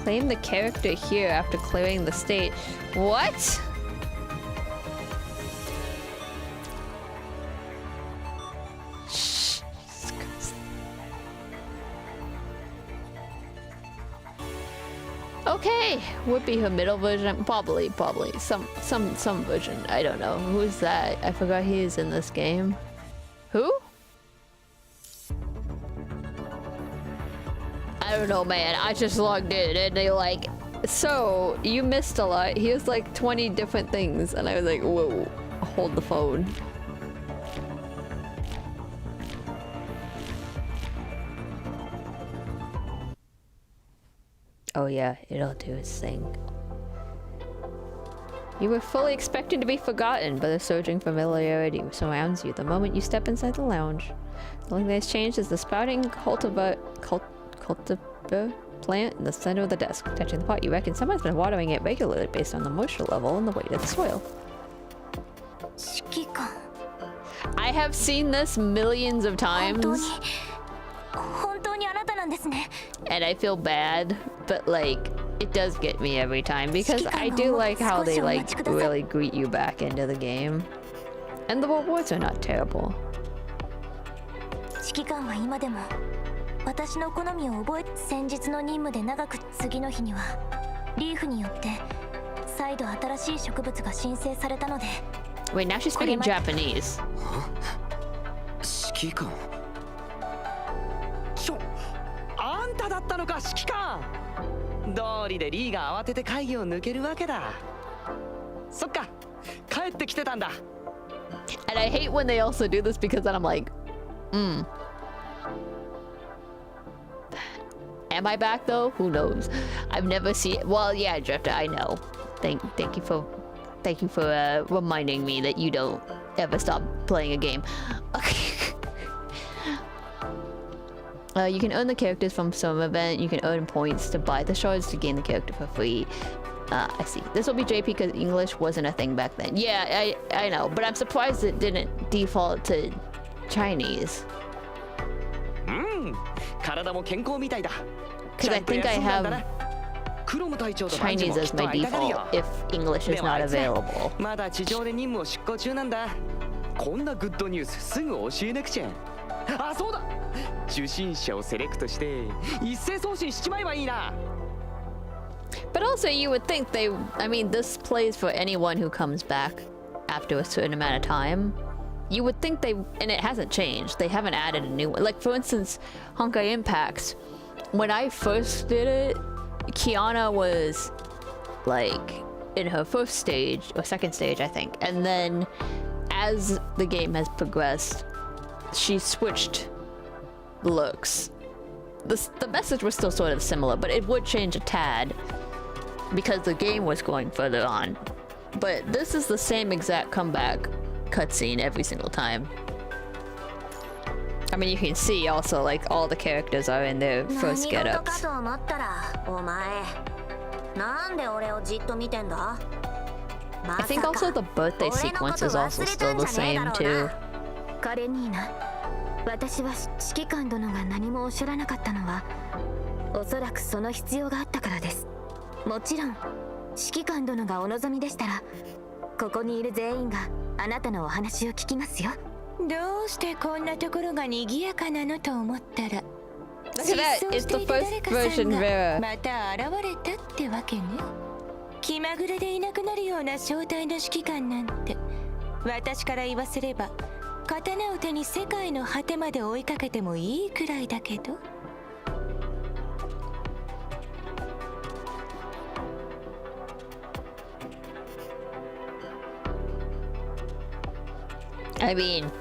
Claim the character here after clearing the stage. What? Shh. Okay, would be her middle version. Probably some version. I don't know. Who's that? I forgot he is in this game. Who? I don't know, man. I just logged in and they like, so you missed a lot. Here's like 20 different things, and I was like, whoa, hold the phone. Oh yeah, it'll do its thing. You were fully expecting to be forgotten, but a surging familiarity surrounds you the moment you step inside the lounge. The only thing that's changed is the sprouting cultivar plant in the center of the desk. Touching the pot, you reckon someone's been watering it regularly based on the moisture level and the weight of the soil. I have seen this millions of times. And I feel bad, but like, it does get me every time because I do like how they like really greet you back into the game. And the rewards are not terrible. 指揮官は今でも私の好みを覚え、先日の任務で長く次の日にはリーフによって再度新しい植物が申請されたので。Wait, now she's speaking Japanese. 指揮官。あんただったのか、指揮官。道理でリーが慌てて会議を抜けるわけだ。そっか、帰ってきてたんだ。And I hate when they also do this because then I'm like, Am I back though? Who knows? I've never seen. Well, yeah, Drifter, I know. Thank you for reminding me that you don't ever stop playing a game. You can earn the characters from some event. You can earn points to buy the shards to gain the character for free. I see. This will be JP because English wasn't a thing back then. Yeah, I know, but I'm surprised it didn't default to Chinese. Because I think I have Chinese as my default if English is not available. まだ地上で任務を執行中なんだ。こんなグッドニュースすぐ教えなくちゃ。あ、そうだ。受信者をセレクトして一斉送信しちまえばいいな。But also, you would think I mean, this plays for anyone who comes back after a certain amount of time. You would think and it hasn't changed. They haven't added a new one. Like, for instance, Honkai Impacts. When I first did it, Kiana was, like, in her first stage, or second stage, I think. And then, as the game has progressed, she switched looks. The message was still sort of similar, but it would change a tad because the game was going further on. But this is the same exact comeback cutscene every single time. I mean, you can see also like all the characters are in their first get-ups. I think also the birthday sequence is also still the same too. 私は指揮官殿が何もおっしゃらなかったのはおそらくその必要があったからです。もちろん指揮官殿がお望みでしたらここにいる全員があなたのお話を聞きますよ。どうしてこんなところが賑やかなのと思ったら Look at that, it's the first version Vera. また現れたってわけね。気まぐれでいなくなるような正体の指揮官なんて私から言わせれば刀を手に世界の果てまで追いかけてもいいくらいだけど。I mean,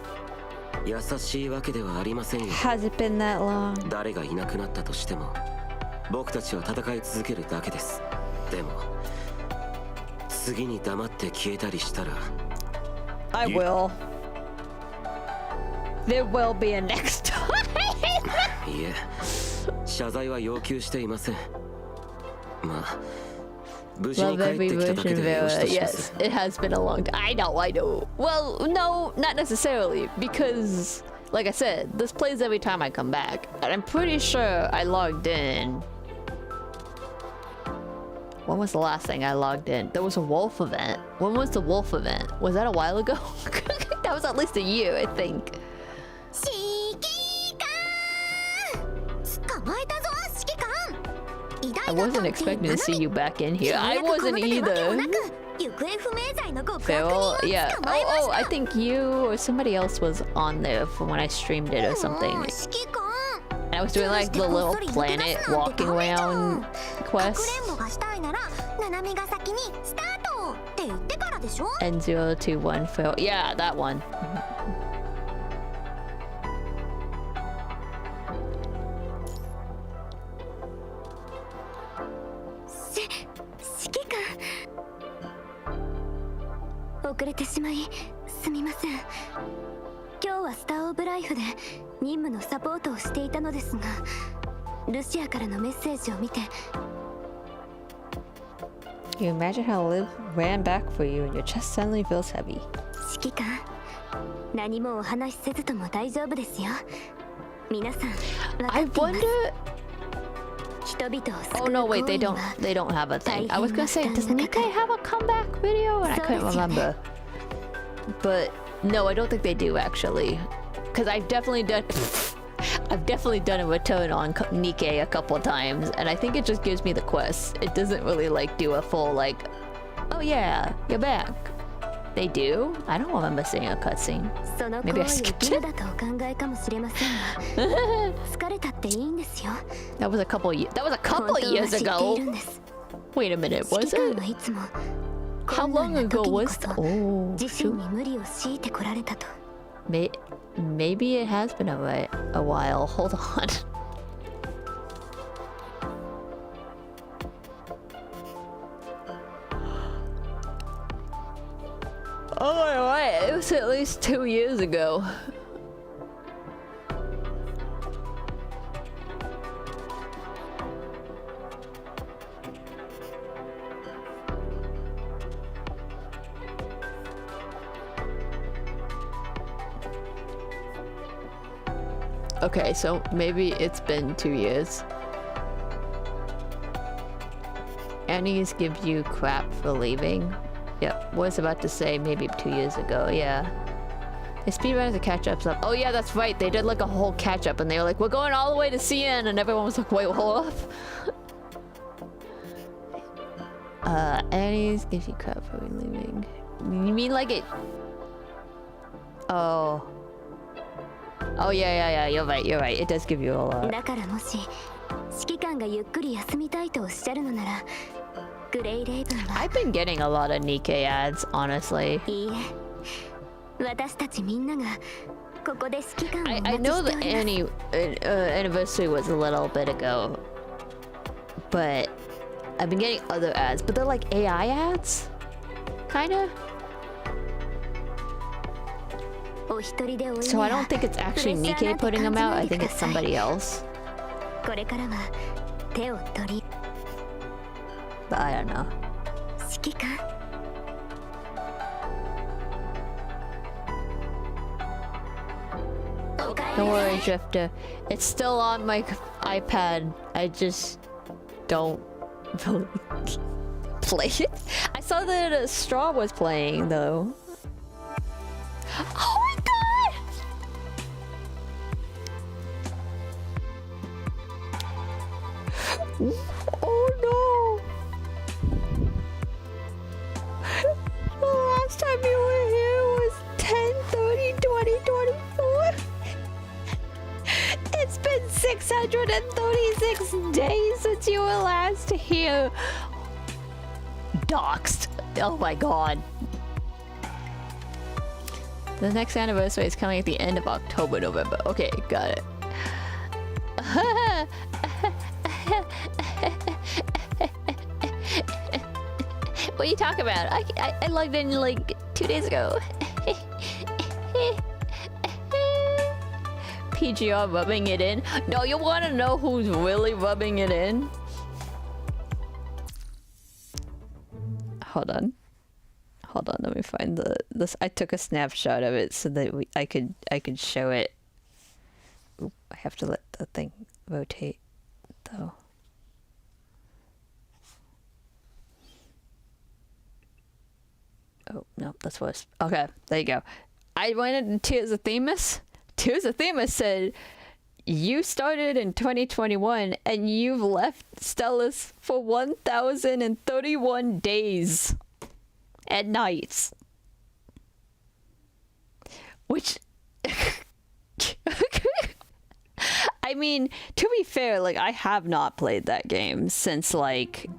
優しいわけではありませんよ。 has it been that long? 誰がいなくなったとしても、僕たちは戦い続けるだけです。でも、次に黙って消えたりしたら。I will. There will be a next time. いえ、謝罪は要求していません。まあ。Love every version of Vera. Yes, it has been a long time. I know. Well, no, not necessarily, because, like I said, this plays every time I come back. And I'm pretty sure I logged in. When was the last thing I logged in? There was a wolf event. When was the wolf event? Was that a while ago? That was at least a year, I think. I wasn't expecting to see you back in here. I wasn't either. Feral? Yeah. Oh, I think you or somebody else was on there from when I streamed it or something. And I was doing like the little planet walking around quest. N021 Feral. Yeah, that one. 遅れてしまいすみません。今日はスターオブライフで任務のサポートをしていたのですが、ルシアからのメッセージを見て。 You imagine how Liv ran back for you and your chest suddenly feels heavy. 指揮官、何もお話しせずとも大丈夫ですよ。皆さん、分か I っています。 wonder. 人々を Oh no, wait, they don't have a thing. I was gonna say, does Nikkei have a comeback video? And I couldn't remember. But no, I don't think they do actually. Because I've definitely done a return on Nikkei a couple times, and I think it just gives me the quest. It doesn't really like do a full like, oh yeah, you're back. They do? I don't remember seeing a cutscene. Maybe I skipped it. That was a couple years ago. Wait a minute, was it? How long ago was that? Oh, shoot. Maybe it has been a while. Hold on. Oh, right. It was at least 2 years ago. Okay, so maybe it's been 2 years. Annie's gives you crap for leaving. Yep, was about to say maybe 2 years ago, yeah. They speedrunners and catch-ups up. Oh yeah, that's right, they did like a whole catch-up and they were like, we're going all the way to CN, and everyone was like, wait, hold up. Annie's gives you crap for leaving. You mean like it... Oh. Oh yeah, you're right. It does give you a lot. I've been getting a lot of Nikkei ads, honestly. I know the anniversary was a little bit ago, but I've been getting other ads, but they're like AI ads, kinda. So I don't think it's actually Nikkei putting them out, I think it's somebody else. But I don't know. Don't worry, Drifter. It's still on my iPad. I just don't really play it. I saw that Straw was playing, though. Oh my god! Oh no! The last time you were here was 10/30/2024. It's been 636 days since you were last here. Doxed. Oh my god. The next anniversary is coming at the end of October, November. Okay, got it. What are you talking about? I logged in like 2 days ago. PGR rubbing it in. No, you want to know who's really rubbing it in? Hold on, let me find this. I took a snapshot of it so that I could show it. Oop, I have to let the thing rotate though. Oh no, that's worse. Okay, there you go. I went into Tears of Themis. Tears of Themis said, you started in 2021 and you've left Stellus for 1,031 days and nights. Which... I mean, to be fair, like, I have not played that game since, like...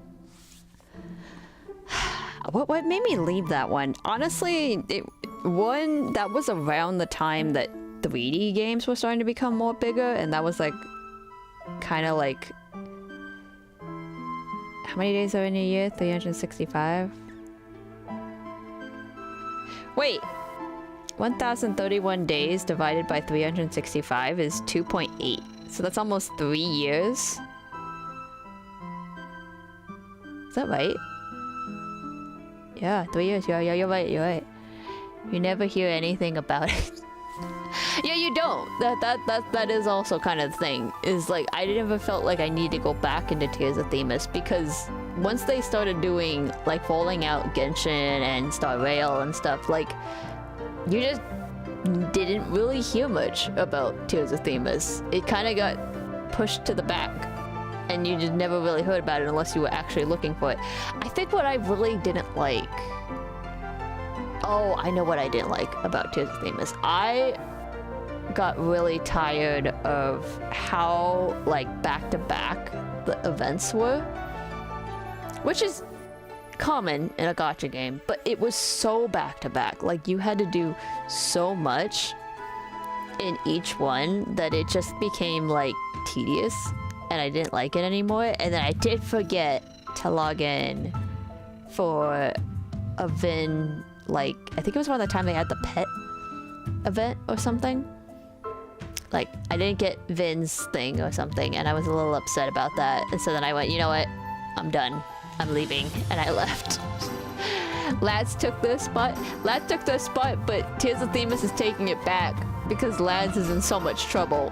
What made me leave that one? Honestly, that was around the time that 3D games were starting to become more bigger, and that was like kind of like, how many days are in a year? 365. Wait. 1,031 days divided by 365 is 2.8. So that's almost 3 years. Is that right? Yeah, 3 years. Yeah, you're right. You're right. You never hear anything about it. Yeah, you don't. That is also kind of the thing. Is like I never felt like I need to go back into Tears of Themis because once they started doing like rolling out Genshin and Star Rail and stuff, like you just didn't really hear much about Tears of Themis. It kind of got pushed to the back, and you just never really heard about it unless you were actually looking for it. I think what I really didn't like. Oh, I know what I didn't like about Tears of Themis. I got really tired of how like back-to-back the events were, which is common in a gacha game, but it was so back-to-back. Like you had to do so much in each one that it just became like tedious, and I didn't like it anymore. And then I did forget to log in for a Vin, like I think it was around the time they had the pet event or something. Like I didn't get Vin's thing or something, and I was a little upset about that. And so then I went, you know what, I'm done, I'm leaving, and I left. Lads took their spot. Lads took their spot, but Tears of Themis is taking it back because Lads is in so much trouble.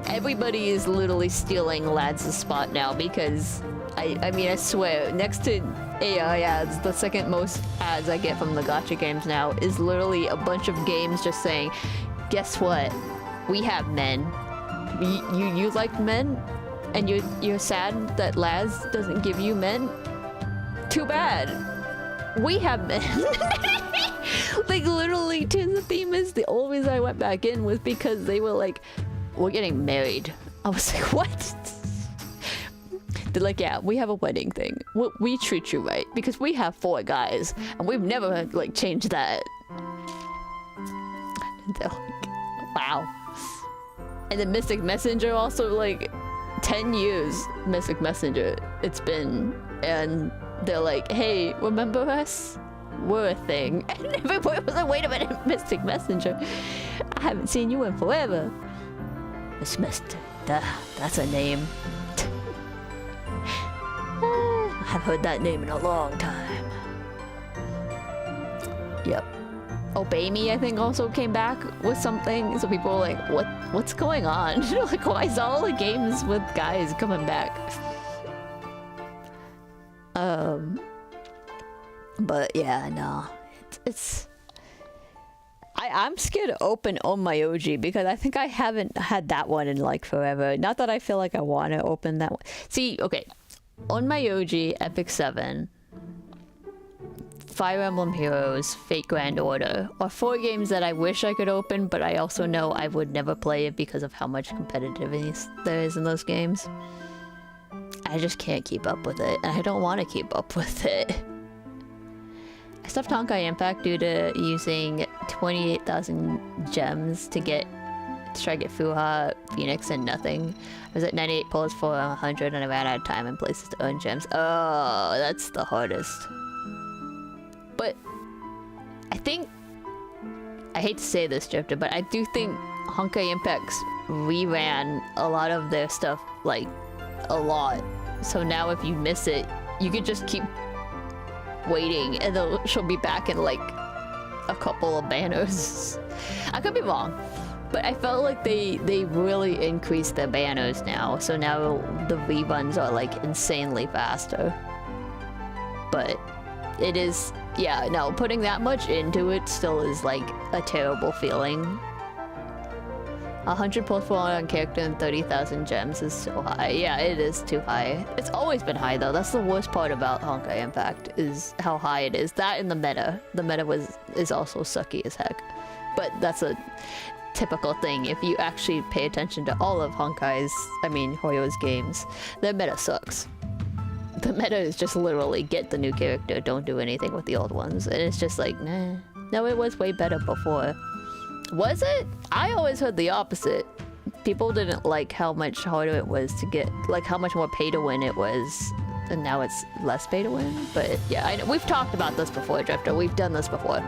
Everybody is literally stealing Lads' spot now because I mean I swear, next to AI ads, the second most ads I get from the gacha games now is literally a bunch of games just saying, guess what? We have men. You like men, and you're sad that Laz doesn't give you men. Too bad. We have men. Like literally, Tears of Themis, the only reason I went back in was because they were like, we're getting married. I was like, what? They're like, yeah, we have a wedding thing. We treat you right because we have 4 guys, and we've never like changed that. They're like, wow. And then Mystic Messenger also, like 10 years Mystic Messenger it's been, and they're like, hey, remember us? We're a thing. And everybody was like, wait a minute, Mystic Messenger, I haven't seen you in forever. Miss Messenger, that's a name. I've heard that name in a long time. Yep. Obey Me, I think, also came back with something, so people were like, what's going on? Like, why is all the games with guys coming back? But yeah, no, it's I'm scared to open On My OG because I think I haven't had that one in like forever. Not that I feel like I want to open that one. See, okay, On My OG, Epic 7, Fire Emblem Heroes, Fate Grand Order are 4 games that I wish I could open, but I also know I would never play it because of how much competitiveness there is in those games. I just can't keep up with it, and I don't want to keep up with it. I stopped Honkai Impact due to using 28,000 gems to try to get Fuha, Phoenix, and nothing. I was at 98 pulls for 100 and I ran out of time and places to earn gems. Oh, that's the hardest. But I think, I hate to say this, Drifter, but I do think Honkai Impact's reran a lot of their stuff, like, a lot. So now if you miss it, you can just keep waiting and she'll be back in like a couple of banners. I could be wrong, but I felt like they really increased their banners now, so now the reruns are like insanely faster. But it is, yeah, no, putting that much into it still is like a terrible feeling. 100 plus for on character and 30,000 gems is so high. Yeah, it is too high. It's always been high though. That's the worst part about Honkai Impact, is how high it is. That and the meta. The meta is also sucky as heck. But that's a typical thing. If you actually pay attention to all of Honkai's, I mean Hoyo's games, their meta sucks. The meta is just literally get the new character, don't do anything with the old ones. And it's just like, nah. No, it was way better before. Was it? I always heard the opposite. People didn't like how much harder it was to get, like how much more pay to win it was, and now it's less pay to win. But yeah, I know, we've talked about this before, Drifter. We've done this before.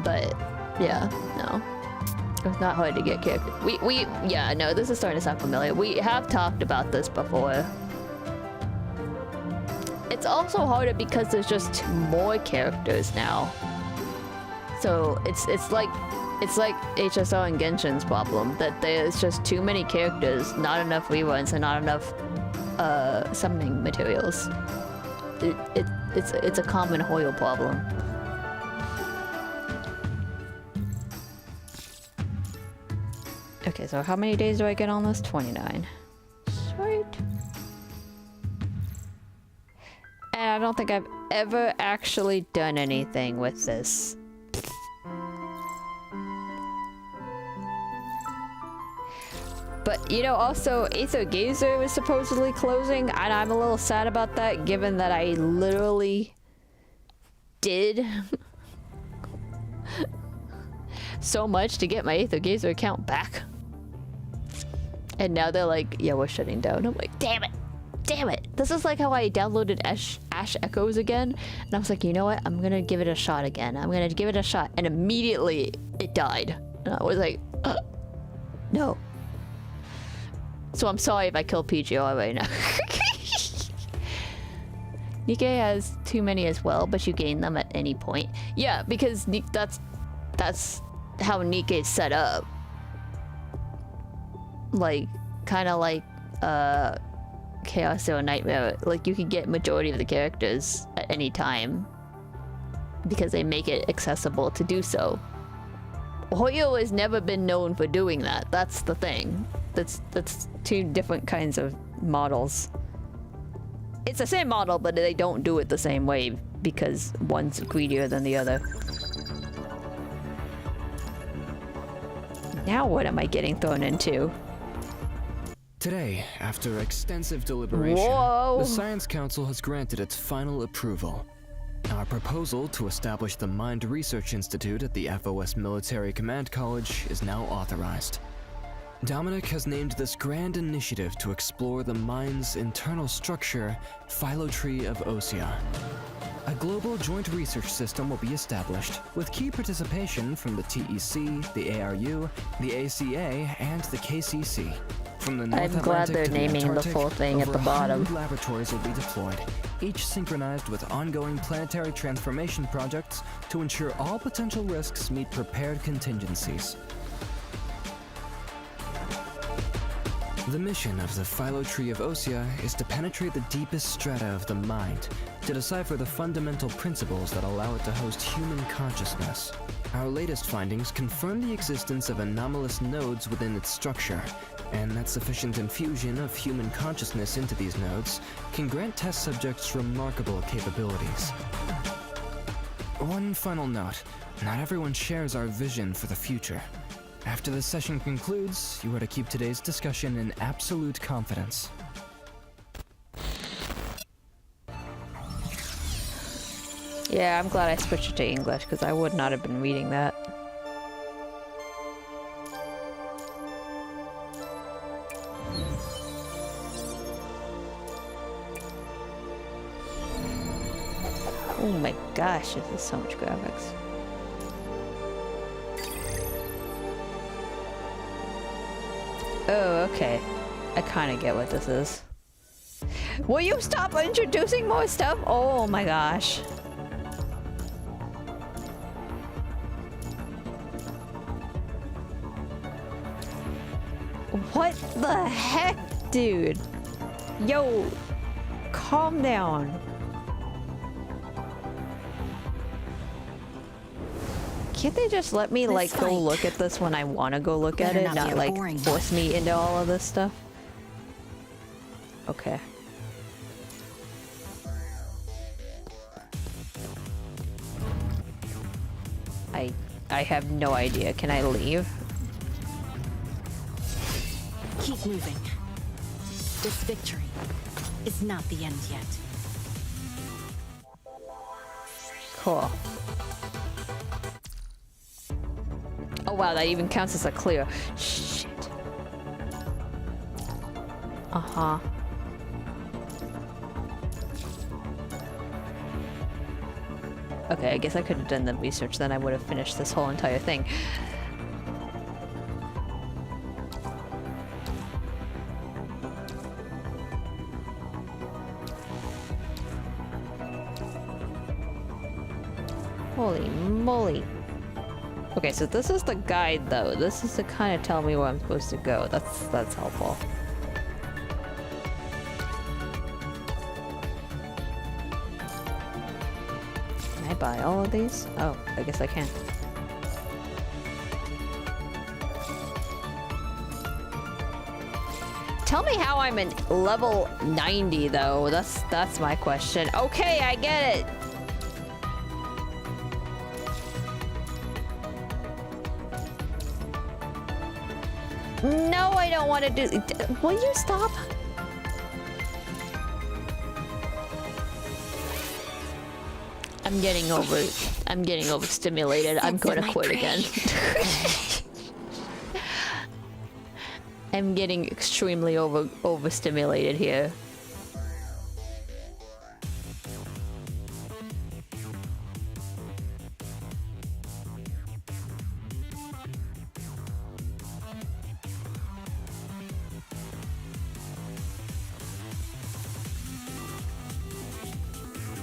But yeah, no. It's not hard to get characters. Yeah, no, this is starting to sound familiar. We have talked about this before. It's also harder because there's just more characters now. So it's like HSO and Genshin's problem, that there's just too many characters, not enough reruns, and not enough summoning materials. It's a common Hoyle problem. Okay, so how many days do I get on this? 29. Sweet. And I don't think I've ever actually done anything with this. But, you know, also, Aether Gazer was supposedly closing, and I'm a little sad about that, given that I literally did so much to get my Aether Gazer account back. And now they're like, yeah, we're shutting down. I'm like, damn it! Damn it! This is like how I downloaded Ash Echoes again, and I was like, you know what? I'm gonna give it a shot again. I'm gonna give it a shot, and immediately it died. And I was like, no. So I'm sorry if I kill PGR right now. Nikkei has too many as well, but you gain them at any point. Yeah, because that's how Nikkei's set up. Like, kind of like Chaos Zero Nightmare. Like, you can get majority of the characters at any time because they make it accessible to do so. Hoyo has never been known for doing that. That's the thing. That's two different kinds of models. It's the same model, but they don't do it the same way because one's greedier than the other. Now what am I getting thrown into? Today, after extensive deliberation, the Science Council has granted its final approval. Our proposal to establish the Mind Research Institute at the FOS Military Command College is now authorized. Dominic has named this grand initiative to explore the mind's internal structure, Phyllotree of Osea. A global joint research system will be established, with key participation from the TEC, the ARU, the ACA, and the KCC. From the North I'm glad Atlantic they're to the naming Antarctic, the full thing at the bottom. over 100 laboratories will be deployed, each synchronized with ongoing planetary transformation projects to ensure all potential risks meet prepared contingencies. The mission of the Phyllotree of Osea is to penetrate the deepest strata of the mind, to decipher the fundamental principles that allow it to host human consciousness. Our latest findings confirm the existence of anomalous nodes within its structure, and that sufficient infusion of human consciousness into these nodes can grant test subjects remarkable capabilities. One final note, not everyone shares our vision for the future. After the session concludes, you are to keep today's discussion in absolute confidence. Yeah, I'm glad I switched it to English, because I would not have been reading that. Oh my gosh, this is so much graphics. Oh, okay. I kind of get what this is. Will you stop introducing more stuff? Oh my gosh. What the heck, dude? Yo, calm down. Can't they just let me, like, go look at this when I want to go look at it, not, like, force me into all of this stuff? Okay. I have no idea. Can I leave? Keep moving. This victory is not the end yet. Cool. Oh wow, that even counts as a clear. Shit. Uh-huh. Okay, I guess I could have done the research, then I would have finished this whole entire thing. Holy moly. Okay, so this is the guide though. This is to kind of tell me where I'm supposed to go. That's helpful. Can I buy all of these? Oh, I guess I can. Tell me how I'm in level 90 though. That's my question. Okay, I get it. No, I don't want to do. Will you stop? I'm getting overstimulated. I'm gonna quit again. I'm getting extremely overstimulated here.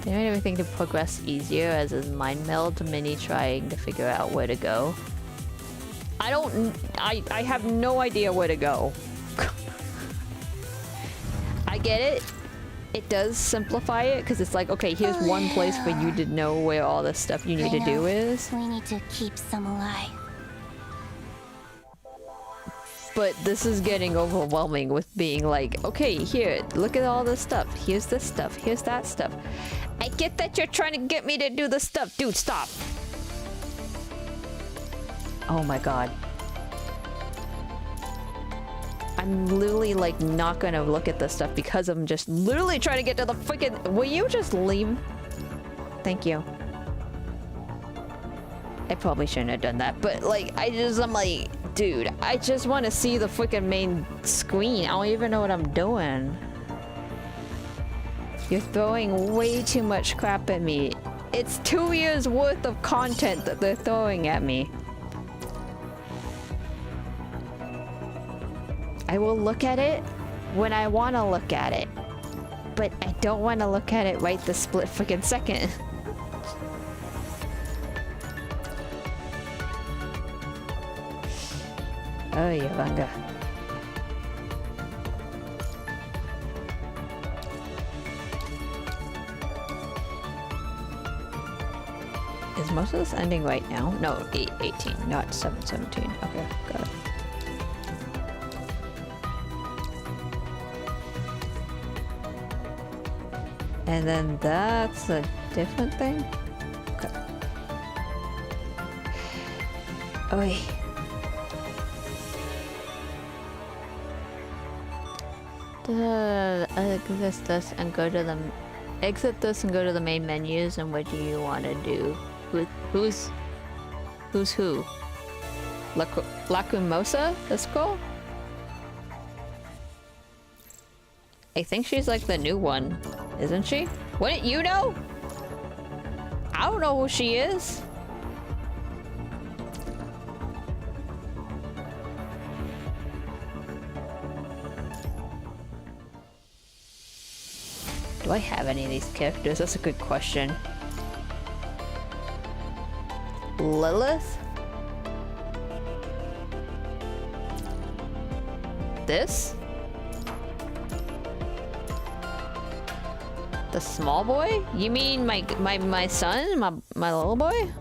They made everything to progress easier, as is mind meld, mini trying to figure out where to go. I have no idea where to go. I get it. It does simplify it, because it's like, okay, here's one place for you to know where all the stuff you need to do is. We need to keep some alive. But this is getting overwhelming with being like, okay, here, look at all this stuff. Here's this stuff. Here's that stuff. I get that you're trying to get me to do the stuff. Dude, stop. Oh my god. I'm literally like not gonna look at this stuff because I'm just literally trying to get to the freaking... Will you just leave? Thank you. I probably shouldn't have done that, but like, I'm like, dude, I just want to see the freaking main screen. I don't even know what I'm doing. You're throwing way too much crap at me. It's 2 years worth of content that they're throwing at me. I will look at it when I want to look at it. But I don't want to look at it right this split freaking second. Oh, Yavanga. Is most of this ending right now? No, 8:18, not 7:17. Okay, got it. And then that's a different thing? Okay. Oi. Exit this and go to the main menus. And what do you want to do? Who's who? Lacrimosa, this girl? I think she's like the new one, isn't she? Wouldn't you know? I don't know who she is. Do I have any of these characters? That's a good question. Lilith? This? The small boy? You mean my son? My little boy?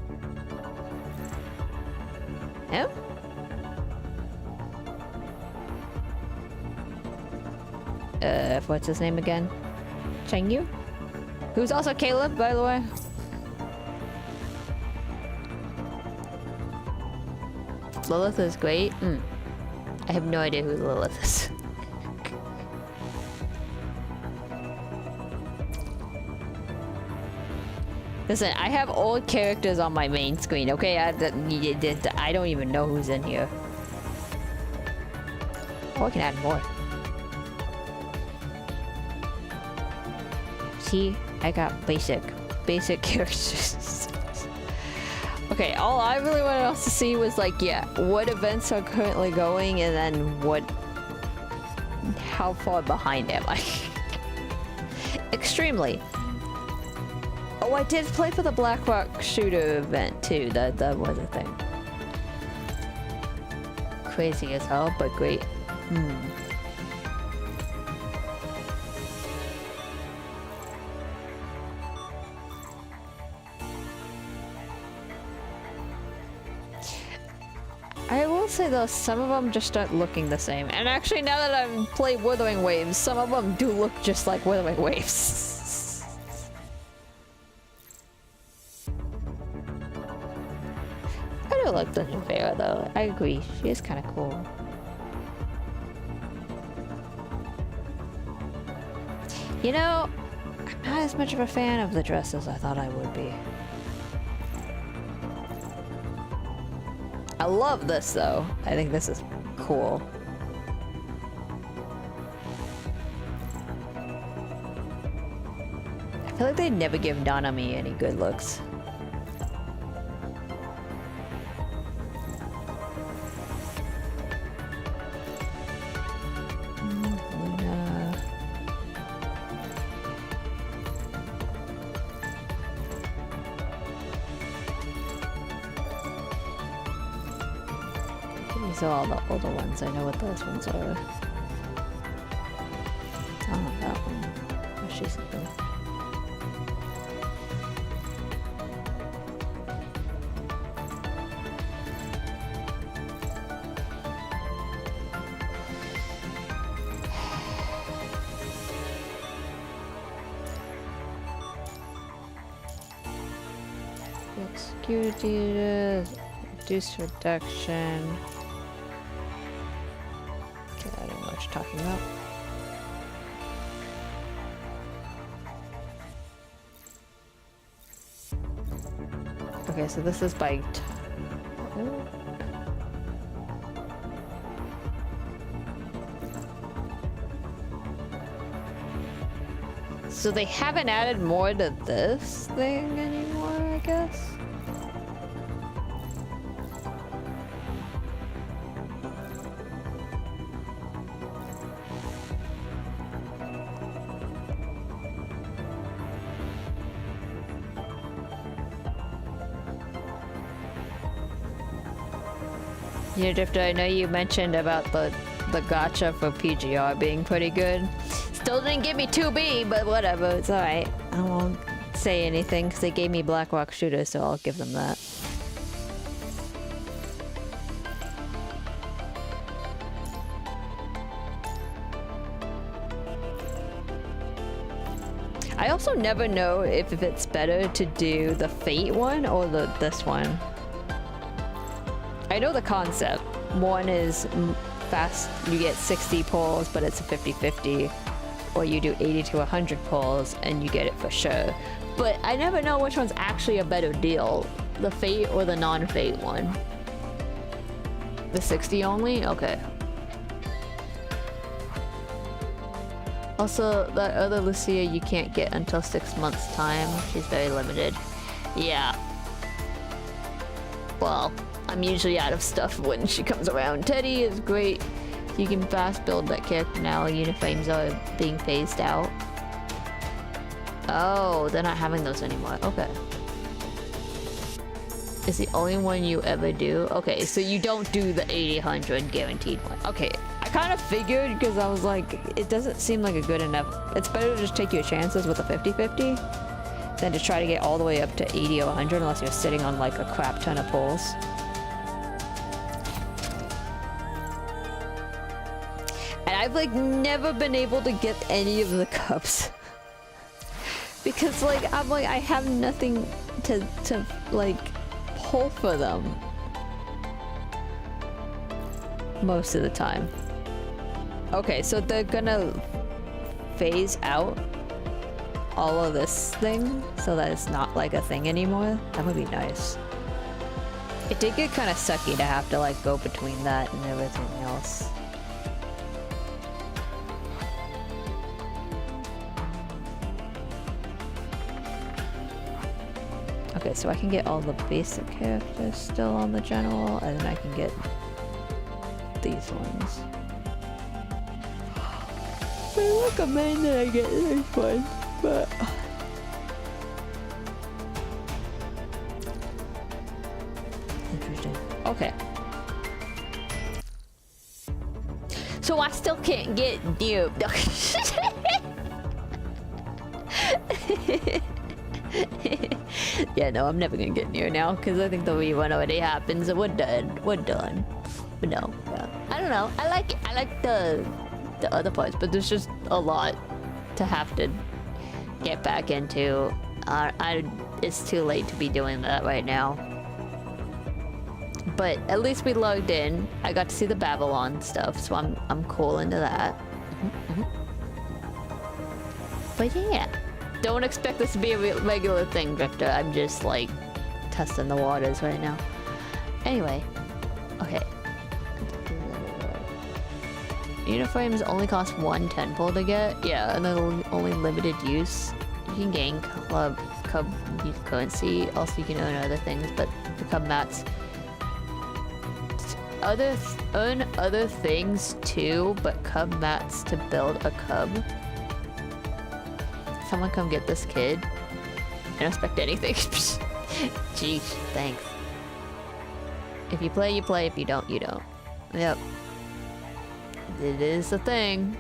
Him? What's his name again? Chengyu? Who's also Caleb, by the way? Lilith is great. I have no idea who Lilith is. Listen, I have old characters on my main screen, okay? I don't even know who's in here. Oh, I can add more. See? I got basic characters. Okay, all I really wanted else to see was like, yeah, what events are currently going and then how far behind am I? Extremely. Oh, I did play for the Blackrock shooter event too. That was a thing. Crazy as hell, but great. I will say though, some of them just start looking the same. And actually, now that I've played Wuthering Waves, some of them do look just like Wuthering Waves. I do like the new Vera though. I agree. She is kind of cool. You know, I'm not as much of a fan of the dress as I thought I would be. I love this though. I think this is cool. I feel like they never give Nanami any good looks. These are all the older ones. I know what those ones are. Oh, that one. Oh, she's cool. Security, reduce reduction. Okay, I don't know what you're talking about. Okay, so this is by so they haven't added more to this thing anymore, I guess. Yeah, Drifter, I know you mentioned about the gacha for PGR being pretty good. Still didn't give me 2B, but whatever, it's alright. I won't say anything because they gave me Blackrock Shooter, so I'll give them that. I also never know if it's better to do the Fate one or this one. I know the concept. One is fast, you get 60 pulls, but it's a 50-50. Or you do 80 to 100 pulls and you get it for sure. But I never know which one's actually a better deal. The Fate or the non-Fate one. The 60 only? Okay. Also, that other Lucia you can't get until 6 months time. She's very limited. Yeah. Well, I'm usually out of stuff when she comes around. Teddy is great. You can fast build that character now. Uniframes are being phased out. Oh, they're not having those anymore. Okay. It's the only one you ever do? Okay, so you don't do the 80-100 guaranteed one. Okay, I kind of figured because I was like, it doesn't seem like a good enough. It's better to just take your chances with a 50-50 than to try to get all the way up to 80 or 100 unless you're sitting on like a crap ton of pulls. And I've like never been able to get any of the cups. Because like, I'm like, I have nothing to like pull for them. Most of the time. Okay, so they're gonna phase out all of this thing so that it's not like a thing anymore. That would be nice. It did get kind of sucky to have to like go between that and everything else. Okay, so I can get all the basic characters still on the general, and then I can get these ones. I recommend that I get this one, but interesting. Okay. So I still can't get duped. Yeah, no, I'm never gonna get near now because I think the V1 already happens and we're done. We're done. But no, yeah. I don't know. I like it. I like the other parts, but there's just a lot to have to get back into. It's too late to be doing that right now. But at least we logged in. I got to see the Babylon stuff, so I'm cool into that. But yeah, don't expect this to be a regular thing, Victor. I'm just like testing the waters right now. Anyway, okay. Uniforms only cost 1 10-pole to get. Yeah, and they're only limited use. You can gain cub currency. Also, you can earn other things, but the cub mats. Earn other things too, but cub mats to build a cub. Someone come get this kid. I don't expect anything. Jeez, thanks. If you play, you play. If you don't, you don't. Yep. It is a thing.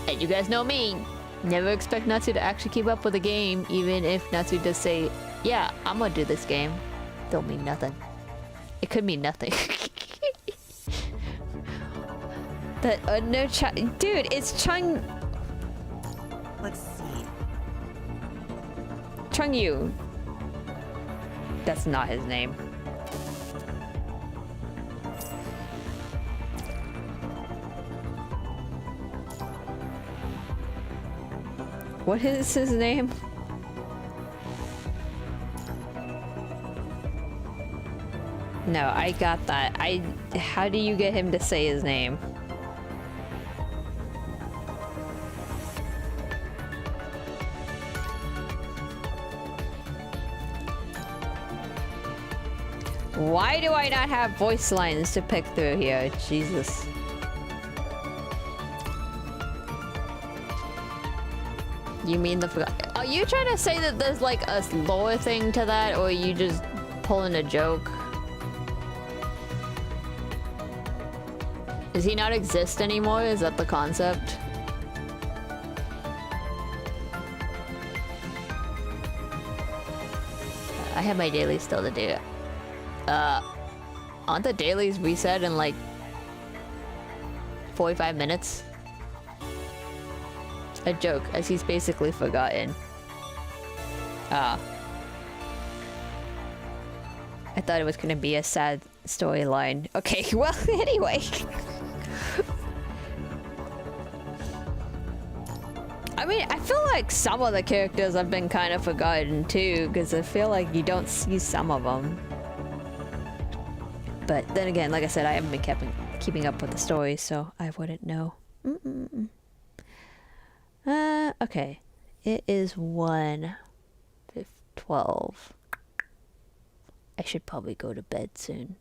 And you guys know me. Never expect Natsu to actually keep up with the game, even if Natsu does say, yeah, I'm gonna do this game. Don't mean nothing. It could mean nothing. That no dude, it's Chung. Let's see. Chung Yu. That's not his name. What is his name? No, I got that. How do you get him to say his name? Why do I not have voice lines to pick through here? Jesus. You mean the... Are you trying to say that there's like a lore thing to that, or are you just pulling a joke? Does he not exist anymore? Is that the concept? I have my dailies still to do. Aren't the dailies reset in like 45 minutes? A joke, as he's basically forgotten. I thought it was gonna be a sad storyline. Okay, well, anyway. I mean, I feel like some of the characters have been kind of forgotten too, because I feel like you don't see some of them. But then again, like I said, I haven't been keeping up with the story, so I wouldn't know. Okay. It is 1:12. I should probably go to bed soon.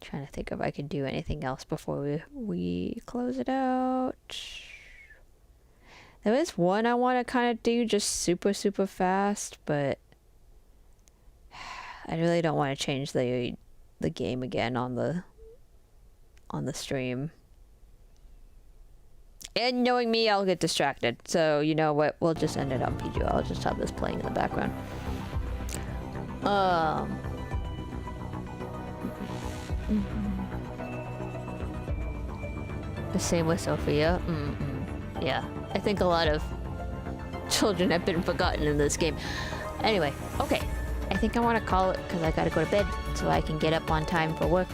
Trying to think if I could do anything else before we close it out. There is one I want to kind of do just super fast, but I really don't want to change the game again on the stream. And knowing me, I'll get distracted. So you know what? We'll just end it on PG. I'll just have this playing in the background. The same with Sophia. Yeah, I think a lot of children have been forgotten in this game. Anyway, okay. I think I want to call it because I gotta go to bed so I can get up on time for work.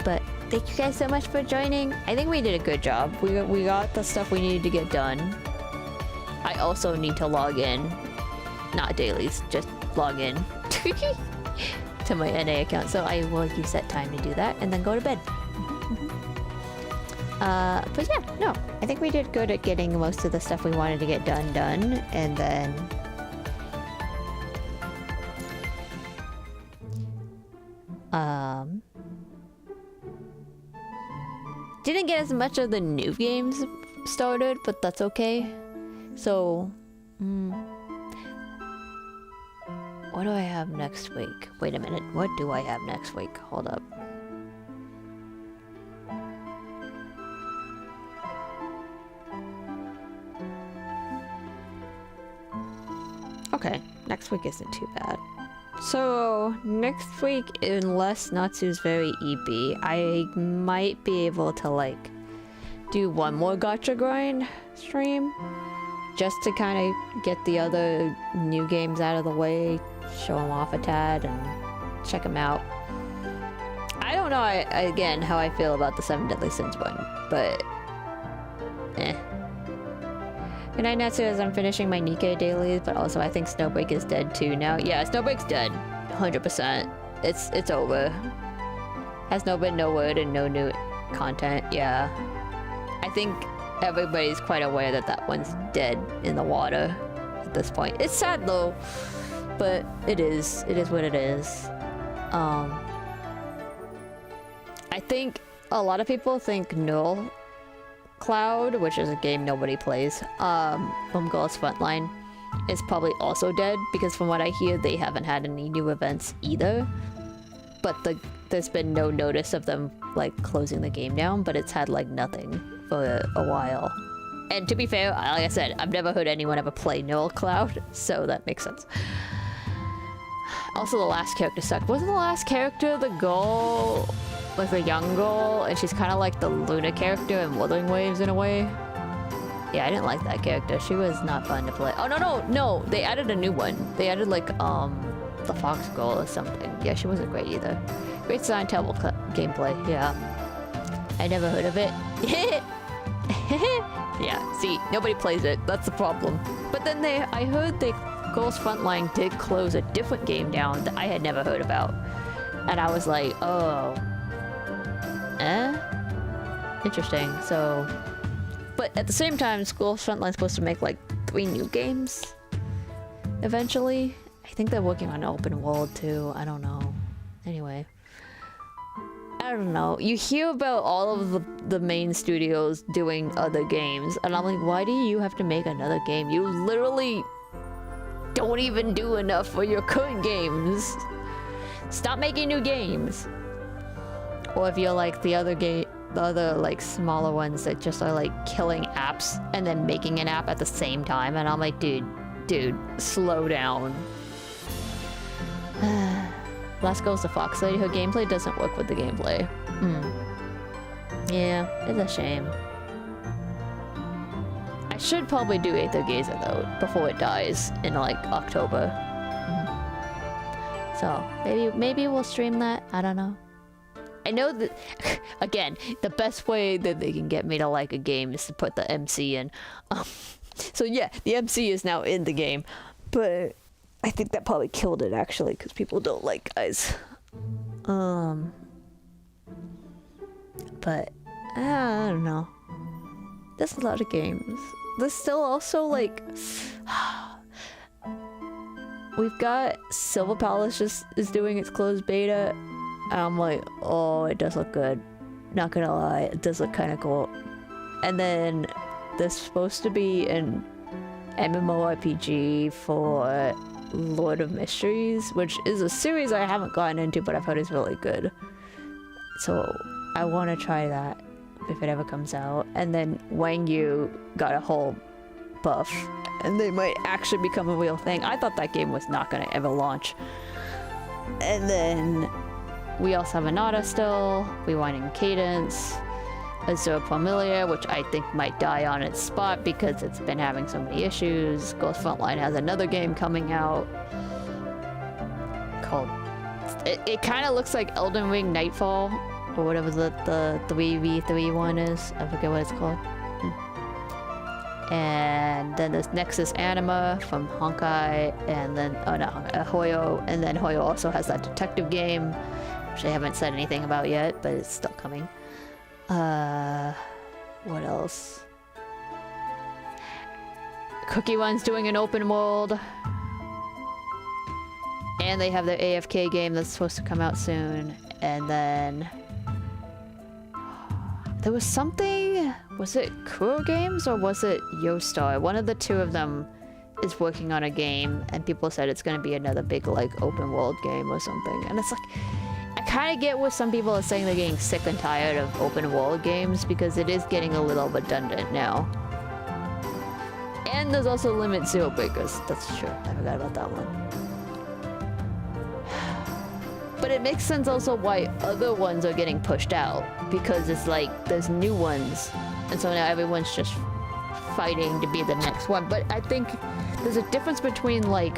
But thank you guys so much for joining. I think we did a good job. We got the stuff we needed to get done. I also need to log in. Not dailies, just log in to my NA account. So I will use that time to do that and then go to bed. But yeah, no, I think we did good at getting most of the stuff we wanted to get done, and then didn't get as much of the new games started, but that's okay. So, what do I have next week? Wait a minute, what do I have next week? Hold up. Okay, next week isn't too bad. So, next week, unless Natsu's very EB, I might be able to, like, do one more gacha grind stream. Just to kind of get the other new games out of the way, show them off a tad, and check them out. I don't know, again, how I feel about the 7 Deadly Sins one, but... Good night, Natsu, as I'm finishing my Nikkei dailies, but also I think Snowbreak is dead too now. Yeah, Snowbreak's dead. 100%. It's over. Has no been no word and no new content. Yeah. I think everybody's quite aware that that one's dead in the water at this point. It's sad though, but it is what it is. I think a lot of people think Null Cloud, which is a game nobody plays, from Girls Frontline, is probably also dead, because from what I hear, they haven't had any new events either. But there's been no notice of them, like, closing the game down, but it's had, like, nothing for a while. And to be fair, like I said, I've never heard anyone ever play Null Cloud, so that makes sense. Also, the last character sucked. Wasn't the last character the girl... like a young girl, and she's kind of like the Luna character in Wuthering Waves in a way? Yeah, I didn't like that character. She was not fun to play. Oh, no, they added a new one. They added like, the Fox Girl or something. Yeah, she wasn't great either. Great design, terrible gameplay, yeah. I never heard of it. Yeah, see, nobody plays it. That's the problem. But then I heard Girls Frontline did close a different game down that I had never heard about. And I was like, oh... interesting. So, but at the same time, Girls Frontline's supposed to make like 3 new games eventually. I think they're working on open world too. I don't know. Anyway, I don't know. You hear about all of the main studios doing other games, and I'm like, why do you have to make another game? You literally don't even do enough for your current games. Stop making new games. Or if you're like the other like smaller ones that just are like killing apps and then making an app at the same time, and I'm like, dude, slow down. Last goes to Fox Lady. Her gameplay doesn't work with the gameplay. Yeah, it's a shame. I should probably do Aether Gazer though before it dies in like October. So maybe we'll stream that. I don't know. I know that, again, the best way that they can get me to like a game is to put the MC in. So yeah, the MC is now in the game, but I think that probably killed it actually, because people don't like guys. But I don't know. There's a lot of games. There's still also like, we've got Silver Palace is doing its closed beta. And I'm like, oh, it does look good. Not gonna lie, it does look kind of cool. And then there's supposed to be an MMORPG for Lord of Mysteries, which is a series I haven't gotten into, but I've heard is really good. So I want to try that if it ever comes out. And then Wang Yu got a whole buff, and they might actually become a real thing. I thought that game was not gonna ever launch. And then we also have Anata still, Rewinding Cadence, Azure Familia, which I think might die on its spot because it's been having so many issues. Ghost Frontline has another game coming out called... It kind of looks like Elden Ring Nightfall, or whatever the 3v3 one is. I forget what it's called. And then there's Nexus Anima from Honkai, and then, oh no, Hoyo, and then Hoyo also has that detective game, which I haven't said anything about yet, but it's still coming. What else? Cookie Run's doing an open world. And they have their AFK game that's supposed to come out soon. And then... there was something... was it Kuro Games or was it Yostar? One of the two of them is working on a game, and people said it's going to be another big, like, open world game or something. And it's like... I kind of get what some people are saying, they're getting sick and tired of open world games because it is getting a little redundant now. And there's also Limit Zero Breakers. That's true. I forgot about that one. But it makes sense also why other ones are getting pushed out, because it's like there's new ones, and so now everyone's just fighting to be the next one. But I think there's a difference between, like,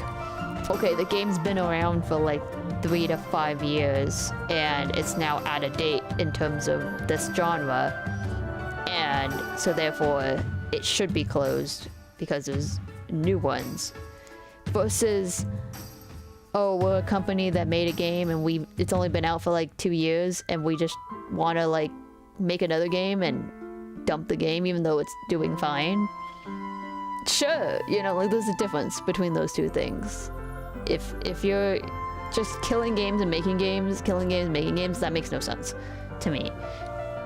okay, the game's been around for like 3 to 5 years and it's now out of date in terms of this genre, and so therefore it should be closed because there's new ones, versus, oh, we're a company that made a game and it's only been out for like 2 years and we just want to like make another game and dump the game even though it's doing fine. Sure, you know, like there's a difference between those two things. If you're just killing games and making games, killing games, making games, that makes no sense to me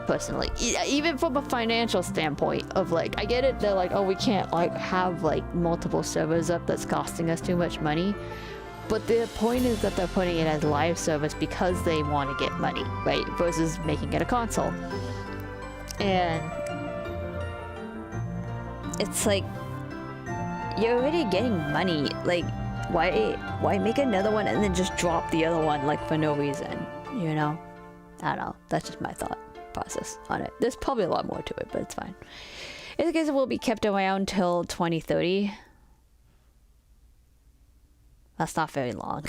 personally. Even from a financial standpoint of like, I get it, they're like, oh, we can't like have like multiple servers up, that's costing us too much money. But the point is that they're putting it as live service because they want to get money, right? Versus making it a console. And it's like, you're already getting money. Like, why make another one and then just drop the other one like for no reason, you know? I don't know. That's just my thought process on it. There's probably a lot more to it, but it's fine. In this case, it will be kept around till 2030. That's not very long.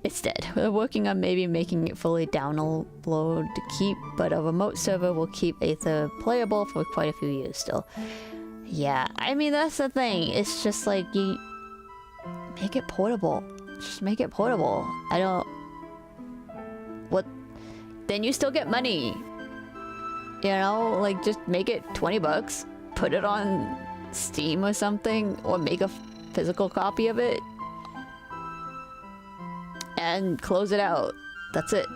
It's dead. We're working on maybe making it fully download to keep, but a remote server will keep Aether playable for quite a few years still. Yeah, I mean, that's the thing. It's just like, you make it portable. Just make it portable. I don't... What? Then you still get money. You know, like, just make it 20 bucks. Put it on Steam or something, or make a physical copy of it. And close it out. That's it.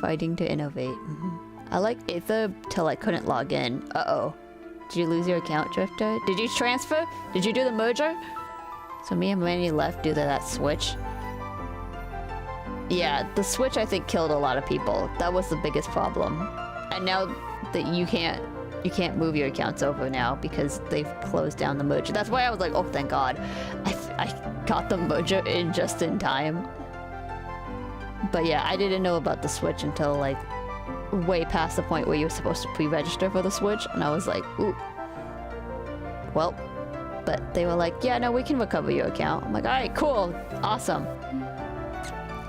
Fighting to innovate. I like Aether till I couldn't log in. Uh-oh. Did you lose your account, Drifter? Did you transfer? Did you do the merger? So me and Manny left due to that switch. Yeah, the switch I think killed a lot of people. That was the biggest problem. And now that you can't move your accounts over now because they've closed down the merger. That's why I was like, oh, thank God. I got the merger in just in time. But yeah, I didn't know about the switch until like way past the point where you were supposed to pre-register for the switch, and I was like, ooh. Well, but they were like, yeah, no, we can recover your account. I'm like, all right, cool, awesome.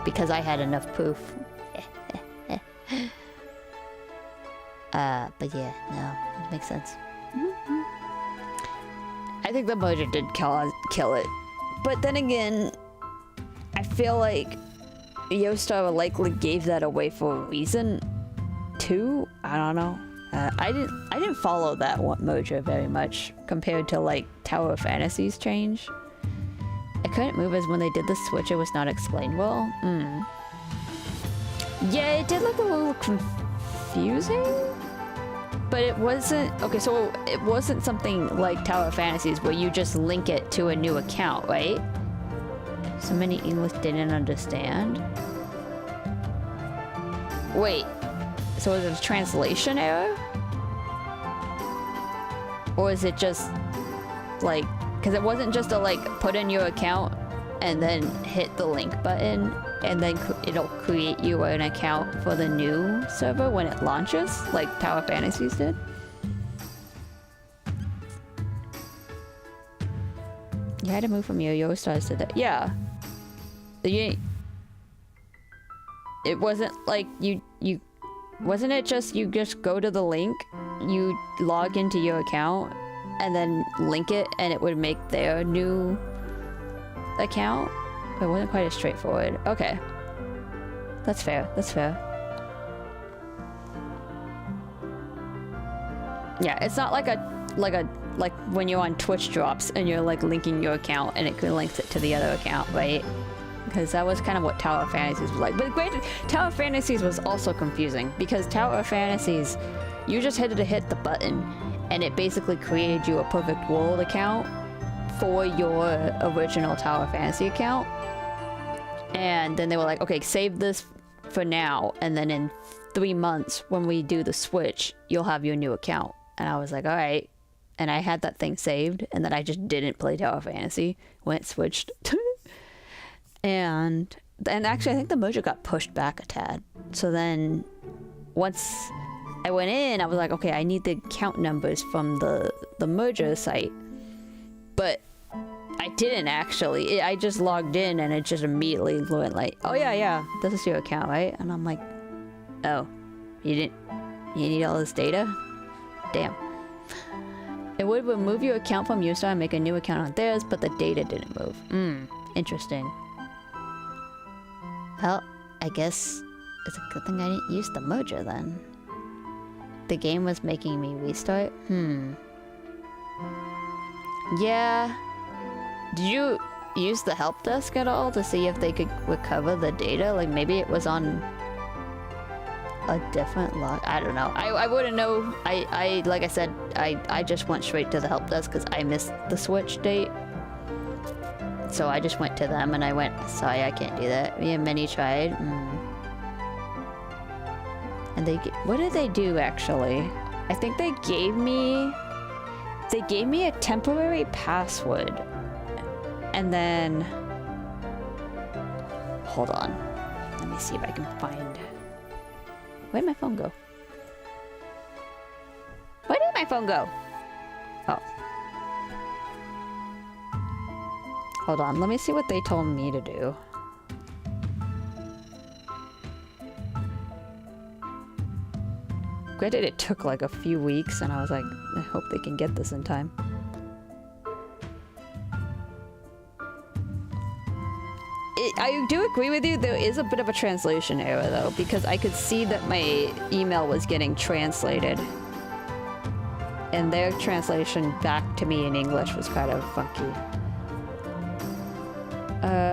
Because I had enough proof. But yeah, no, it makes sense. I think the merger did kill it. But then again, I feel like Yostar likely gave that away for a reason too. I don't know. I didn't follow that one merger very much compared to like Tower of Fantasy's change. I couldn't move as when they did the switch, it was not explained well. Yeah, it did look a little confusing, but it wasn't okay. So it wasn't something like Tower of Fantasies where you just link it to a new account, right? So many English didn't understand. Wait, so is it a translation error? Or is it just like, because it wasn't just a like put in your account and then hit the link button and then it'll create you an account for the new server when it launches, like Tower Fantasies did? You had to move from your Yostars to that. Yeah. It wasn't like you wasn't it just you just go to the link, you log into your account and then link it and it would make their new account? It wasn't quite as straightforward. Okay. That's fair. That's fair. Yeah, it's not like when you're on Twitch drops and you're like linking your account and it links it to the other account, right? Because that was kind of what Tower of Fantasies was like. But granted, Tower of Fantasies was also confusing because Tower of Fantasies, you just had to hit the button and it basically created you a Perfect World account for your original Tower of Fantasy account. And then they were like, okay, save this for now, and then in 3 months when we do the switch, you'll have your new account. And I was like, all right. And I had that thing saved, and then I just didn't play Tower of Fantasy when it switched. and actually I think the merger got pushed back a tad. So then once I went in, I was like, okay, I need the account numbers from the merger site. But I didn't actually. I just logged in and it just immediately went like, oh yeah, this is your account, right? And I'm like, oh, you need all this data? Damn. It would remove your account from User and make a new account on theirs, but the data didn't move. Interesting. Well, I guess it's a good thing I didn't use the merger then. The game was making me restart? Yeah. Did you use the help desk at all to see if they could recover the data? Like maybe it was on a different log. I don't know. I wouldn't know. I like I said, I just went straight to the help desk because I missed the switch date. So I just went to them and I went, sorry, I can't do that. Me and Minnie tried. And what did they do actually? I think they gave me a temporary password. And then, hold on. Let me see if I can find. Where'd my phone go? Where did my phone go? Oh. Hold on, let me see what they told me to do. Granted, it took like a few weeks, and I was like, I hope they can get this in time. I do agree with you, there is a bit of a translation error though, because I could see that my email was getting translated. And their translation back to me in English was kind of funky.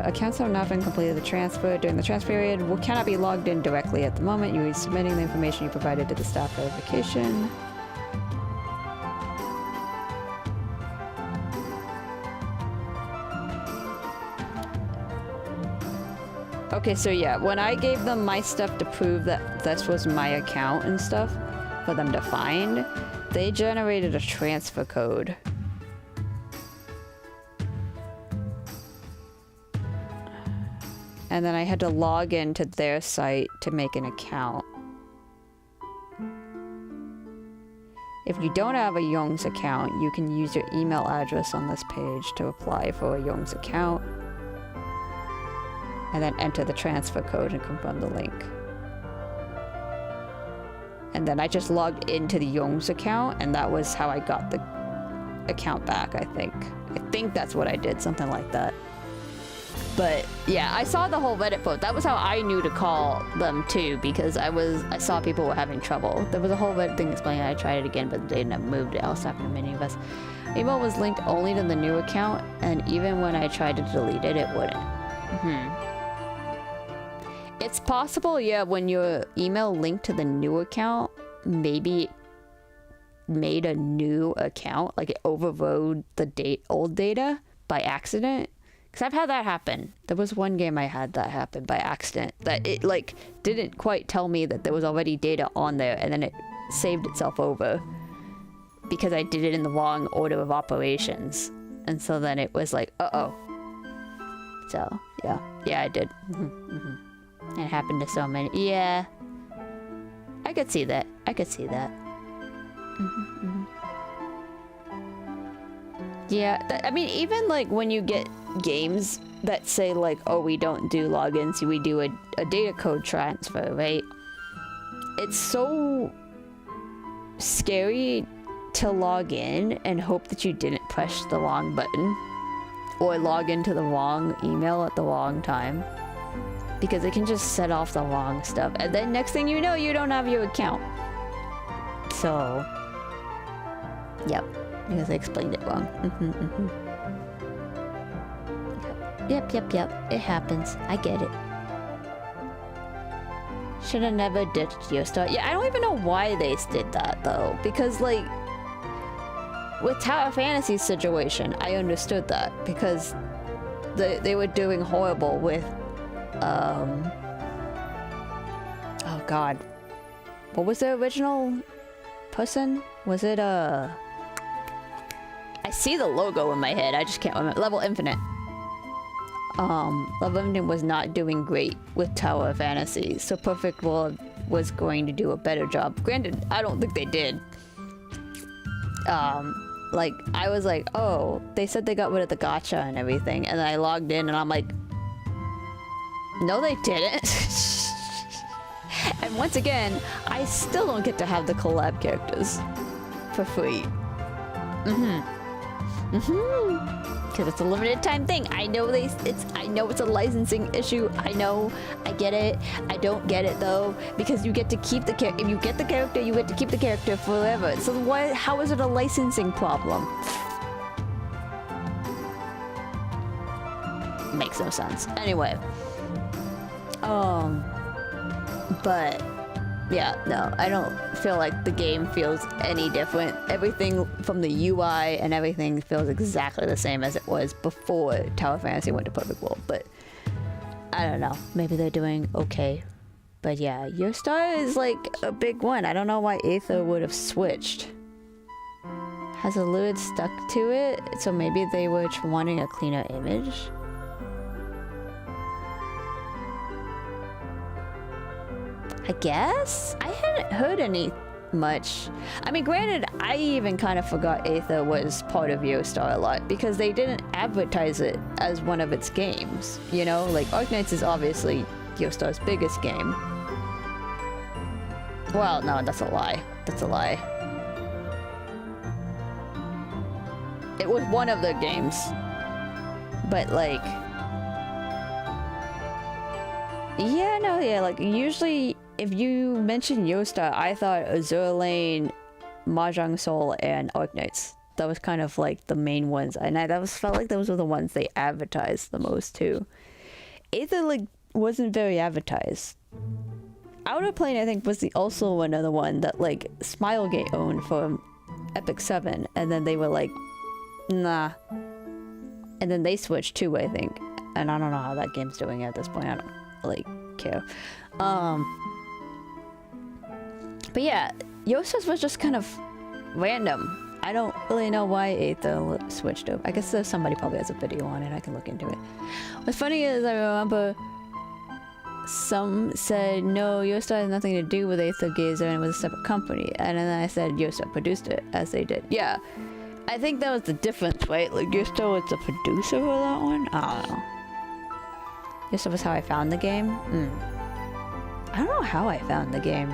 Accounts have not been completed the transfer. During the transfer period, cannot be logged in directly at the moment. You will be submitting the information you provided to the staff verification. Okay, so yeah, when I gave them my stuff to prove that this was my account and stuff for them to find, they generated a transfer code. And then I had to log into their site to make an account. If you don't have a Young's account, you can use your email address on this page to apply for a Young's account. And then enter the transfer code and confirm the link. And then I just logged into the Young's account, and that was how I got the account back, I think. I think that's what I did, something like that. But yeah, I saw the whole Reddit post. That was how I knew to call them too, because I saw people were having trouble. There was a whole Reddit thing explaining I tried it again, but they never moved it. I was talking to many of us. Email was linked only to the new account, and even when I tried to delete it, it wouldn't. It's possible, yeah, when your email linked to the new account, maybe it made a new account, like it overrode the old data by accident. Because I've had that happen. There was one game I had that happen by accident, that it like didn't quite tell me that there was already data on there, and then it saved itself over because I did it in the wrong order of operations. And so then it was like, uh-oh. So, yeah, I did. It happened to so many. Yeah. I could see that. Yeah, I mean, even like when you get games that say like, oh, we don't do logins, we do a data code transfer, right? It's so scary to log in and hope that you didn't push the wrong button or log into the wrong email at the wrong time, because it can just set off the wrong stuff, and then next thing you know, you don't have your account. So Yep, because I explained it wrong. Yep. It happens. I get it. Should have never ditched Yosta. Yeah, I don't even know why they did that though. Because like with Tower Fantasy's situation, I understood that because they were doing horrible with oh god. What was the original person? Was it I see the logo in my head, I just can't remember. Level Infinite. Level Infinite was not doing great with Tower Fantasy, so Perfect World was going to do a better job. Granted, I don't think they did. Like, I was like, oh, they said they got rid of the gacha and everything, and then I logged in and I'm like, no they didn't. And once again, I still don't get to have the collab characters for free. Because it's a limited time thing. I know I know it's a licensing issue. I know, I get it. I don't get it though, because you get to keep the character. If you get the character, you get to keep the character forever. So why? How is it a licensing problem? Makes no sense. Anyway, but yeah, no, I don't feel like the game feels any different. Everything from the UI and everything feels exactly the same as it was before Tower Fantasy went to Perfect World, but I don't know. Maybe they're doing okay. But yeah, Your Star is like a big one. I don't know why Aether would have switched. Has a lid stuck to it, so maybe they were wanting a cleaner image? I guess? I hadn't heard any much. I mean, granted, I even kind of forgot Aether was part of Yoastar a lot because they didn't advertise it as one of its games. You know, like Arknights is obviously Yoastar's biggest game. Well, no, that's a lie. That's a lie. It was one of the games. But like... yeah, no, yeah, like usually... if you mentioned Yoastar, I thought Azure Lane, Mahjong Soul, and Arknights. That was kind of like the main ones, and felt like those were the ones they advertised the most too. Aether like wasn't very advertised. Outer Plane, I think, was also another one that like Smilegate owned for Epic 7, and then they were like, nah. And then they switched too, I think. And I don't know how that game's doing at this point. I don't like care. But yeah, Yosa's was just kind of random. I don't really know why Aether switched up. I guess somebody probably has a video on it. I can look into it. What's funny is I remember some said, no, Yoastar has nothing to do with Aether Gazer and it was a separate company. And then I said Yoastar produced it, as they did. Yeah, I think that was the difference, right? Like Yoastar was the producer for that one? I don't know. Yoastar was how I found the game? I don't know how I found the game.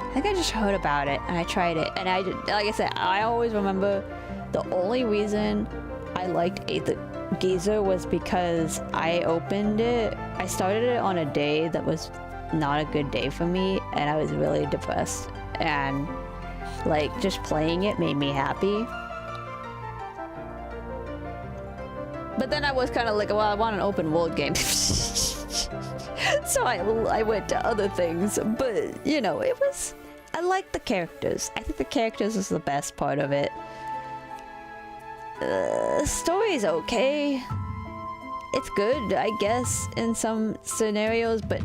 I think I just heard about it and I tried it, and I just, like I said, I always remember the only reason I liked Aether Gazer was because I opened it. I started it on a day that was not a good day for me, and I was really depressed, and like just playing it made me happy. But then I was kind of like, well, I want an open world game. So I went to other things, but you know, I like the characters. I think the characters is the best part of it. Story's okay. It's good, I guess, in some scenarios, but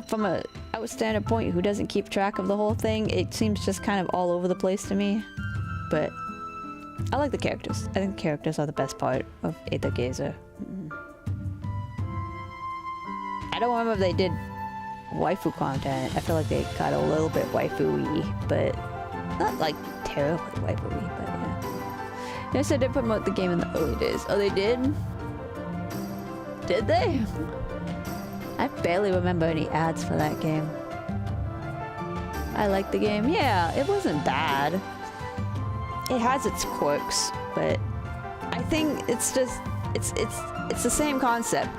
from a outstander point who doesn't keep track of the whole thing, it seems just kind of all over the place to me. But I like the characters. I think the characters are the best part of Aether Gazer. I don't remember if they did waifu content. I feel like they got a little bit waifu-y, but not like terribly waifu-y, but yeah. Yes, I did promote the game in the early days. Oh, they did? Did they? I barely remember any ads for that game. I like the game. Yeah, it wasn't bad. It has its quirks, but I think it's just, it's the same concept.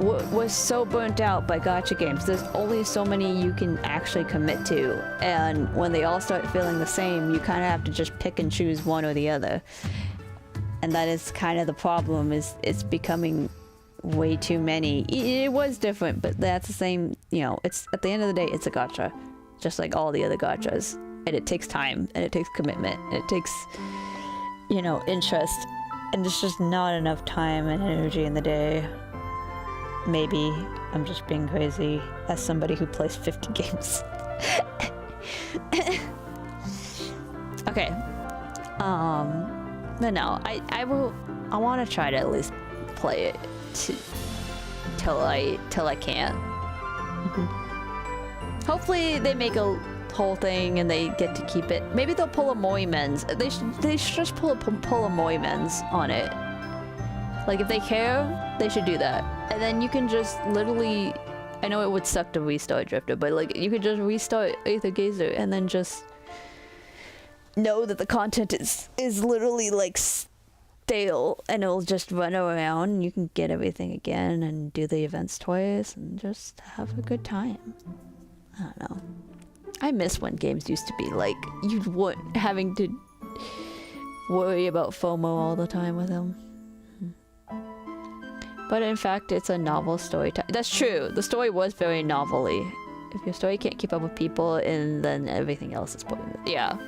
was so burnt out by gacha games. There's only so many you can actually commit to, and when they all start feeling the same, you kind of have to just pick and choose one or the other. And that is kind of the problem, is it's becoming way too many. It was different, but that's the same, you know, it's at the end of the day, it's a gacha, just like all the other gachas. And it takes time, and it takes commitment, and it takes, you know, interest, and there's just not enough time and energy in the day. Maybe I'm just being crazy as somebody who plays 50 games. Okay. But no, I want to try to at least play it till I can. Hopefully they make a whole thing and they get to keep it. Maybe they'll pull a Moimens. They should just pull a Moimens on it. Like, if they care, they should do that. And then you can just literally, I know it would suck to restart Drifter, but like, you could just restart Aether Gazer and then just know that the content is literally like stale, and it'll just run around and you can get everything again and do the events twice and just have a good time. I don't know. I miss when games used to be like, you weren't having to worry about FOMO all the time with them. But in fact, it's a novel story time. That's true. The story was very novel-y. If your story can't keep up with people, and then everything else is pointless. Yeah.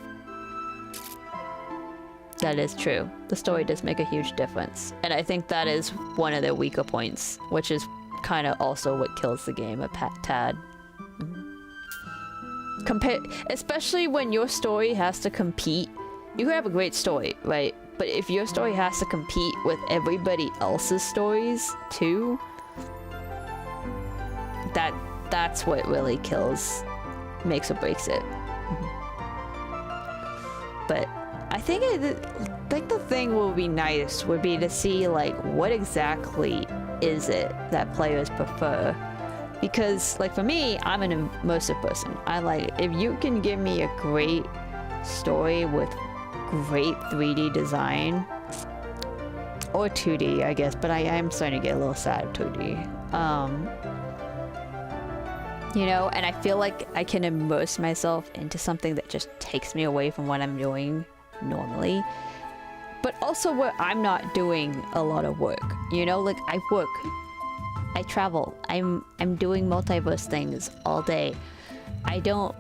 That is true. The story does make a huge difference. And I think that is one of their weaker points, which is kind of also what kills the game a tad. Especially when your story has to compete. You can have a great story, right? But if your story has to compete with everybody else's stories too, that's what really makes or breaks it. But I think the thing will be nice would be to see like what exactly is it that players prefer. Because like for me, I'm an immersive person. I like, if you can give me a great story with great 3D design, or 2D I guess, but I am starting to get a little sad of 2D. You know, and I feel like I can immerse myself into something that just takes me away from what I'm doing normally, but also where I'm not doing a lot of work. You know, like I work, I travel, I'm doing multiverse things all day. I don't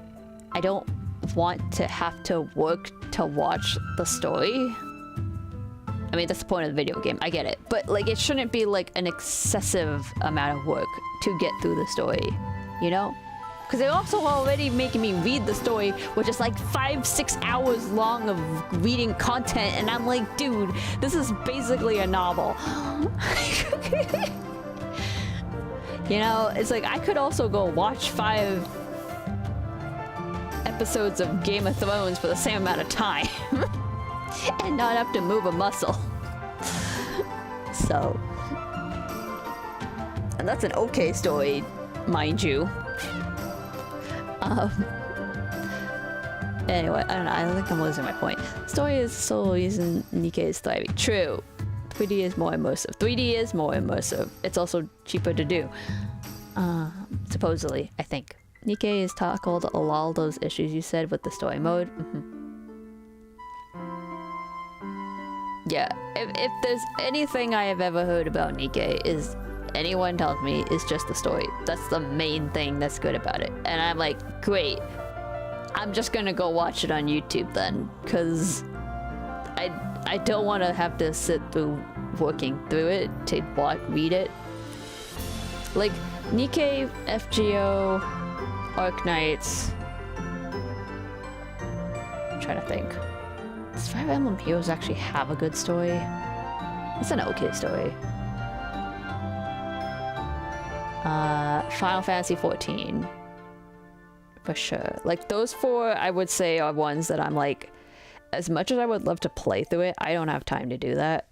want to have to work to watch the story. I mean, that's the point of the video game, I get it, but like it shouldn't be like an excessive amount of work to get through the story, you know? Because they're also already making me read the story, which is like 5-6 hours long of reading content, and I'm like, dude, this is basically a novel. You know, it's like I could also go watch 5 episodes of Game of Thrones for the same amount of time and not have to move a muscle. So, and that's an okay story, mind you. Anyway, I don't know, I think I'm losing my point. Story is the sole reason Nikkei is thriving. True. 3D is more immersive. 3D is more immersive. It's also cheaper to do. Supposedly, I think. Nikkei has tackled a lot of those issues you said with the story mode. Yeah, if there's anything I have ever heard about Nikkei is anyone tells me is just the story. That's the main thing that's good about it. And I'm like, great. I'm just gonna go watch it on YouTube then, because I don't want to have to sit through working through it to read it. Like Nikkei, FGO, Arc Knights. I'm trying to think. Does Fire Emblem Heroes actually have a good story? It's an okay story. Final Fantasy 14. For sure. Like those 4 I would say are ones that I'm like, as much as I would love to play through it, I don't have time to do that.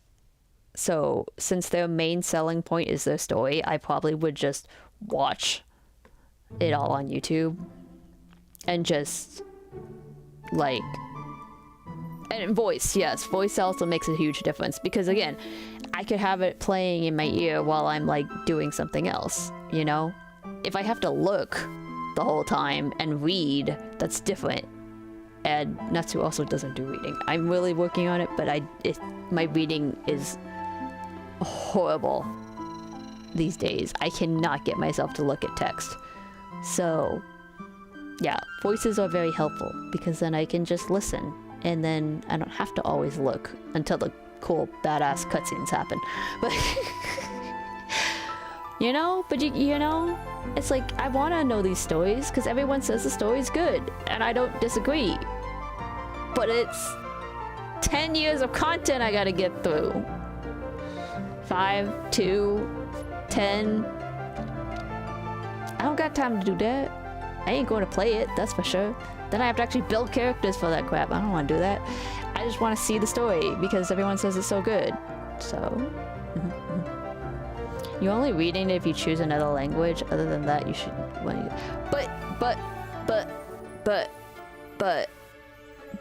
So since their main selling point is their story, I probably would just watch it all on YouTube and just like, and voice, yes, voice also makes a huge difference, because again, I could have it playing in my ear while I'm like doing something else, you know? If I have to look the whole time and read, that's different. And Natsu also doesn't do reading. I'm really working on it, but my reading is horrible these days. I cannot get myself to look at text. So yeah, voices are very helpful because then I can just listen and then I don't have to always look until the cool badass cutscenes happen. But you know, you know, it's like I want to know these stories because everyone says the story's good and I don't disagree. But it's 10 years of content I gotta get through. 5, 2, 10. I don't got time to do that. I ain't going to play it, that's for sure. Then I have to actually build characters for that crap. I don't want to do that. I just want to see the story because everyone says it's so good. So, you're only reading it if you choose another language. Other than that, you should.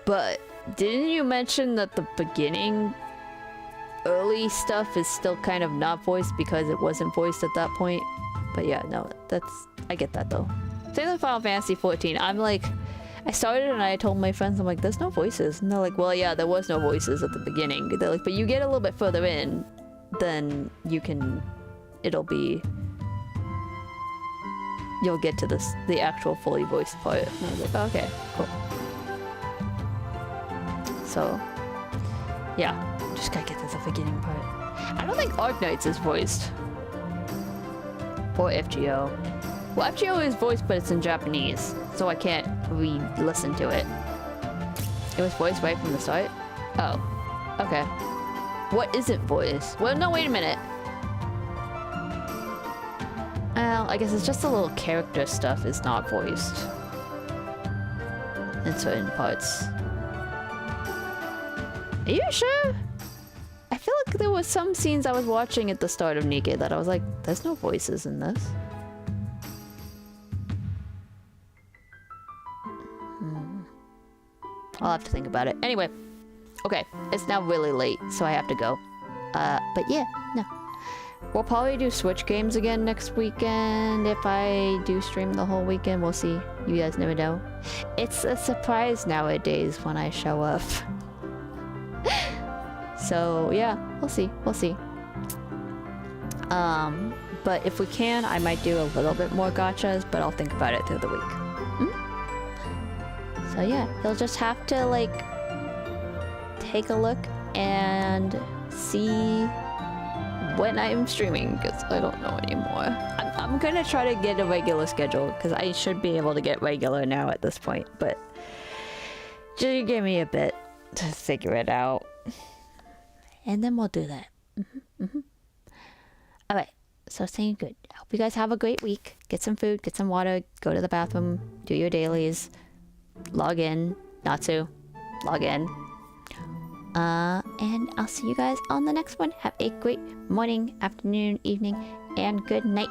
But didn't you mention that the beginning, early stuff is still kind of not voiced because it wasn't voiced at that point? But yeah, no, I get that though. Same with Final Fantasy 14. I'm like, I started and I told my friends, I'm like, there's no voices. And they're like, well, yeah, there was no voices at the beginning. They're like, but you get a little bit further in, then it'll be, you'll get to the actual fully voiced part. And I was like, oh, okay, cool. So, yeah, just gotta get to the beginning part. I don't think Arknights is voiced. Or FGO. Well, FGO is voiced, but it's in Japanese, so I can't re-listen to it. It was voiced right from the start? Oh, okay. What isn't voiced? Well, no, wait a minute. Well, I guess it's just the little character stuff is not voiced. In certain parts. Are you sure? I feel like there was some scenes I was watching at the start of Nikke that I was like, there's no voices in this. I'll have to think about it. Anyway, okay, it's now really late, so I have to go. But yeah, no. We'll probably do Switch games again next weekend. If I do stream the whole weekend, we'll see. You guys never know. It's a surprise nowadays when I show up. So yeah, we'll see. We'll see. But if we can, I might do a little bit more gachas, but I'll think about it through the week. So yeah, you'll just have to like take a look and see when I'm streaming because I don't know anymore. I'm gonna try to get a regular schedule because I should be able to get regular now at this point, but just give me a bit to figure it out. And then we'll do that. Alright, so staying good. I hope you guys have a great week. Get some food, get some water, go to the bathroom, do your dailies, log in, Natsu, log in. And I'll see you guys on the next one. Have a great morning, afternoon, evening, and good night.